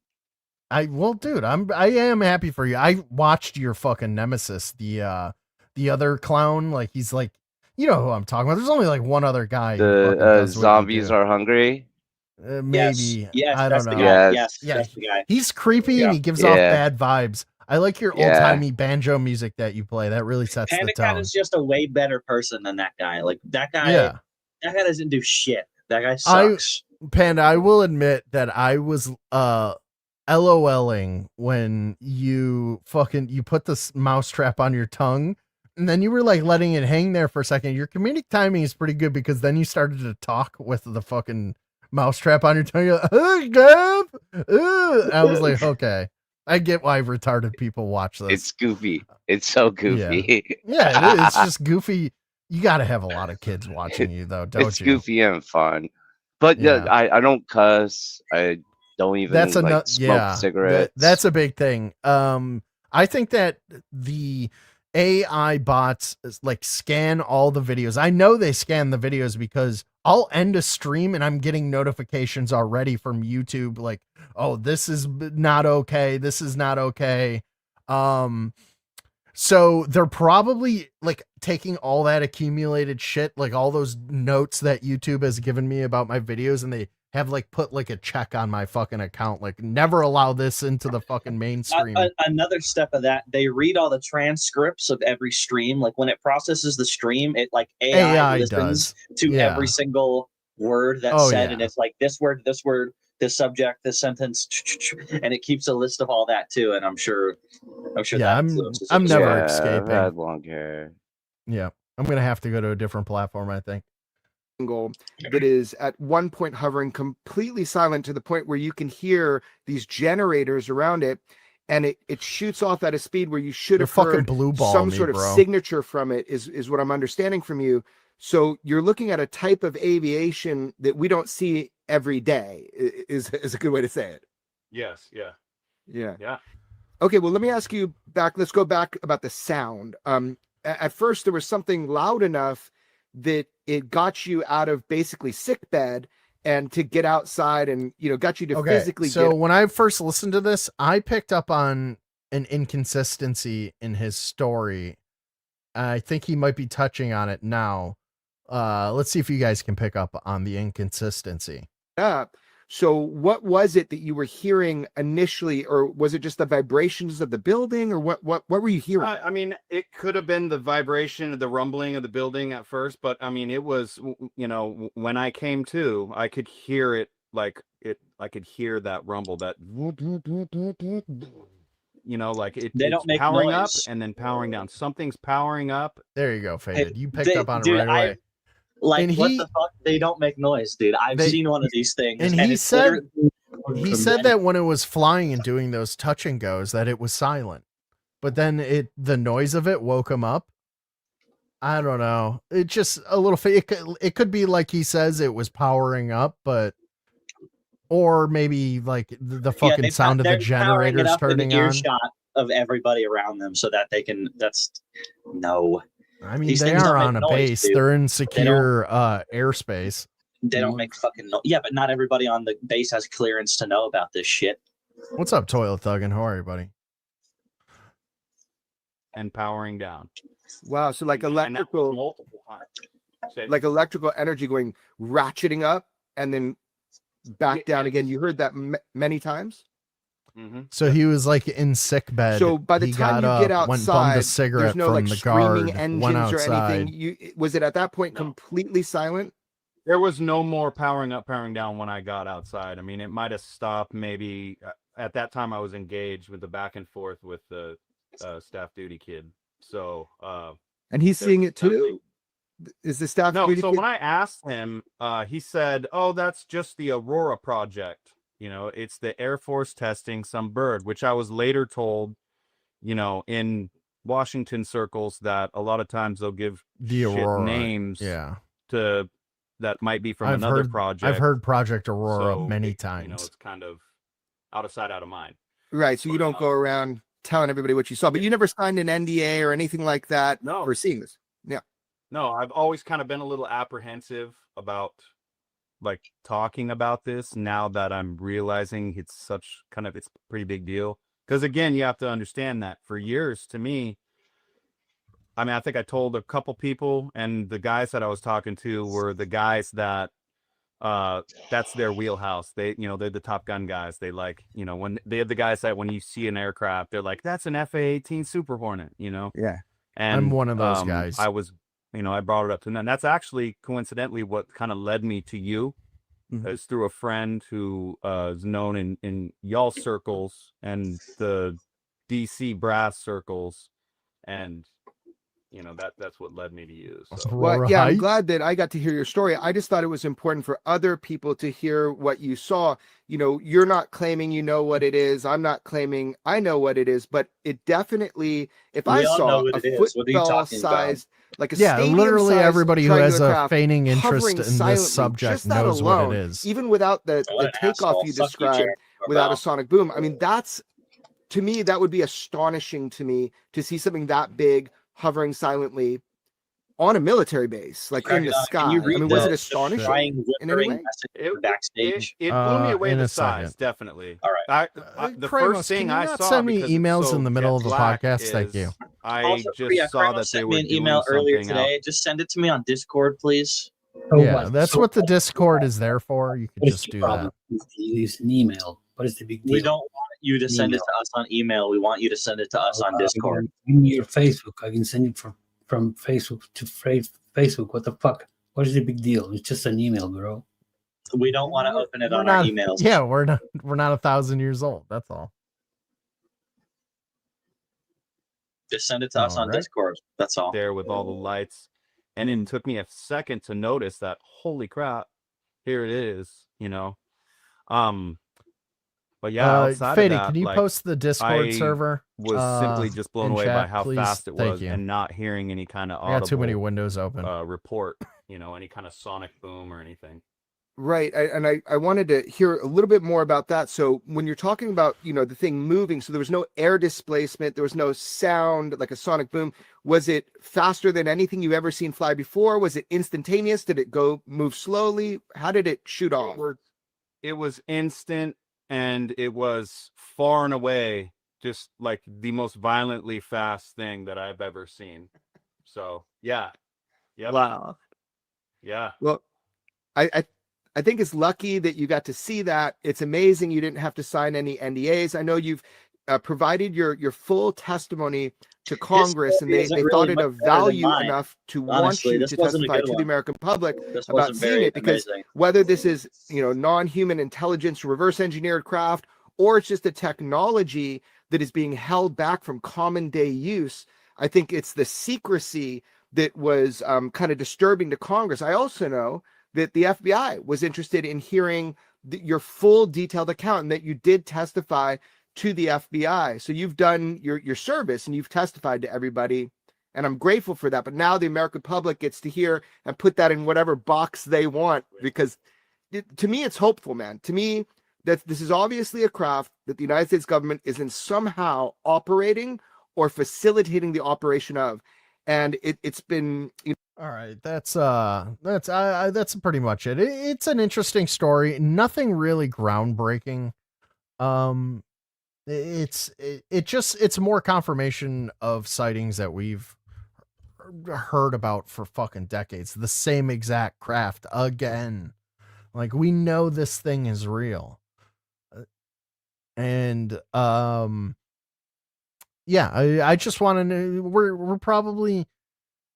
Dude, I am happy for you. I watched your fucking nemesis, the other clown. Like he's like, you know who I'm talking about. There's only like one other guy. who fucking The does what you zombies do. are hungry. Maybe. Yes, I that's don't the know. guy. Yes. Yes, Yeah, that's the guy. he's creepy Yeah. and he gives Yeah. off bad vibes. I like your Yeah. old timey banjo music that you play. That really sets Panda the Cat tone. is just a way better person than that guy. Like that guy. Yeah. That guy doesn't do shit. That guy I sucks. Panda, I will admit that I was LOLing when you put this mousetrap on your tongue, and then you were like letting it hang there for a second. Your comedic timing is pretty good because then you started to talk with the fucking mousetrap on your tongue. You're like, "Hey, Gav!" I was like, okay, I get why retarded people watch this. It's goofy. It's so goofy. Yeah, it's just goofy. You got to have a lot of kids watching you, though, don't It's you? goofy and fun. But Yeah. I don't cuss. I don't even That's like smoke cigarettes. That's a big thing. I think that the AI bots like scan all the videos. I know they scan the videos because I'll end a stream and I'm getting notifications already from YouTube like, oh, this is not okay. This is not okay. So they're probably like taking all that accumulated shit, like all those notes that YouTube has given me about my videos, and they have like put like a check on my fucking account, like never allow this into the fucking mainstream. Another step of that, they read all the transcripts of every stream. Like when it processes the stream, it like AI listens to Yeah. every single word that's Oh, said, yeah. and it's like this word, this subject, this sentence, and it keeps a list of all that too. And I'm sure Yeah, that I'm influences I'm it. never I've escaping. had long hair. Yeah, I'm gonna have to go to a different platform, I think. That is at one point hovering completely silent to the point where you can hear these generators around it, and it shoots off at a speed where you should You're have fucking heard blue balling some me, sort of bro. signature from it is what I'm understanding from you. So you're looking at a type of aviation that we don't see every day is a good way to say it. Yes. Yeah. Yeah. Okay, well, let me ask you back. Let's go back about the sound. At first, there was something loud enough that it got you out of basically sick bed and to get outside and, got you to physically so get. when I first listened to this, I picked up on an inconsistency in his story. I think he might be touching on it now. Let's see if you guys can pick up on the inconsistency. Up, So what was it that you were hearing initially, or was it just the vibrations of the building, or what were you hearing? I mean, it could have been the vibration, the rumbling of the building at first, but I mean, it was, you know, when I came to, I could hear it, I could hear that rumble, that, you know, like They it's don't make powering noise. up and then powering down. Something's powering up. There you go, Faded. You picked They- up on it dude, right away. Like, And what he- the fuck? They don't make noise, dude. I've seen one of these things. And he it's said literally- that when it was flying and doing those touch and goes, that it was silent. But then the noise of it woke him up. I don't know. It just a little. It could be like he says it was powering up, but or maybe like the fucking sound of the generators turning on. Earshot of everybody around them, so that they can. No. I mean, These they things are don't make on a noise, base. dude. They're in secure airspace. They don't make fucking noise. Yeah, but not everybody on the base has clearance to know about this shit. What's up, Toilet Thug, and how are you, buddy? And powering down. Wow, so like And that was electrical, multiple times. like electrical energy going ratcheting up and then back down again. You heard that many times. So he was like in sick bed. So by the He time got you get up, went bummed outside, a cigarette there's no from like the screaming guard, engines went or outside. anything. Was it at that point completely silent? There was no more powering up, powering down when I got outside. I mean, it might have stopped maybe at that time. I was engaged with the back and forth with the staff duty kid. So, And he's seeing it too. Is the staff? no. duty So kid- when I asked him, he said, "Oh, that's just the Aurora project. You know, it's the Air Force testing some bird," which I was later told, you know, in Washington circles, that a lot of times they'll give The shit Aurora, names yeah. to that might be from I've another heard, project. I've heard Project Aurora So, many You know, times. it's kind of out of sight, out of mind. Right. So you don't go around telling everybody what you saw, but you never signed an NDA or anything like that for seeing this. Yeah. No, I've always kind of been a little apprehensive about like talking about this now that I'm realizing it's a pretty big deal. Because again, you have to understand that for years, to me, I mean, I think I told a couple people, and the guys that I was talking to were the guys that that's their wheelhouse. They, you know, they're the Top Gun guys. They like, you know, when they're the guys that when you see an aircraft, they're like, that's an FA-18 Super Hornet, you know? Yeah. And I'm one of those guys. I was, you know, I brought it up to them. And that's actually coincidentally what kind of led me to you. It's through a friend who is known in y'all circles and the DC brass circles, and you know that's what led me to you. So. Well, yeah, I'm glad that I got to hear your story. I just thought it was important for other people to hear what you saw. You know, you're not claiming you know what it is. I'm not claiming I know what it is, but it definitely, if I all know saw what a it is. What are you football talking about? sized, like a literally stadium-sized everybody who has triangular a craft feigning interest hovering in silently, this subject just that knows what alone, it is. even without the What an takeoff asshole. you Fuck you, described, Jared. without a Wow. sonic boom. I mean, that's, to me, that would be astonishing to me to see something that big hovering silently on a military base, like in the Crackadona, sky. can you I read mean, was the- it the astonishing flying, in any whimpering way? message backstage? It blew me away in the a size, second. definitely. All right. The Kramos, first thing can you I not saw, send me because it's emails so in the middle of jet the black, podcast? Thank is you. I Also, just saw Kramos that they sent were me an doing email earlier something out. today. Just send it to me on Discord, please. Yeah, that's what the Discord is there for. You can just do that. Use an email. What is the big deal? We don't want you to send it to us on email. We want you to send it to us on Discord. Give me your Facebook. I can send it from Facebook to Facebook. What the fuck? What is the big deal? It's just an email, bro. We don't want to open it We're on not, our emails. Yeah, we're not 1,000 years old. That's all. Just send it to us on Alright. Discord. That's all. There with all the lights, and it took me a second to notice that. Holy crap! Here it is. You know. But yeah, outside Fady, of that, can you like, post the Discord I server? Was simply just blown in away chat, by how please? fast it Thank was, you. and not hearing any kind of I got too many audible, windows open. report. You know, any kind of sonic boom or anything. Right. I wanted to hear a little bit more about that. So when you're talking about, you know, the thing moving, so there was no air displacement, there was no sound like a sonic boom. Was it faster than anything you've ever seen fly before? Was it instantaneous? Did it move slowly? How did it shoot off? It was instant, and it was far and away just like the most violently fast thing that I've ever seen. So yeah. Yep. Wow. Yeah. Well, I I think it's lucky that you got to see that. It's amazing you didn't have to sign any NDAs. I know you've provided your full testimony to Congress, and they thought it of value enough to want you to testify to the American public about seeing it, because whether this is, non-human intelligence, reverse engineered craft, or it's just a technology that is being held back from common day use, I think it's the secrecy that was kind of disturbing to Congress. I also know that the FBI was interested in hearing your full detailed account, and that you did testify to the FBI. So you've done your service and you've testified to everybody, and I'm grateful for that. But now the American public gets to hear and put that in whatever box they want, because to me, it's hopeful, man. To me, that this is obviously a craft that the United States government is in somehow operating or facilitating the operation of. And it's been, all right. That's pretty much it. It's an interesting story. Nothing really groundbreaking. It's more confirmation of sightings that we've heard about for fucking decades. The same exact craft again. Like, we know this thing is real. And yeah, I just want to know, we're probably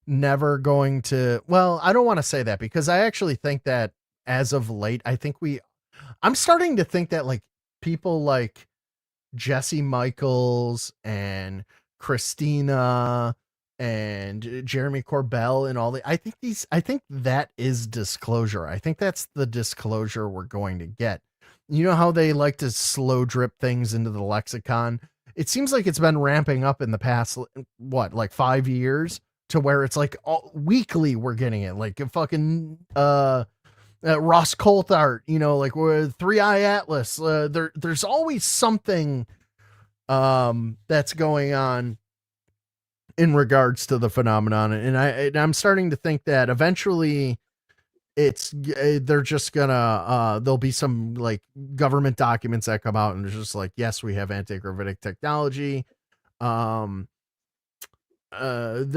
never going to, well, I don't want to say that, because I actually think that as of late, I'm starting to think that like people like Jesse Michaels and Christina and Jeremy Corbell and all I think that is disclosure. I think that's the disclosure we're going to get. You know how they like to slow drip things into the lexicon? It seems like it's been ramping up in the past, like 5 years, to where it's like weekly we're getting it. Like a fucking Ross Coulthart, like we're 3i Atlas. There's always something that's going on in regards to the phenomenon, and I'm starting to think that eventually they're just gonna there'll be some like government documents that come out and it's just like, yes, we have anti-gravitic technology. There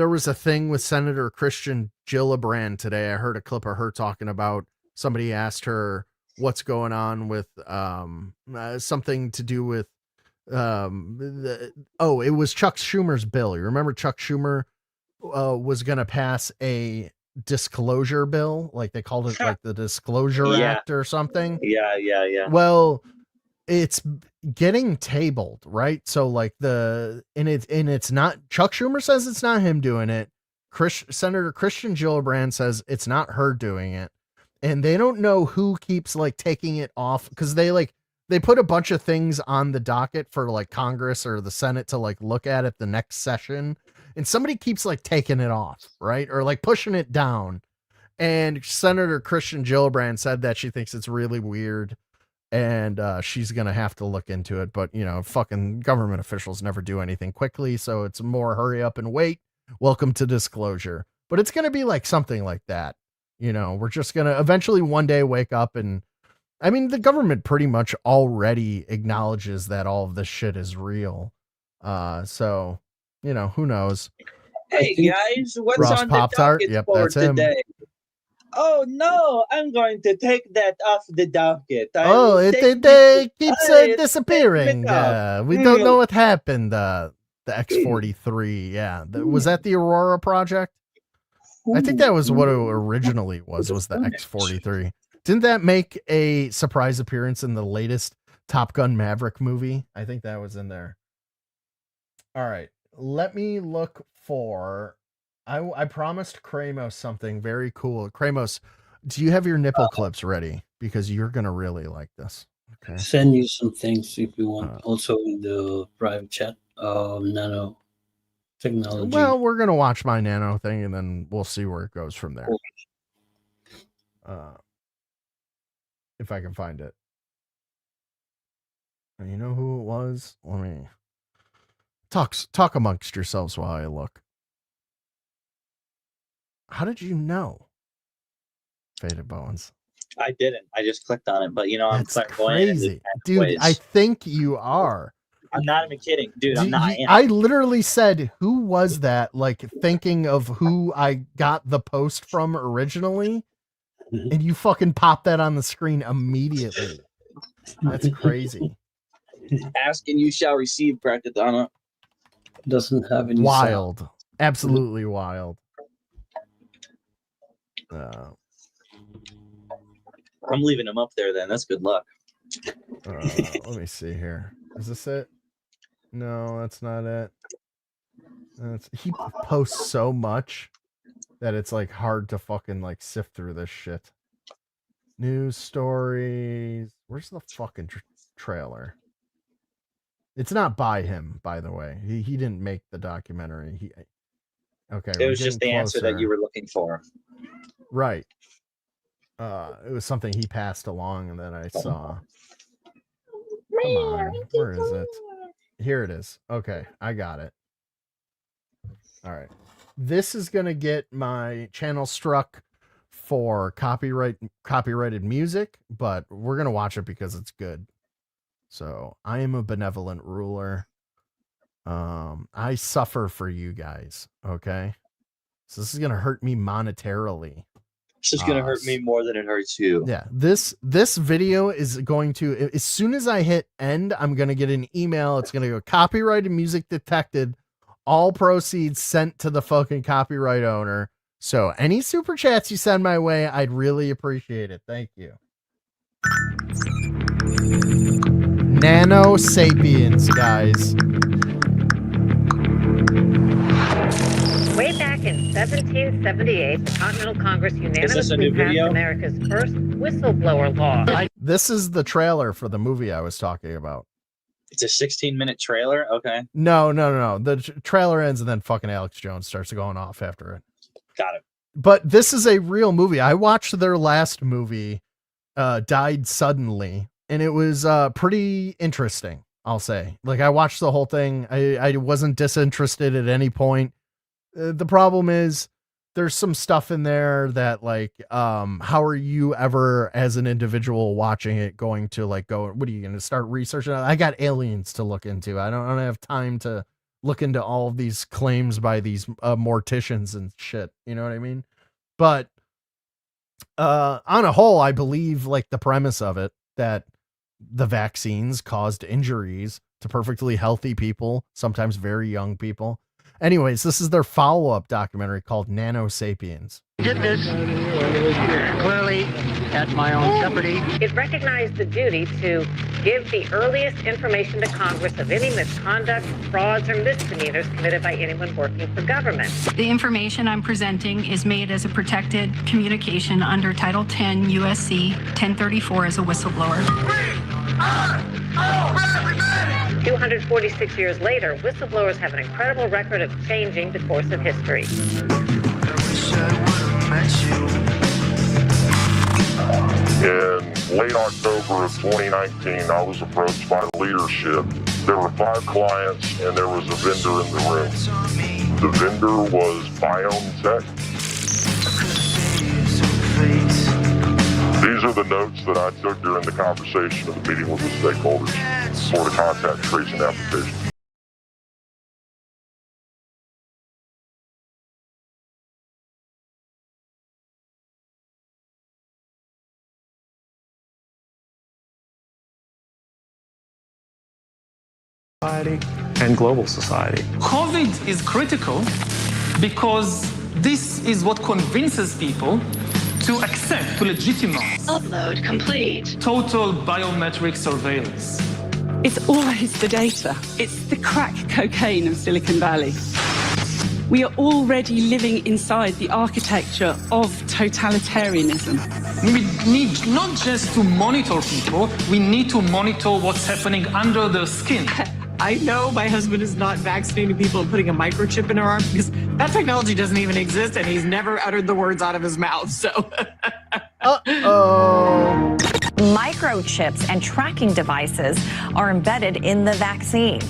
was a thing with Senator Christian Gillibrand today. I heard a clip of her talking about, somebody asked her what's going on with something to do with it was Chuck Schumer's bill. You remember Chuck Schumer was gonna pass a disclosure bill, like they called it like the Disclosure Act or something. Yeah. Well, it's getting tabled, right? So like it's not, Chuck Schumer says it's not him doing it. Senator Christian Gillibrand says it's not her doing it. And they don't know who keeps like taking it off, because they put a bunch of things on the docket for like Congress or the Senate to like look at the next session. And somebody keeps like taking it off, right? Or like pushing it down. And Senator Christian Gillibrand said that she thinks it's really weird and she's going to have to look into it. But, fucking government officials never do anything quickly. So it's more hurry up and wait. Welcome to disclosure. But it's going to be like something like that. We're just going to eventually one day wake up and, I mean, the government pretty much already acknowledges that all of this shit is real. So, who knows? Hey guys, what's Ross on Pop-Tart? the docket Yep, for that's him. today? Oh no, I'm going to take that off the docket. It keeps disappearing. We don't know what happened. The X-43. Yeah. Was that the Aurora project? I think that was what it originally was the X-43. Didn't that make a surprise appearance in the latest Top Gun Maverick movie? I think that was in there. All right. Let me look for, I promised Kramos something very cool. Kramos, do you have your nipple clips ready? Because you're going to really like this. Okay. Send you some things if you want. Also in the private chat, nano technology. Well, we're going to watch my nano thing and then we'll see where it goes from there. If I can find it. And you know who it was? Let me talk amongst yourselves while I look. How did you know? Faded Bones. I didn't. I just clicked on it, but I'm crazy, dude. I think you are. I'm not even kidding, dude. I'm not. I literally said, "Who was that?" Like thinking of who I got the post from originally, and you fucking pop that on the screen immediately. That's crazy. Ask and you shall receive, Crackadona. Doesn't have any Wild. sound. Absolutely wild. I'm leaving him up there then. That's good luck. Let me see here. Is this it? No, that's not it. He posts so much that it's like hard to fucking like sift through this shit. News stories. Where's the fucking trailer? It's not by him, by the way. He didn't make the documentary. Okay. It was just the answer that you were looking for. Right. It was something he passed along that I saw. Come on. Where is it? Here it is. Okay, I got it. All right. This is going to get my channel struck for copyrighted music, but we're going to watch it because it's good. So, I am a benevolent ruler. I suffer for you guys, okay? So this is going to hurt me monetarily. It's just gonna hurt me more than it hurts you. Yeah, this video is going to, as soon as I hit end, I'm gonna get an email. It's gonna go copyrighted music detected, all proceeds sent to the fucking copyright owner. So any super chats you send my way, I'd really appreciate it. Thank you. Nano Sapiens, guys. Way back in 1778, the Continental Congress unanimously passed America's first whistleblower law. This is the trailer for the movie I was talking about. It's a 16-minute trailer? Okay. No. The trailer ends and then fucking Alex Jones starts going off after it. Got it. But this is a real movie. I watched their last movie, Died Suddenly, and it was pretty interesting, I'll say. Like, I watched the whole thing. I wasn't disinterested at any point. The problem is there's some stuff in there that like, how are you ever as an individual watching it going to like go, what are you going to start researching? I got aliens to look into. I don't have time to look into all of these claims by these morticians and shit. You know what I mean? But on a whole, I believe like the premise of it, that the vaccines caused injuries to perfectly healthy people, sometimes very young people. Anyways, this is their follow-up documentary called Nano Sapiens. Did this clearly at my own jeopardy. It recognized the duty to give the earliest information to Congress of any misconduct, frauds, or misdemeanors committed by anyone working for government. The information I'm presenting is made as a protected communication under Title 10 USC 1034 as a whistleblower. 246 years later, whistleblowers have an incredible record of changing the course of history. In late October of 2019, I was approached by leadership. There were 5 clients and there was a vendor in the room. The vendor was BioNTech. These are the notes that I took during the conversation of the meeting with the stakeholders for the contact tracing application. And global society. COVID is critical because this is what convinces people to accept, to legitimize. Upload complete. Total biometric surveillance. It's always the data. It's the crack cocaine of Silicon Valley. We are already living inside the architecture of totalitarianism. We need not just to monitor people, we need to monitor what's happening under their skin. I know my husband is not vaccinating people and putting a microchip in her arm because that technology doesn't even exist and he's never uttered the words out of his mouth, so. Microchips and tracking devices are embedded in the vaccine.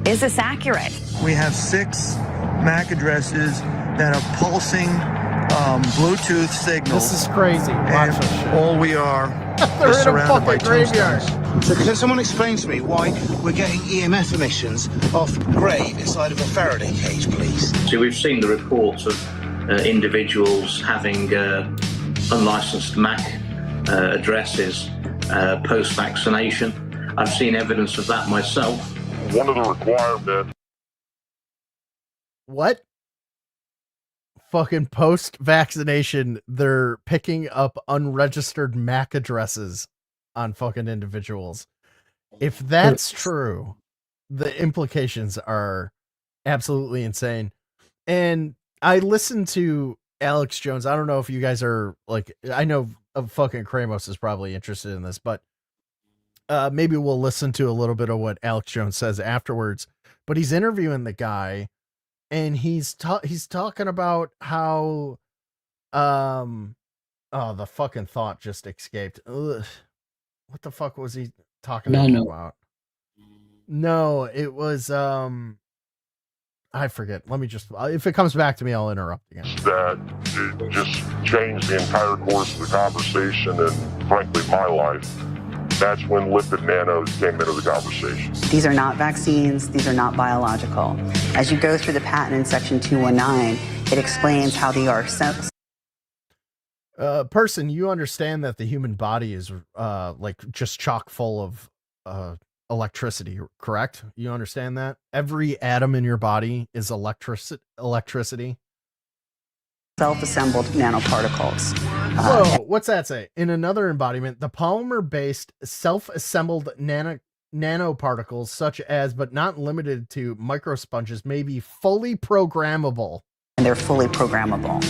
Is this accurate? We have 6 MAC addresses that are pulsing Bluetooth signals. This is crazy. Watch this shit. All we are They're is in a surrounded by fucking graveyard. tombstones. So can someone explain to me why we're getting EMF emissions off a grave inside of a Faraday cage, please? So we've seen the reports of individuals having unlicensed MAC addresses post-vaccination. I've seen evidence of that myself. One of the requirements. What? Fucking post-vaccination, they're picking up unregistered MAC addresses on fucking individuals. If that's true, the implications are absolutely insane. And I listened to Alex Jones. I don't know if you guys are like, I know fucking Kramos is probably interested in this, but maybe we'll listen to a little bit of what Alex Jones says afterwards. But he's interviewing the guy, and he's talking about how the fucking thought just escaped. Ugh. What the fuck was he talking about? No, it was I forget. Let me just, if it comes back to me, I'll interrupt again. That it just changed the entire course of the conversation and frankly my life. That's when lipid nanos came into the conversation. These are not vaccines. These are not biological. As you go through the patent in section 219, it explains how they are person, you understand that the human body is like just chock full of electricity, correct? You understand that? Every atom in your body is electricity. Self-assembled nanoparticles. Whoa, what's that say? In another embodiment, the polymer-based self-assembled nanoparticles, such as but not limited to microsponges, may be fully programmable. And they're fully programmable.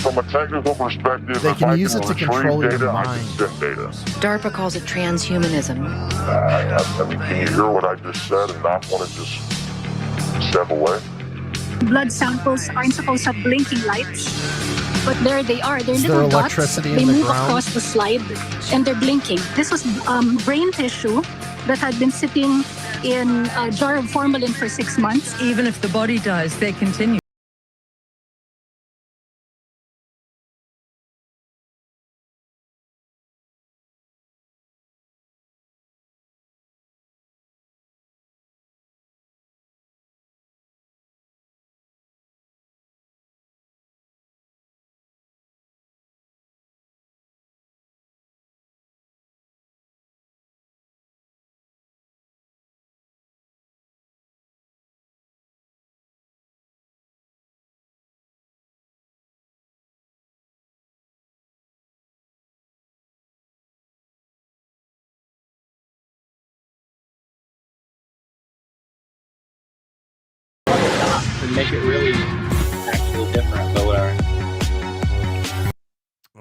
From a technical perspective, they can use it to control your data, mind. I can send data. DARPA calls it transhumanism. I mean, can you hear what I just said and not want to just step away? Blood samples aren't supposed to have blinking lights, but there they are. They're Is little there dots. electricity They in the move ground? across the slide, and they're blinking. This was brain tissue that had been sitting in a jar of formalin for 6 months. Even if the body dies, they continue. And make it really actually different, but whatever.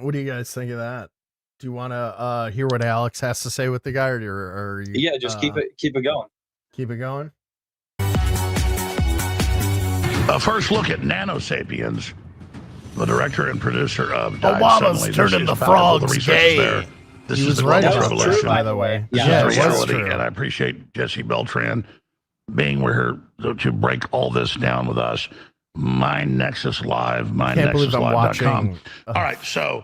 What do you guys think of that? Do you want to hear what Alex has to say with the guy, or you, Yeah, just keep it going. Keep it going. A first look at Nanosapiens, the director and producer of Died Obama's Suddenly. turning This the is about all frogs research gay. there. This He is was the right global about that, revolution. by the way. This Yeah, is it was reality, true. and I appreciate Jesse Beltran being here to break all this down with us. MyNexus Live, Can't believe I'm mynexuslive.com. watching. All right, so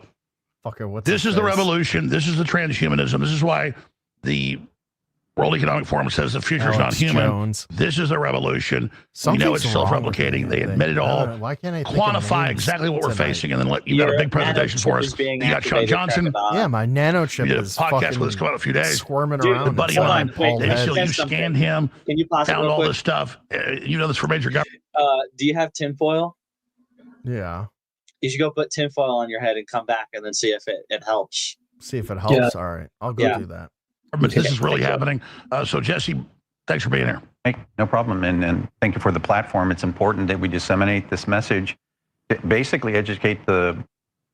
What's this his is the face? revolution. This is the transhumanism. This is why the World Economic Forum says the future is not Alex human. Jones. This is the revolution. We Something's know it's wrong with self-replicating. They me, I admit it think. all. Why can't I think of Quantify names exactly what we're tonight? facing, and then you got a Your big presentation for nanochip us. is being You got Sean activated, Johnson. Crackadona. Yeah, my nanochip You did a is podcast fucking with us coming up in a few days. squirming Dude, around. A buddy hold of on, mine, wait, Dave can Seal, you you say something? scanned him, Can you pause it found real all quick? this stuff. You know this from major government. Do you have tinfoil? Yeah. You should go put tinfoil on your head and come back and then see if it helps. See if it helps. Yeah. All right, I'll go do that. This is really happening. So Jesse, thanks for being here. Hey, no problem. And thank you for the platform. It's important that we disseminate this message, basically educate the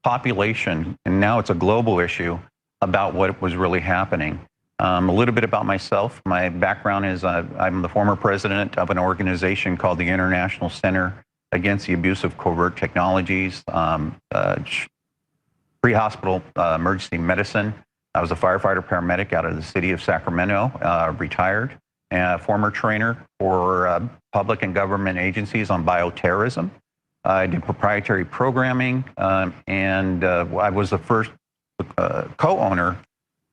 population, and now it's a global issue, about what was really happening. A little bit about myself. My background is I'm the former president of an organization called the International Center Against the Abuse of Covert Technologies, pre-hospital emergency medicine. I was a firefighter paramedic out of the city of Sacramento, retired, and a former trainer for public and government agencies on bioterrorism. I did proprietary programming, and I was the first co-owner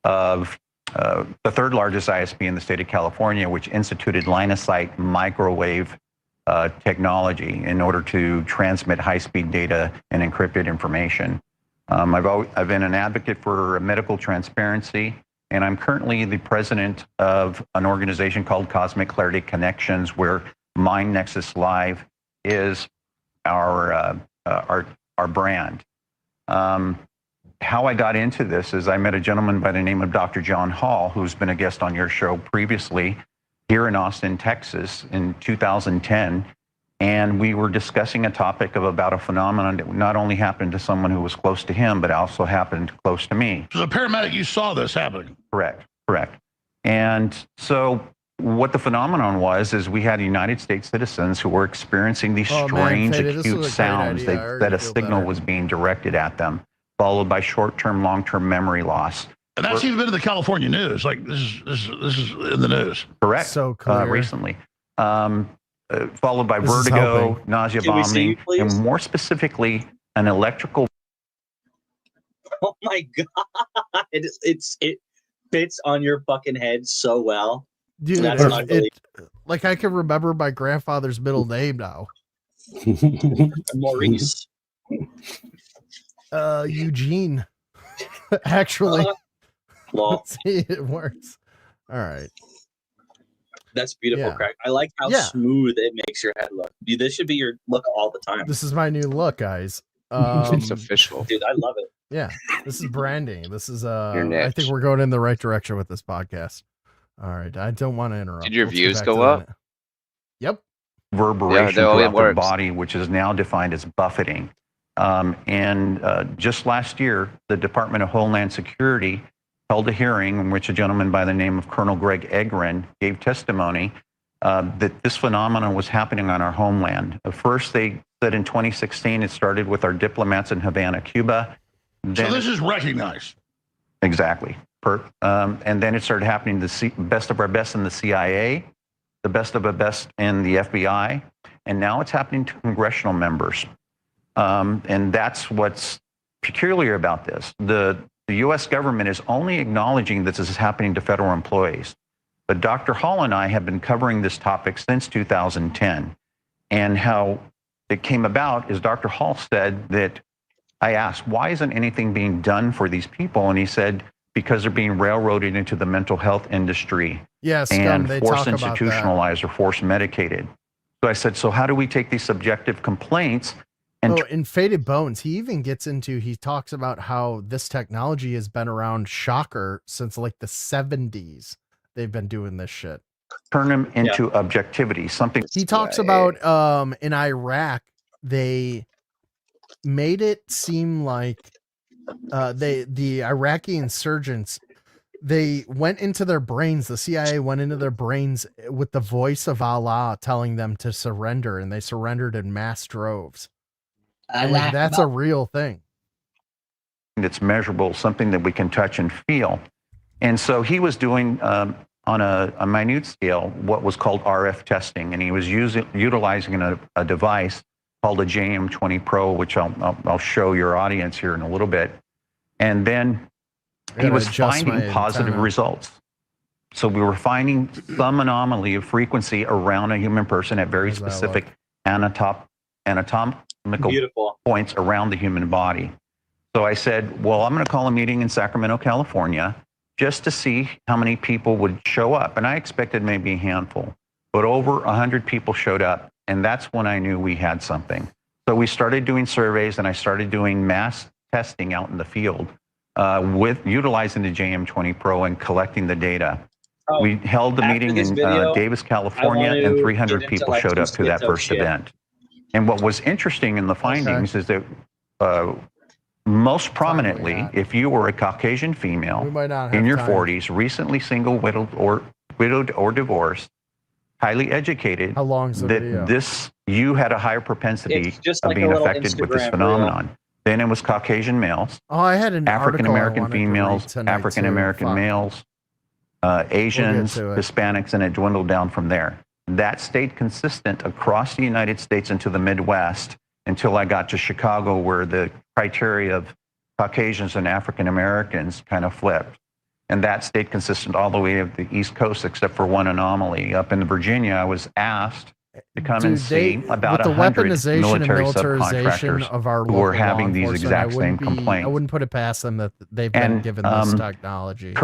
of the third largest ISP in the state of California, which instituted line-of-sight microwave technology in order to transmit high-speed data and encrypted information. I've been an advocate for medical transparency, and I'm currently the president of an organization called Cosmic Clarity Connections, where Mind Nexus Live is our brand. How I got into this is I met a gentleman by the name of Dr. John Hall, who's been a guest on your show previously here in Austin, Texas in 2010. And we were discussing a topic about a phenomenon that not only happened to someone who was close to him, but also happened close to me. As a paramedic, you saw this happening. Correct. And so what the phenomenon was is we had United States citizens who were experiencing these strange acute sounds that a signal was being directed at them, followed by short-term, long-term memory loss. And that's even been in the California news. Like this is in the news. Correct. So clear. Recently. Followed by vertigo, nausea, vomiting, and more specifically, an electrical. Oh my God. It fits on your fucking head so well. Dude, That's unbelievable. Like I can remember my grandfather's middle name now. Maurice. Eugene. Actually. Well, see, it works. All right. That's beautiful, Yeah. Craig. I like how smooth it makes your head look. Dude, this should be your look all the time. This is my new look, guys. It's official. Dude, I love it. Yeah, this is branding. This is Your I niche. think we're going in the right direction with this podcast. All right, I don't want to interrupt. Did your Let's get views back go to up? the- Yep. Reverberation it throughout the works. body, which is now defined as buffeting. And just last year, the Department of Homeland Security held a hearing in which a gentleman by the name of Colonel Greg Egren gave testimony that this phenomenon was happening on our homeland. First, they said in 2016, it started with our diplomats in Havana, Cuba. So this is recognized. Exactly. And then it started happening to the best of our best in the CIA, the best of our best in the FBI, and now it's happening to congressional members. And that's what's peculiar about this. The U.S. government is only acknowledging that this is happening to federal employees. But Dr. Hall and I have been covering this topic since 2010. And how it came about is Dr. Hall said that I asked, why isn't anything being done for these people? And he said, because they're being railroaded into the mental health industry Yes, and they forced talk about that. institutionalized or forced medicated. So I said, so how do we take these subjective complaints and in Faded Bones, he even gets into, he talks about how this technology has been around, shocker, since like the 70s. They've been doing this shit. turn them into objectivity? Something He talks about in Iraq, they made it seem like the Iraqi insurgents, they went into their brains, the CIA went into their brains with the voice of Allah telling them to surrender, and they surrendered in mass droves. And like, that's a real thing. that's measurable, something that we can touch and feel. And so he was doing on a minute scale what was called RF testing, and he was utilizing a device called a JM20 Pro, which I'll show your audience here in a little bit. And then he was finding positive results. So we were finding some anomaly of frequency around a human person at very specific anatomical points around the human body. So I said, well, I'm going to call a meeting in Sacramento, California, just to see how many people would show up. And I expected maybe a handful, but over 100 people showed up. And that's when I knew we had something. So we started doing surveys, and I started doing mass testing out in the field with utilizing the JM20 Pro and collecting the data. We held the meeting in Davis, California, and 300 people showed up to that first event. And what was interesting in the findings is that most prominently, if you were a Caucasian female in your 40s, recently single, widowed or divorced, highly educated, how long's the video? You had a higher propensity of being affected with this phenomenon. Then it was Caucasian males, Oh, I had an African American article I wanted to read females, tonight, African too. American Fuck. males, Asians, to it. Hispanics, and it dwindled down from there. That stayed consistent across the United States into the Midwest until I got to Chicago, where the criteria of Caucasians and African Americans kind of flipped. And that stayed consistent all the way up the East Coast, except for one anomaly. Up in Virginia, I was asked to come and see about with the 100 weaponization military and militarization subcontractors of our who local are having law these enforcement, exact same I complaints. wouldn't put it past them that they've been given this technology.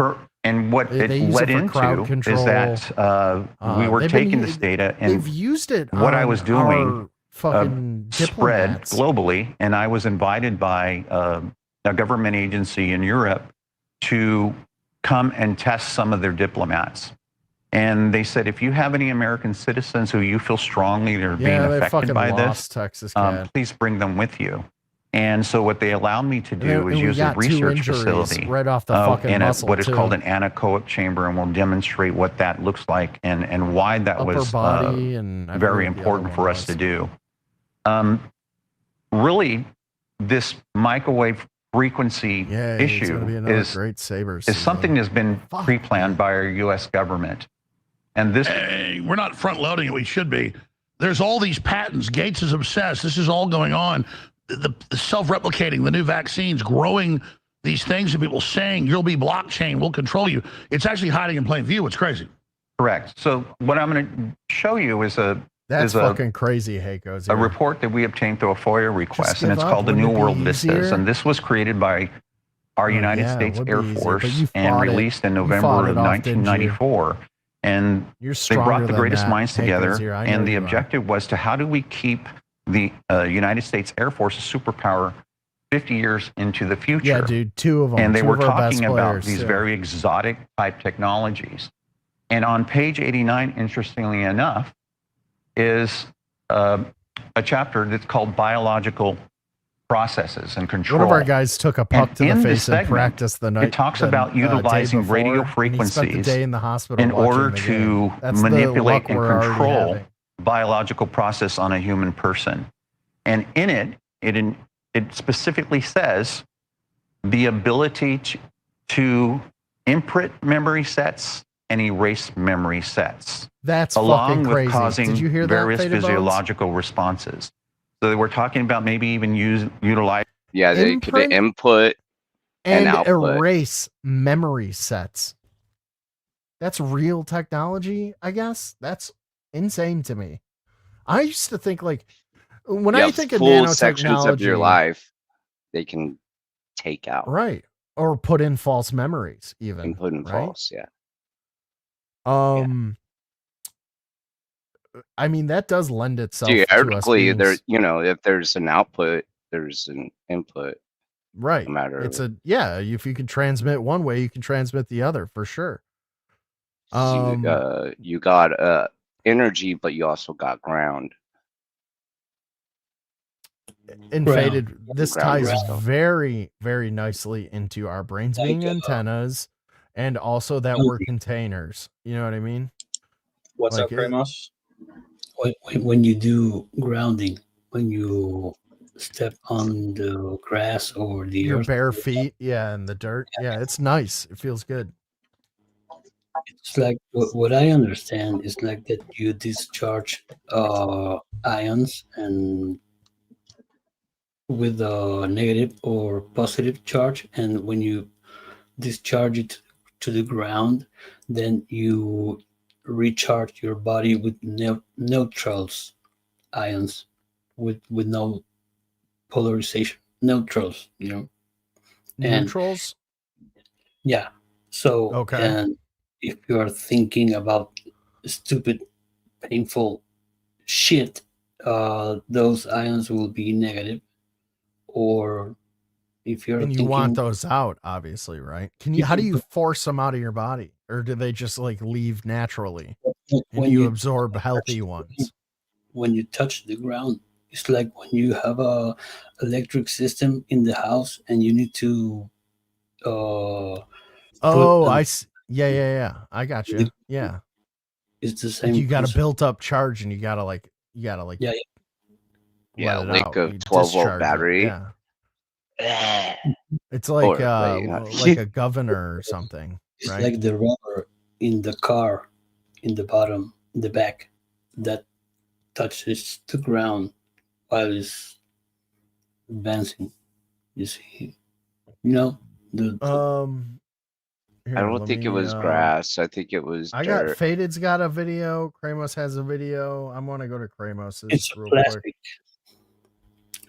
And what They it use led it for crowd into control. is that we were taking this data, and they've used it. what I was our doing fucking spread diplomats. globally, and I was invited by a government agency in Europe to come and test some of their diplomats. And they said, if you have any American citizens who you feel strongly are being they affected fucking by lost this, Texas Cat. please bring them with you. And so what they allowed me to do And is we use a got 2 research injuries facility right off the fucking in muscle, what is too. called an anechoic chamber, and we'll demonstrate what that looks like and why that Upper was body and I very forget the important other for one us was. to do. Really, this microwave frequency It's issue gonna be another is great Sabres is something that's been pre-planned by our U.S. government. And this, hey, we're not front loading it. We should be. There's all these patents. Gates is obsessed. This is all going on. The self-replicating, the new vaccines, growing these things, and people saying you'll be blockchain, we'll control you. It's actually hiding in plain view. It's crazy. correct. So what I'm going to show you is That's fucking crazy, Heiko's a here. report that we obtained through a FOIA request, give and it's up. called the Wouldn't New it be World Vistas. easier? And this was created by our United yeah, it States would be Air easier, but Force you and fought it. released in You fought November it of off, didn't you? 1994. And You're they stronger brought the than greatest that, minds Heiko's together, here. I know and the you are. objective was to how do we keep the United States Air Force a superpower 50 years into the future. Yeah, dude, 2 of them. And they 2 were of our best talking about players, these too. very exotic type technologies. And on page 89, interestingly enough, is a chapter that's called Biological Processes and Control. One of our guys took a puck to the in this face and segment, practiced the night. it talks the, about day utilizing before, radio and he spent the frequencies day in the hospital in order watching the game. to That's the manipulate luck and we're already control having. biological process on a human person. And in it specifically says the ability to imprint memory sets and erase memory sets. That's along fucking with crazy. causing Did you hear that, various Faded Bones? physiological responses. So we're talking about maybe even utilize. Yeah, they could Imprint input and and output. erase memory sets. That's real technology, I guess. That's insane to me. I used to think like when I think of full sections of your nanotechnology, life, they can take out. right? Or put in false memories, even. And put in right? false, yeah. I mean, that does lend itself to us Theoretically, being there, if there's an output, there's an input. right. No matter. It's if you can transmit one way, you can transmit the other for sure. You got energy, but you also got ground. And Ground. Faded, this Ground ties stuff. very, very nicely into our brains Like, being antennas, and also that we're containers. You know what I mean? What's Like up, Primoz? when you do grounding, when you step on the grass or the Your earth, bare feet, and the dirt. Yeah, it's nice. It feels good. it's like what I understand is like that you discharge ions and with a negative or positive charge, and when you discharge it to the ground, then you recharge your body with neutrals ions with no polarization, neutrals, And Neutrals. yeah, so Okay. and if you are thinking about stupid painful shit, those ions will be negative. Or if you're And you thinking, want those out, obviously, right? How do you force them out of your body, or do they just like leave naturally, and when you you absorb healthy ones? when you touch the ground, it's like when you have a electric system in the house and you need to Oh, put yeah. I got you. Yeah, it's the like same you got a principle. built-up charge, and you gotta Yeah, Yeah, let it like out. a You 12-volt discharge it, battery. Yeah, it's like Or, wait, like a governor or something, it's right? like the rubber in the car in the bottom, in the back, that touches the ground while it's advancing. You see, the I don't think it was grass. I think it was I dirt. got Faded's got a video. Kramos has a video. I'm gonna go to Kramos's It's real plastic. quick.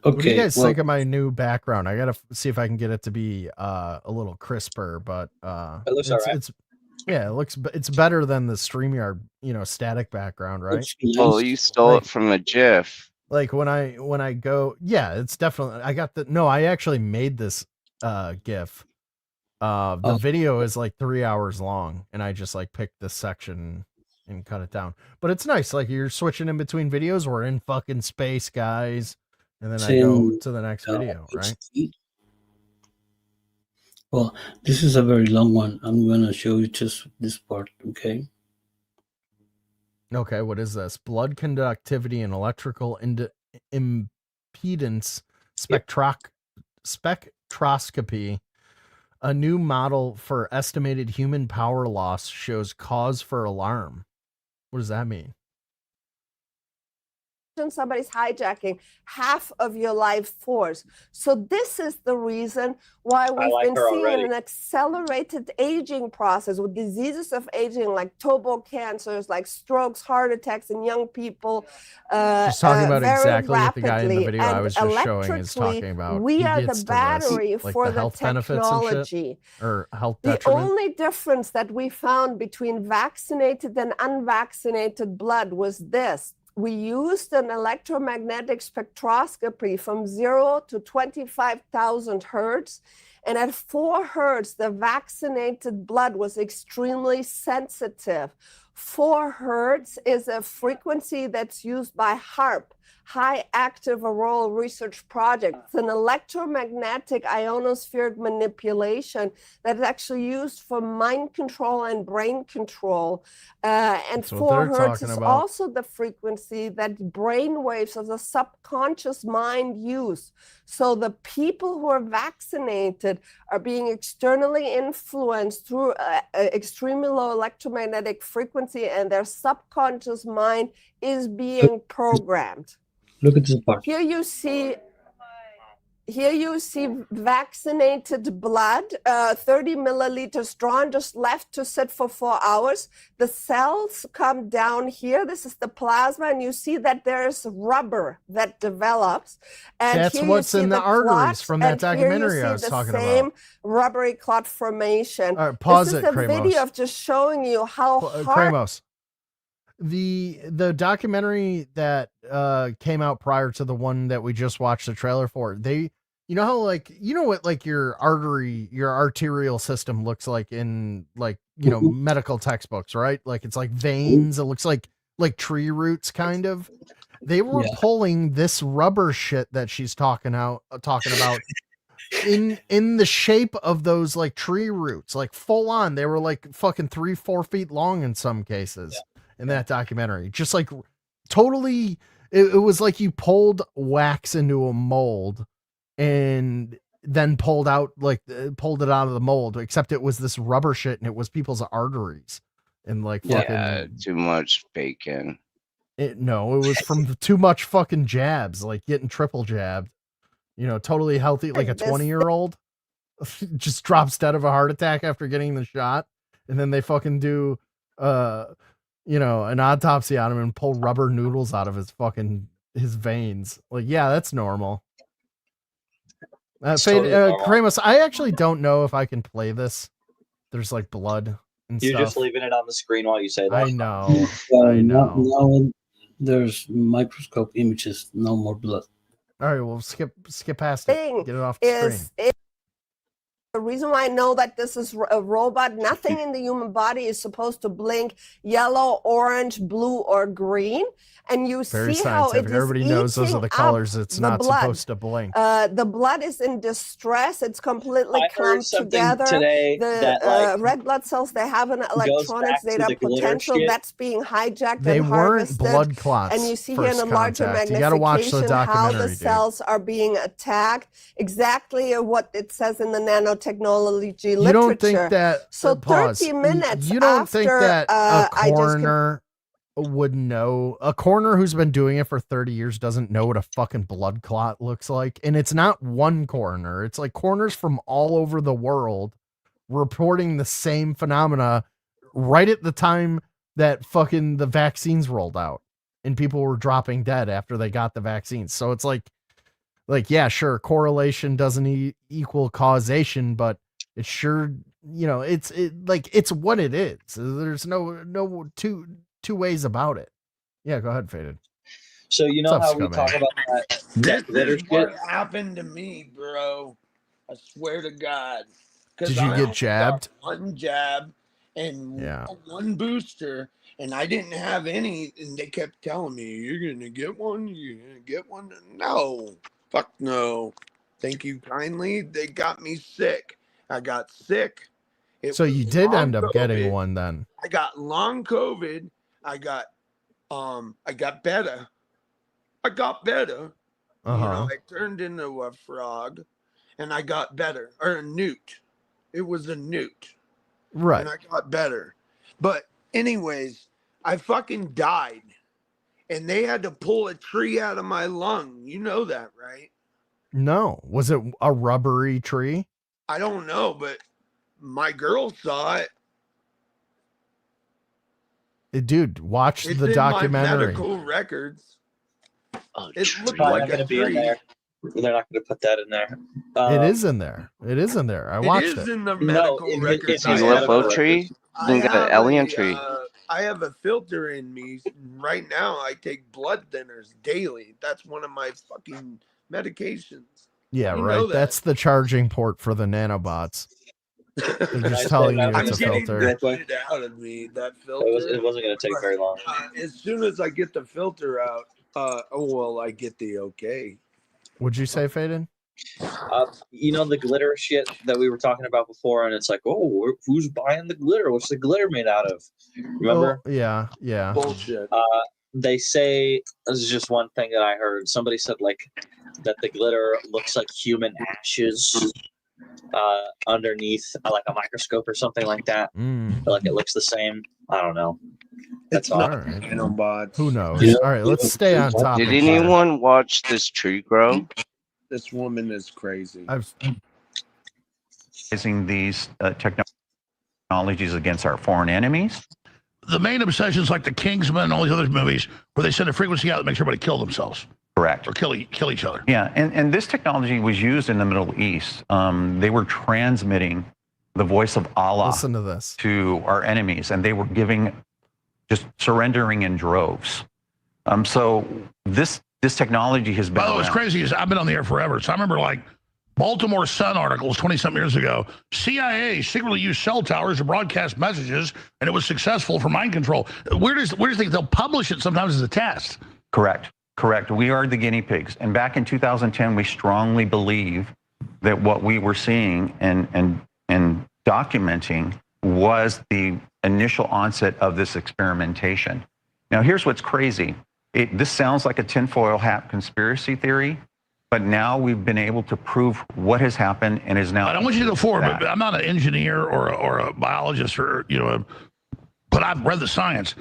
Okay. What do you guys well, think of my new background? I gotta see if I can get it to be a little crisper, but It looks alright. it's better than the StreamYard, static background, right? looks nice. Oh, you stole it from a GIF. Like when I go, yeah, it's definitely I actually made this GIF. The video is like 3 hours long, and I just like picked this section and cut it down. But it's nice, like you're switching in between videos. We're in fucking space, guys, and then I go to the next video, right? Well, this is a very long one. I'm gonna show you just this part, okay? Okay, what is this? Blood conductivity and electrical impedance spectroscopy. A new model for estimated human power loss shows cause for alarm. What does that mean? Somebody's hijacking half of your life force. So this is the reason why we've been seeing an accelerated aging process with diseases of aging like turbo cancers, like strokes, heart attacks in young people. She's talking about very exactly rapidly. what the guy in the video I And was just showing is talking about. We He are gets the to this, battery like for the the health benefits and shit, technology. or health The detriment. only difference that we found between vaccinated and unvaccinated blood was this. We used an electromagnetic spectroscopy from 0 to 25,000 hertz. And at 4 hertz, the vaccinated blood was extremely sensitive. 4 hertz is a frequency that's used by HARP, High Active Auroral Research Project. It's an electromagnetic ionospheric manipulation that's actually used for mind control and brain control. And 4 hertz is also the frequency that brain waves of the subconscious mind use. So the people who are vaccinated are being externally influenced through extremely low electromagnetic frequency, and their subconscious mind is being programmed. Look at this part. Here you see vaccinated blood, 30 milliliters drawn, just left to sit for 4 hours. The cells come down here. This is the plasma, and you see that there's rubber that develops. And that's what's in the arteries from that documentary I was talking about. Same rubbery clot formation. All right, pause this it, is a Kramos. video of just showing you how hard. Kramos. The documentary that came out prior to the one that we just watched the trailer for, you know how what like your arterial system looks like in medical textbooks, right? Like it's like veins. It looks like tree roots kind of. They were pulling this rubber shit that she's talking about in the shape of those like tree roots, like full on. They were like fucking 3-4 feet long in some cases. In that documentary, just like totally, it was like you pulled wax into a mold and then pulled it out of the mold, except it was this rubber shit and it was people's arteries and like fucking too much bacon. No, it was from too much fucking jabs, like getting triple jabbed, totally healthy, like a 20-year-old just drops dead of a heart attack after getting the shot. And then they fucking do, an autopsy on him and pull rubber noodles out of his veins. Like, yeah, that's normal. Kramos, I actually don't know if I can play this. There's like blood and You're stuff. just leaving it on the screen while you say that. I know. Now there's microscope images, no more blood. All right, well, skip past it. Get it off the screen. The reason why I know that this is a robot, nothing in the human body is supposed to blink yellow, orange, blue, or green. And you Very see how it is Everybody knows those are the colors. It's not blood. supposed to blink. The blood is in distress. It's completely clumped together. Today the red blood cells, they have an electronics data potential that's being hijacked They and weren't harvested. blood clots. And you see here in a larger You gotta watch the magnification how documentary, the cells are being attacked. Exactly what it says in the nanotechnology literature. You don't think that? So pause. 30 minutes You don't after think that a I just coroner would know? A coroner who's been doing it for 30 years doesn't know what a fucking blood clot looks like. And it's not one coroner. It's like coroners from all over the world reporting the same phenomena right at the time that fucking the vaccines rolled out and people were dropping dead after they got the vaccines. So it's like, yeah, sure, correlation doesn't equal causation, but it's sure, it's what it is. There's no two ways about it. Yeah, go ahead, Faded. So you know What's up, how we scumbag? talk about that glitter This is what shit? happened to me, bro. I swear to God. Did you get jabbed? One jab and Yeah. one booster, and I didn't have any. And they kept telling me, "You're gonna get one. You're gonna get one." No, fuck no. Thank you kindly. They got me sick. I got sick. It So was you did long end up getting COVID. one then. I got long COVID. I got better. I got better. Uh-huh. I turned into a frog and I got better. Or a newt. It was a newt. Right. And I got better. But anyways, I fucking died. And they had to pull a tree out of my lung. You know that, right? No. Was it a rubbery tree? I don't know, but my girl saw it. Dude, watch It's the in documentary. my medical records. It looked Probably like not a going to be in tree. there. They're not going to put that in there. It is in there. It is in there. I watched it. It is in the medical records. It's a UFO tree. You can get an alien tree. I have a filter in me right now. I take blood thinners daily. That's one of my fucking medications. Yeah, You right. know that. That's the charging port for the nanobots. They're just telling you it's a filter. That shit out of me. That filter. It wasn't going to take very long. As soon as I get the filter out, I get the okay. Would you say, Faden? The glitter shit that we were talking about before, and it's like, oh, who's buying the glitter? What's the glitter made out of? Remember? Oh, yeah. Bullshit. They say, this is just one thing that I heard. Somebody said that the glitter looks like human ashes underneath like a microscope or something like that. Like it looks the same. I don't know. That's all. Right. Nanobots. Who knows? All right, let's stay on topic. Did anyone watch this tree grow? This woman is crazy. Using these technologies against our foreign enemies. The main obsessions like the Kingsman and all these other movies where they send a frequency out that makes everybody kill themselves. Correct. Or kill each other. Yeah, and this technology was used in the Middle East. They were transmitting the voice of Allah Listen to this. to our enemies, and they were just surrendering in droves. So this technology has been. By the way, what's crazy is I've been on the air forever. So I remember Baltimore Sun articles 20-something years ago. CIA secretly used cell towers to broadcast messages, and it was successful for mind control. Where does think they'll publish it sometimes as a test? Correct. We are the guinea pigs. And back in 2010, we strongly believe that what we were seeing and documenting was the initial onset of this experimentation. Now, here's what's crazy. This sounds like a tinfoil hat conspiracy theory, but now we've been able to prove what has happened and is now. I don't want you to go forward, but I'm not an engineer or a biologist but I've read the science.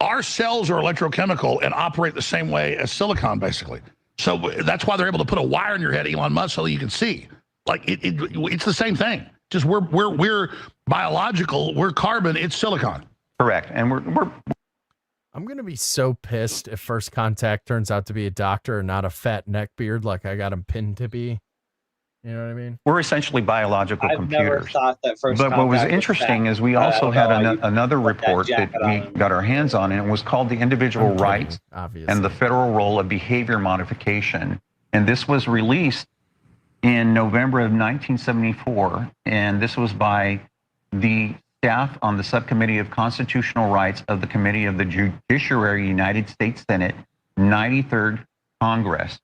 Our cells are electrochemical and operate the same way as silicon, basically. So that's why they're able to put a wire in your head, Elon Musk, so that you can see. It's the same thing. Just we're biological. We're carbon. It's silicon. Correct. And we're. I'm gonna be so pissed if First Contact turns out to be a doctor and not a fat neckbeard like I got him pinned to be. You know what I mean? We're essentially biological I've computers. never thought that First But what was Contact interesting fat. is we also had another put that report that jacket we on. got our hands on, and it was called The Individual I'm Rights kidding, obviously. and the Federal Role of Behavior Modification. And this was released in November of 1974, and this was by the staff on the Subcommittee of Constitutional Rights of the Committee of the Judiciary, United States Senate, 93rd Congress.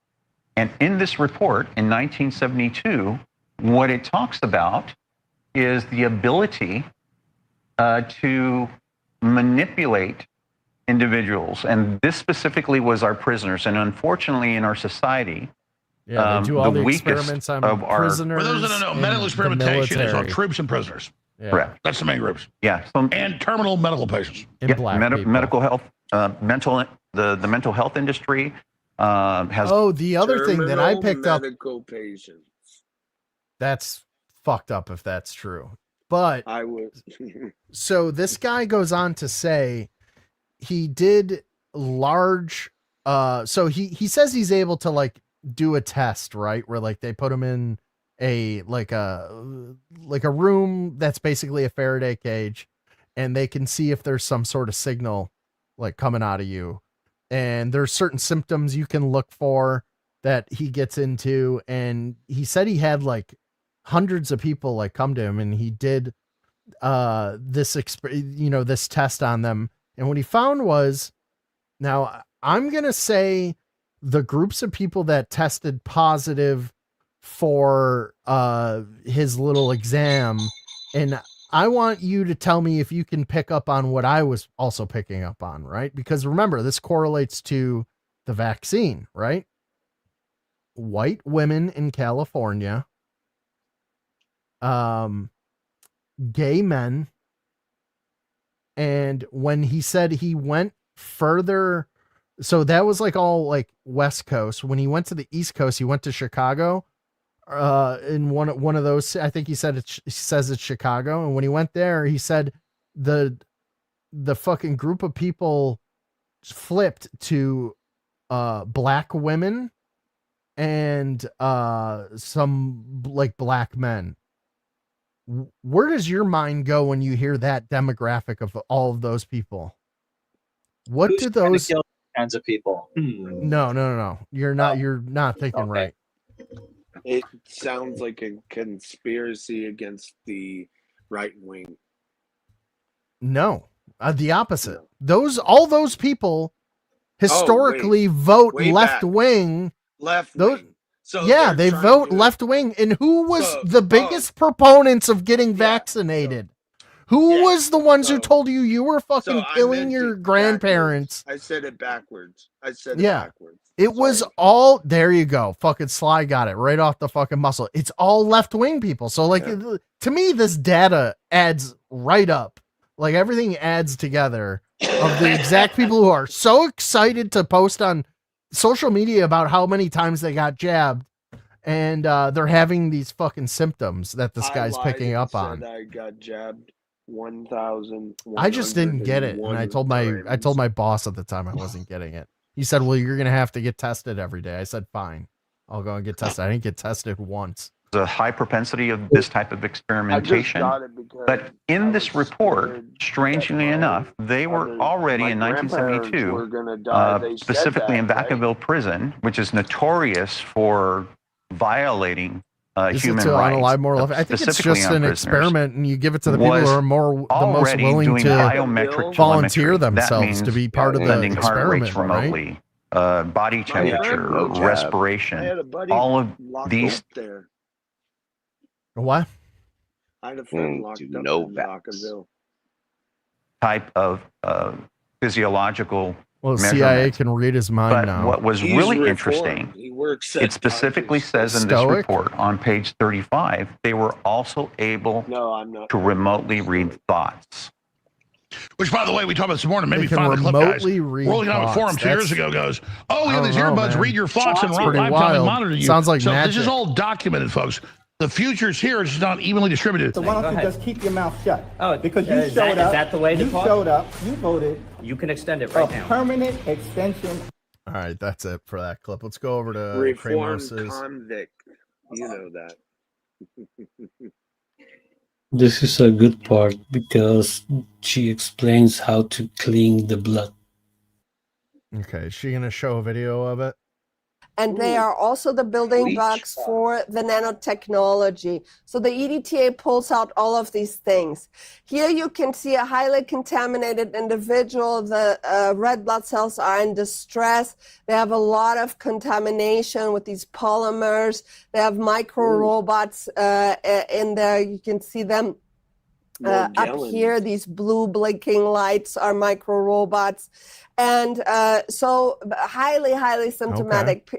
And in this report in 1972, what it talks about is the ability to manipulate individuals. And this specifically was our prisoners. And unfortunately, in our society, Yeah, they do all the weakest experiments on of our- prisoners. For those that don't know, and medical the experimentation is on military. troops and prisoners. Yeah. Correct. That's the main groups. Yeah. And terminal medical patients. And black people. Medical health, the mental health industry has. Oh, the other thing that I Terminal picked up. medical patients. That's fucked up if that's true. But I would. so this guy goes on to say he did large so he says he's able to like do a test, right, where like they put him in a room that's basically a Faraday cage, and they can see if there's some sort of signal like coming out of you, and there's certain symptoms you can look for that he gets into. And he said he had like hundreds of people like come to him, and he did this test on them, and what he found was, now I'm gonna say the groups of people that tested positive for his little exam, and I want you to tell me if you can pick up on what I was also picking up on, right? Because remember, this correlates to the vaccine, right? White women in California, gay men, and when he said he went further, so that was like all like West Coast. When he went to the East Coast, he went to Chicago. In one of those, I think he says it's Chicago. And when he went there, he said the fucking group of people flipped to black women and some like black men. Where does your mind go when you hear that demographic of all of those people? What Who's do trying to those kill kinds of people? No. You're not thinking right. It sounds like a conspiracy against the right wing. No, the opposite. All those people historically vote Way left back. wing. Left Those, wing. So yeah, they're they trying vote to- left wing. And who was So- the biggest proponents of getting vaccinated? Who was the ones who told you were fucking I killing meant your it grandparents? backwards. I said it backwards. I said it Yeah. backwards. It was all, there you go. Fucking Sly got it right off the fucking muscle. It's all left wing people. So like, to me, this data adds right up. Like everything adds together of the exact people who are so excited to post on social media about how many times they got jabbed, and they're having these fucking symptoms that this guy's picking up on. I got jabbed 1,000. I just didn't get it, and I told my boss at the time I wasn't getting it. He said, "Well, you're gonna have to get tested every day." I said, "Fine, I'll go and get tested." I didn't get tested once. There's a high propensity of this type of experimentation. But in this report, strangely enough, they were already in 1972, specifically in Vacaville Prison, which is notorious for violating Is human it to rights. unalive more life? I think it's specifically just on an prisoners, experiment, and you give it to the people who was are the most already willing doing to biometric volunteer telemetry. That themselves to means be part of the sending heart rates experiment, right? remotely, body temperature, no jab. I respiration, had a buddy all of locked these up there. What? I had a friend locked up in Vacaville. type of physiological Well, the measurement. CIA can read his mind But now. what was He's really reformed. interesting, He works it at specifically says in this Stoic? report on page 35, they were also able No, I'm not. to remotely read thoughts. Which, by the way, we talked about this morning. Maybe They can find the clip, guys. remotely read Rolling on a thoughts. forum 2 years That's- ago goes, oh, we I have these don't know, earbuds, man. read your thoughts and That's pretty live wild. monitor you. Sounds like so magic. this is all documented, folks. The future's here. It's just not evenly distributed. So why don't you just keep your mouth shut? Oh, Because you is showed that- up. is that the way to you talk? showed up. You voted. You can extend it right a now. permanent extension. All right, that's it for that clip. Let's go over to Reformed Kramos's. convict. You know that. This is a good part because she explains how to clean the blood. Okay, is she gonna show a video of it? And they are also the building Bleach. blocks for the nanotechnology. So the EDTA pulls out all of these things. Here you can see a highly contaminated individual. The red blood cells are in distress. They have a lot of contamination with these polymers. They have micro robots in there. You can see them up Morgellons. here. These blue blinking lights are micro robots. And so highly symptomatic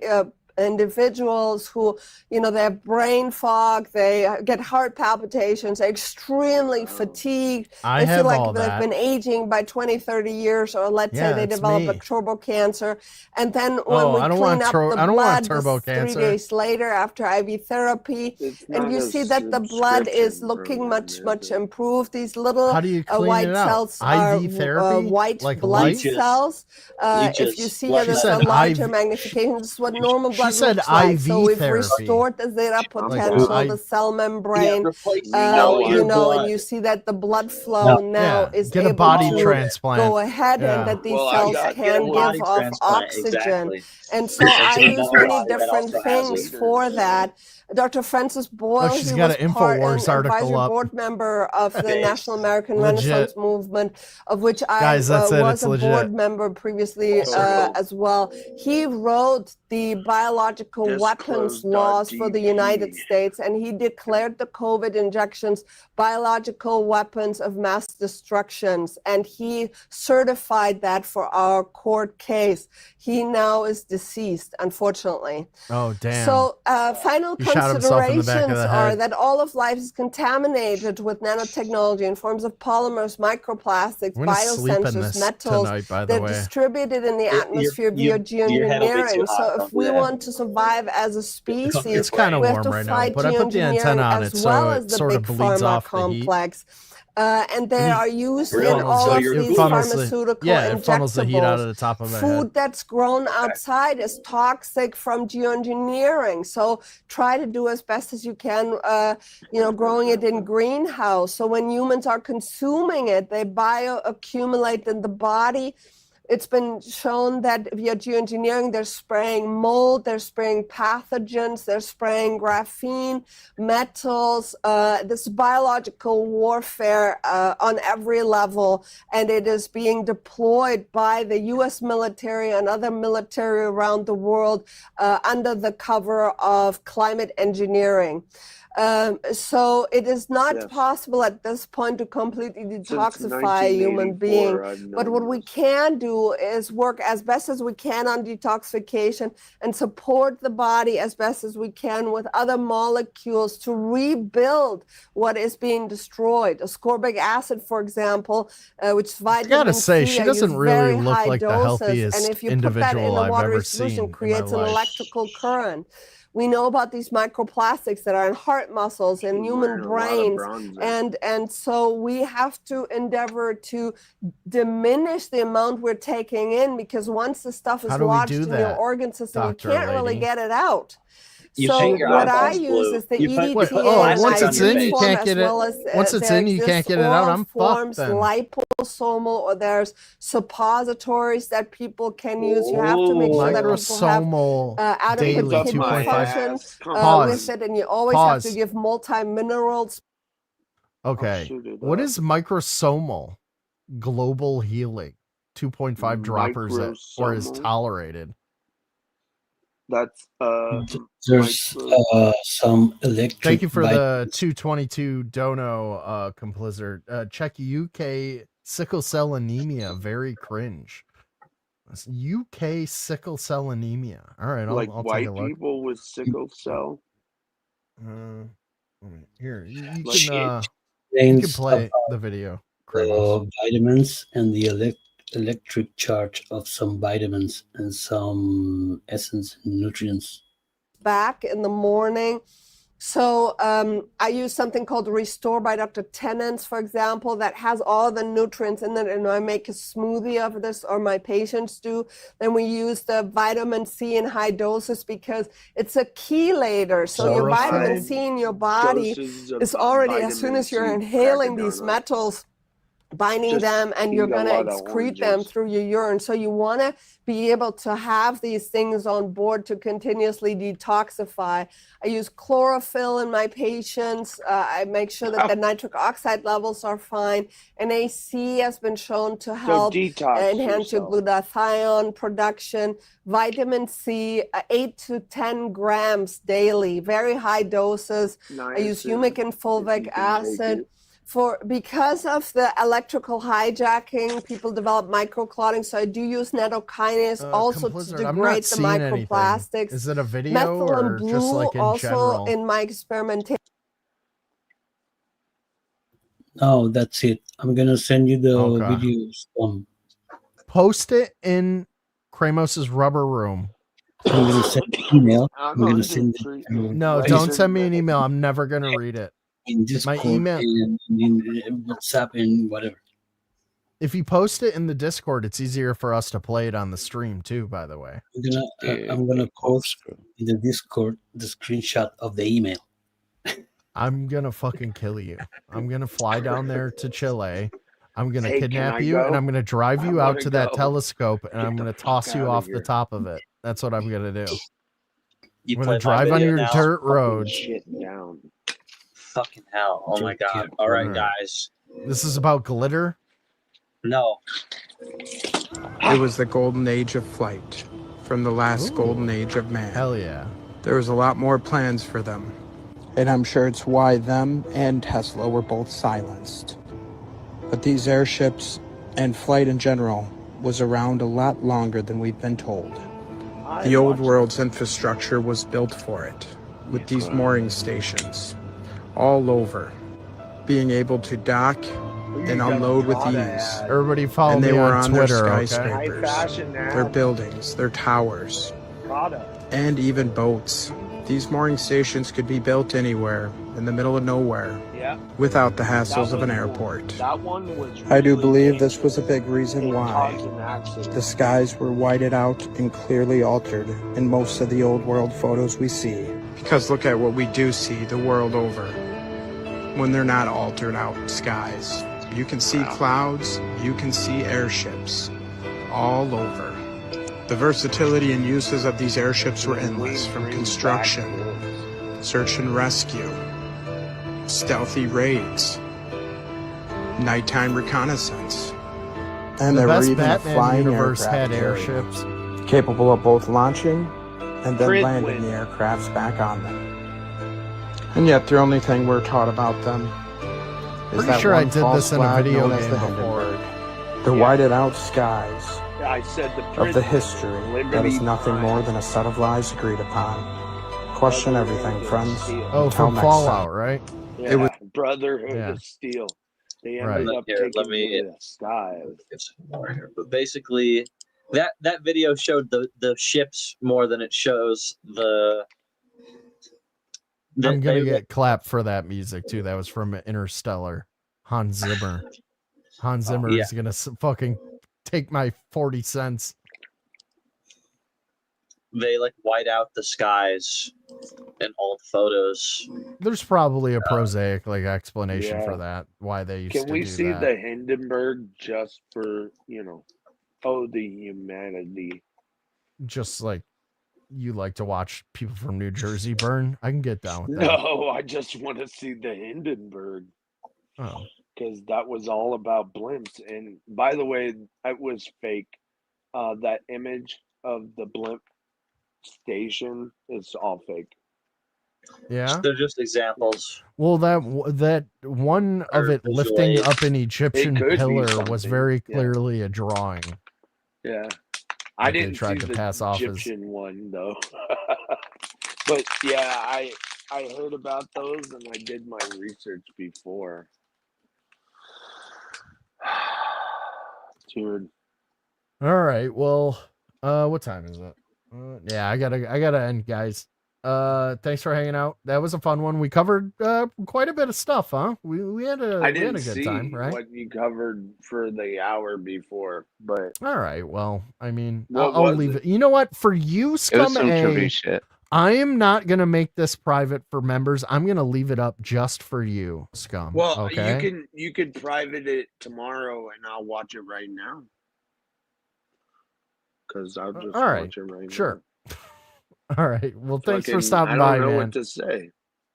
individuals who, they have brain fog, they get heart palpitations, they're extremely fatigued. I They feel have like all they've that. been aging by 20, 30 years, or let's say Yeah, they it's develop me. a turbo cancer. And then when Oh, we I don't clean want up the I don't want blood turbo this 3 cancer. days later after IV therapy, and you see that the blood is looking much improved. These little How do you clean white it out? cells are IV therapy? white Like blood light? cells. If you Leeches, see blood that it's a said larger IV magnification, this is what normal She blood said looks like. IV So we've therapy. restored the zeta Like potential, I- the cell membrane, replace and you blood. see that the blood flow now Yeah, is get a able body to transplant. go ahead Yeah. and that these Well, I cells got- Get a can body give off transplant, oxygen. exactly. And so It's I an use another many body that different also has things it. for that. Dr. Francis Boyle, Look, she's he got was an part InfoWars an article advisory up. board member of the Yes. National American Legit. Renaissance Movement, of which I Guys, that's it. was It's a legit. board member previously as well. He wrote the biological weapons laws for the United States, and he declared the COVID injections biological weapons of mass destructions, and he certified that for our court case. He now is deceased, unfortunately. Oh, damn. So final He shot himself in the back of considerations the are head. that all of life is contaminated with nanotechnology in forms of polymers, microplastics, I'm gonna sleep in biosensors, this metals. tonight, by the They're way. distributed in the atmosphere via your head will be too geoengineering. hot, So don't if do we that. want to survive as a species, It's kind of we have warm to right now, fight but I put the geoengineering antenna on as it well so as it the sort big of bleeds pharma off the heat. complex. And they are used It in funnels all the- of it these funnels the- pharmaceutical yeah, it funnels the heat out of injectables. the top of my Food head. that's grown outside is toxic from geoengineering. So try to do as best as you can, growing it in greenhouse. So when humans are consuming it, they bioaccumulate in the body. It's been shown that via geoengineering, they're spraying mold, they're spraying pathogens, they're spraying graphene, metals, this biological warfare on every level, and it is being deployed by the US military and other military around the world under the cover of climate engineering. So it is not possible at this point to completely detoxify a human being. But what we can do is work as best as we can on detoxification and support the body as best as we can with other molecules to rebuild what is being destroyed. Ascorbic acid, for example, which is vitamin I gotta say, C, she I doesn't use really very look high like the doses, healthiest and if you put that in individual a I've watery ever solution, seen in my creates an life. electrical current. We know about these microplastics that are in heart muscles and human brains, and so we have to endeavor to diminish the amount we're taking in, because once the stuff is How do we lodged do in your that, organ system, Dr. you can't really Lady? get it out. You So paint your what I eyeballs use blue. is the You put- EDTA Wait, oh, and once it's in, IV you form, can't as get it- well as once it's there in, you can't exists get it out. oral I'm fucked forms, then. liposomal, or there's suppositories that people can use. You have to make sure that people have Microsomal adequate daily kidney 2.5. function Pause. with it, and you always have to Pause. give multi-minerals. Okay. shoot it What up. is microsomal global healing? 2.5 droppers that, or is Microsomal? tolerated. That's There's some electric. Thank you for vit- the 222 dono, Complizzard. Check UK sickle cell anemia. Very cringe. That's UK sickle cell anemia. All right, like I'll take white a look. people with sickle cell. Here, you She can you can explains play about the video. the Kratos. vitamins and the electric charge of some vitamins and some essence and nutrients. Back in the morning. So I use something called Restore by Dr. Tennant's, for example, that has all the nutrients in it, and I make a smoothie of this, or my patients do. Then we use the vitamin C in high doses because it's a chelator. So your vitamin Chlorophyll. C in your body Doses of is already, as soon vitamin as you're C, inhaling these Crackadona. metals, binding Just them, and eat you're a going to lot of excrete them oranges. through your urine. So you want to be able to have these things on board to continuously detoxify. I use chlorophyll in my patients. I make sure that the nitric oxide levels are fine. NAC has been shown to help detox enhance your yourself. glutathione production. Vitamin C, 8 to 10 grams daily, very high doses. I use Niacin, humic and if fulvic you can take acid. it. because of the electrical hijacking, people develop microclotting. So I do use nattokinase also to Blizzard, I'm not degrade the seeing anything. microplastics. Is it a video Methyl or and blue just like in also general? in my experimentation. No, that's it. I'm gonna send you the Okay. videos. Post it in Kramos's rubber room. I'm gonna send an email. I'm gonna under send it treatment. No, don't send me an email. I'm never gonna read it. in Discord My email. and in WhatsApp and whatever. If you post it in the Discord, it's easier for us to play it on the stream too. By the way, I'm gonna post in the Discord the screenshot of the email. I'm gonna fucking kill you. I'm gonna fly down there to Chile. I'm gonna Hey, can kidnap I you, go? and I'm gonna drive you I out wanna to that go. telescope, and I'm the gonna fuck toss you outta off here. the top of it. That's what I'm gonna do. You I'm play gonna my drive on video your now? dirt roads. Shit down. Fucking hell! Oh my god! All right, guys. This is about glitter. No. It was the golden age of flight, from the last golden age of man. Hell yeah. There was a lot more plans for them. And I'm sure it's why them and Tesla were both silenced. But these airships, and flight in general, was around a lot longer than we've been told. The old world's infrastructure was built for it, with these mooring stations, all over, being able to dock and unload with ease. Everybody follow And they me were on on Twitter, their okay? skyscrapers, their buildings, their towers, and even boats. These mooring stations could be built anywhere, in the middle of nowhere, without the hassles of an airport. That one was I do really believe this was a big reason it why caused an accident. the skies were whited out and clearly altered in most of the old world photos we see. Because look at what we do see the world over, when they're not altered out skies. You can see clouds, you can see airships, all over. The versatility and uses of these airships were endless, from construction, search and rescue, stealthy raids, nighttime reconnaissance. And The there were best even Batman a flying universe aircraft had carrier, airships. capable of both launching and then Crit landing win. the aircrafts back on them. And yet the only thing we're taught about them is Pretty that sure I one did false this in a flag video known as game the before. Hindenburg. The whited out skies I said the of prison, the history that is nothing more than a set of lies agreed upon. Question everything, friends. Oh, Until from next Fallout, time. right? Yeah, It was Brotherhood Yeah. of Steel. They Right. ended up Here, taking let me- to the skies. Get some more here. But basically, that video showed the ships more than it shows the. I'm gonna they- get clapped for that music too. That was from Interstellar. Hans Zimmer. Hans Zimmer yeah. is gonna fucking take my 40 cents. They like white out the skies in all the photos. There's probably a prosaic like explanation Yeah. for that. Why they used Can to we do see that. the Hindenburg just for, the humanity? Just like you like to watch people from New Jersey burn. I can get down with that. No, I just want to see the Hindenburg Oh. because that was all about blimps. And by the way, it was fake. That image of the blimp station is all fake. Yeah. They're just examples. Well, that one of Or it lifting visually. up an Egyptian could be pillar was something, very yeah. clearly a drawing. Yeah. I That they didn't tried see to the pass off as- Egyptian one though. But yeah, I heard about those and I did my research before. Dude. All right. Well, what time is it? Yeah, I gotta end, guys. Thanks for hanging out. That was a fun one. We covered quite a bit of stuff, huh? We had a I we had didn't a good see time, right? what you covered for the hour before, but All right. Well, I mean, What I'll was leave it? it. You know what? For you, It was Scum some trivia A, shit. I am not gonna make this private for members. I'm gonna leave it up just for you, Scum. well, okay. you can private it tomorrow and I'll watch it right now. Because I'll just all right. watch it right Sure. All right. Well, thanks for Fucking- stopping I by, don't know man. what to say.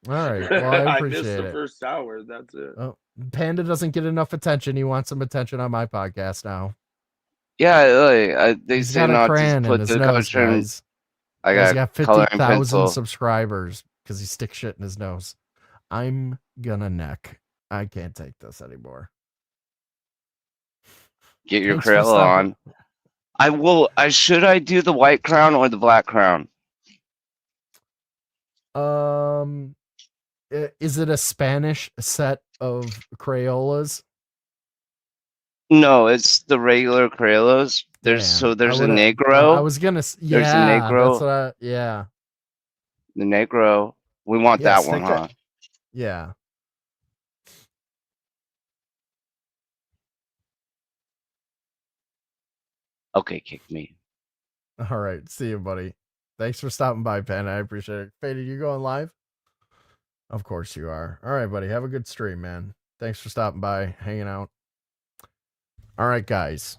All right. Well, I I appreciate missed the it. first hour. That's it. Oh, Panda doesn't get enough attention. He wants some attention on my podcast now. Yeah, like, they He's say got a not crayon to in put his the nose, color in. guys. I He's got got color and 50,000 pencil. subscribers because he sticks shit in his nose. I'm gonna neck. I can't take this anymore. Get your Thanks for Crayola stopping. on. I will. Should I do the white crown or the black crown? Is it a Spanish set of Crayolas? No, it's the regular Crayolas. There's Damn, a I Negro. was gonna. There's a Yeah, Negro. that's what. Yeah. The Negro. We want Yeah, that one, stick huh? it. Yeah. Okay, kick me. All right. See you, buddy. Thanks for stopping by, Pen. I appreciate it. Faded, you going live? Of course you are. All right, buddy. Have a good stream, man. Thanks for stopping by, hanging out. All right, guys.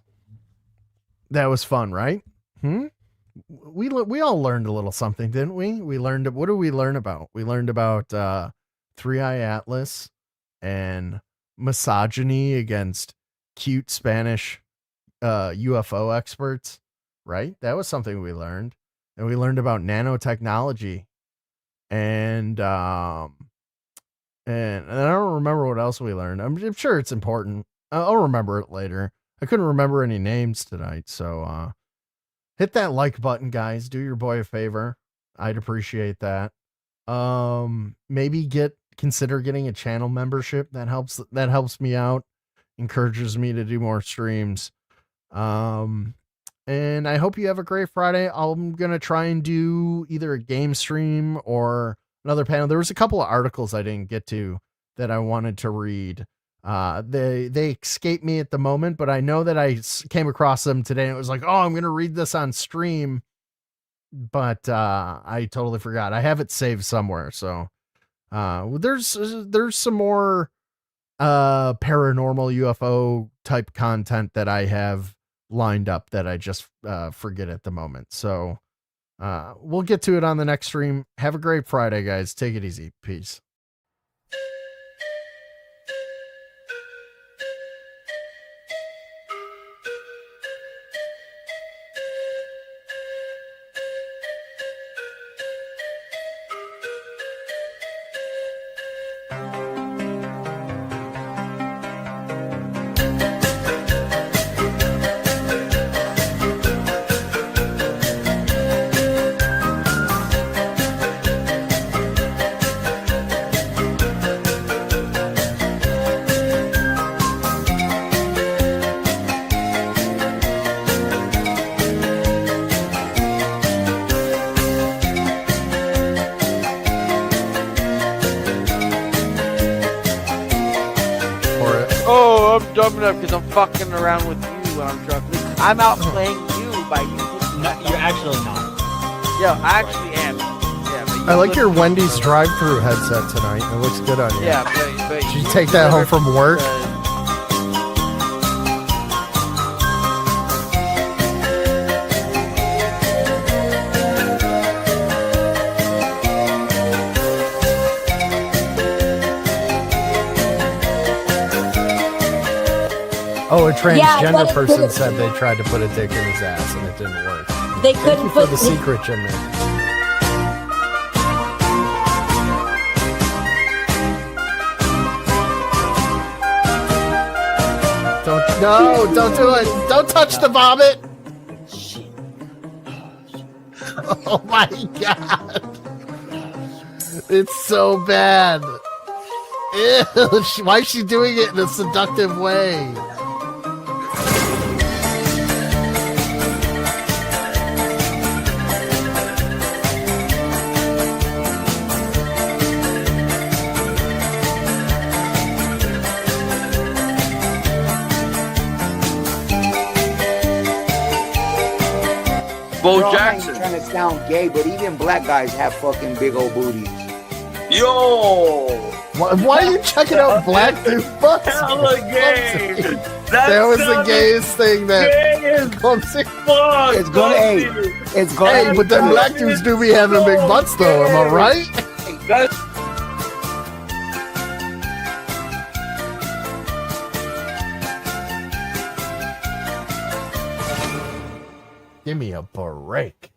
That was fun, right? We all learned a little something, didn't we? We learned. What did we learn about? We learned about Three-Eye Atlas and misogyny against cute Spanish UFO experts, right? That was something we learned. And we learned about nanotechnology and I don't remember what else we learned. I'm sure it's important. I'll remember it later. I couldn't remember any names tonight, so hit that like button, guys. Do your boy a favor. I'd appreciate that. Maybe consider getting a channel membership. That helps me out, encourages me to do more streams. And I hope you have a great Friday. I'm gonna try and do either a game stream or another panel. There was a couple of articles I didn't get to that I wanted to read. They escape me at the moment, but I know that I came across them today. And it was like, oh, I'm gonna read this on stream, but I totally forgot. I have it saved somewhere, so there's some more paranormal UFO type content that I have lined up that I just forget at the moment. So we'll get to it on the next stream. Have a great Friday, guys. Take it easy. Peace. Oh, I'm dumb enough because I'm fucking around with you when I'm drunk. I'm out playing you by you. No, you're actually not. Yo, I actually am. Yeah, but I like your Wendy's drive-through headset tonight. It looks good on you. Yeah, but did you take that home from work? Oh, a transgender person said they tried to put a dick in his ass and it didn't work. They Thank couldn't you for put the secret, Jimmy. Don't do it. Don't touch the vomit. Oh my god. It's so bad. Ew, why is she doing it in a seductive way? Bo Girl, Jackson. I ain't trying to sound gay, but even black guys have fucking big old booties. Yo! Why are you checking out black dude butts? Hella gay! That was the gayest thing that clumsy. Fuck! It's gonna, it's gonna. Hey, but them black dudes do be having big butts though, am I right? That's Give me a break.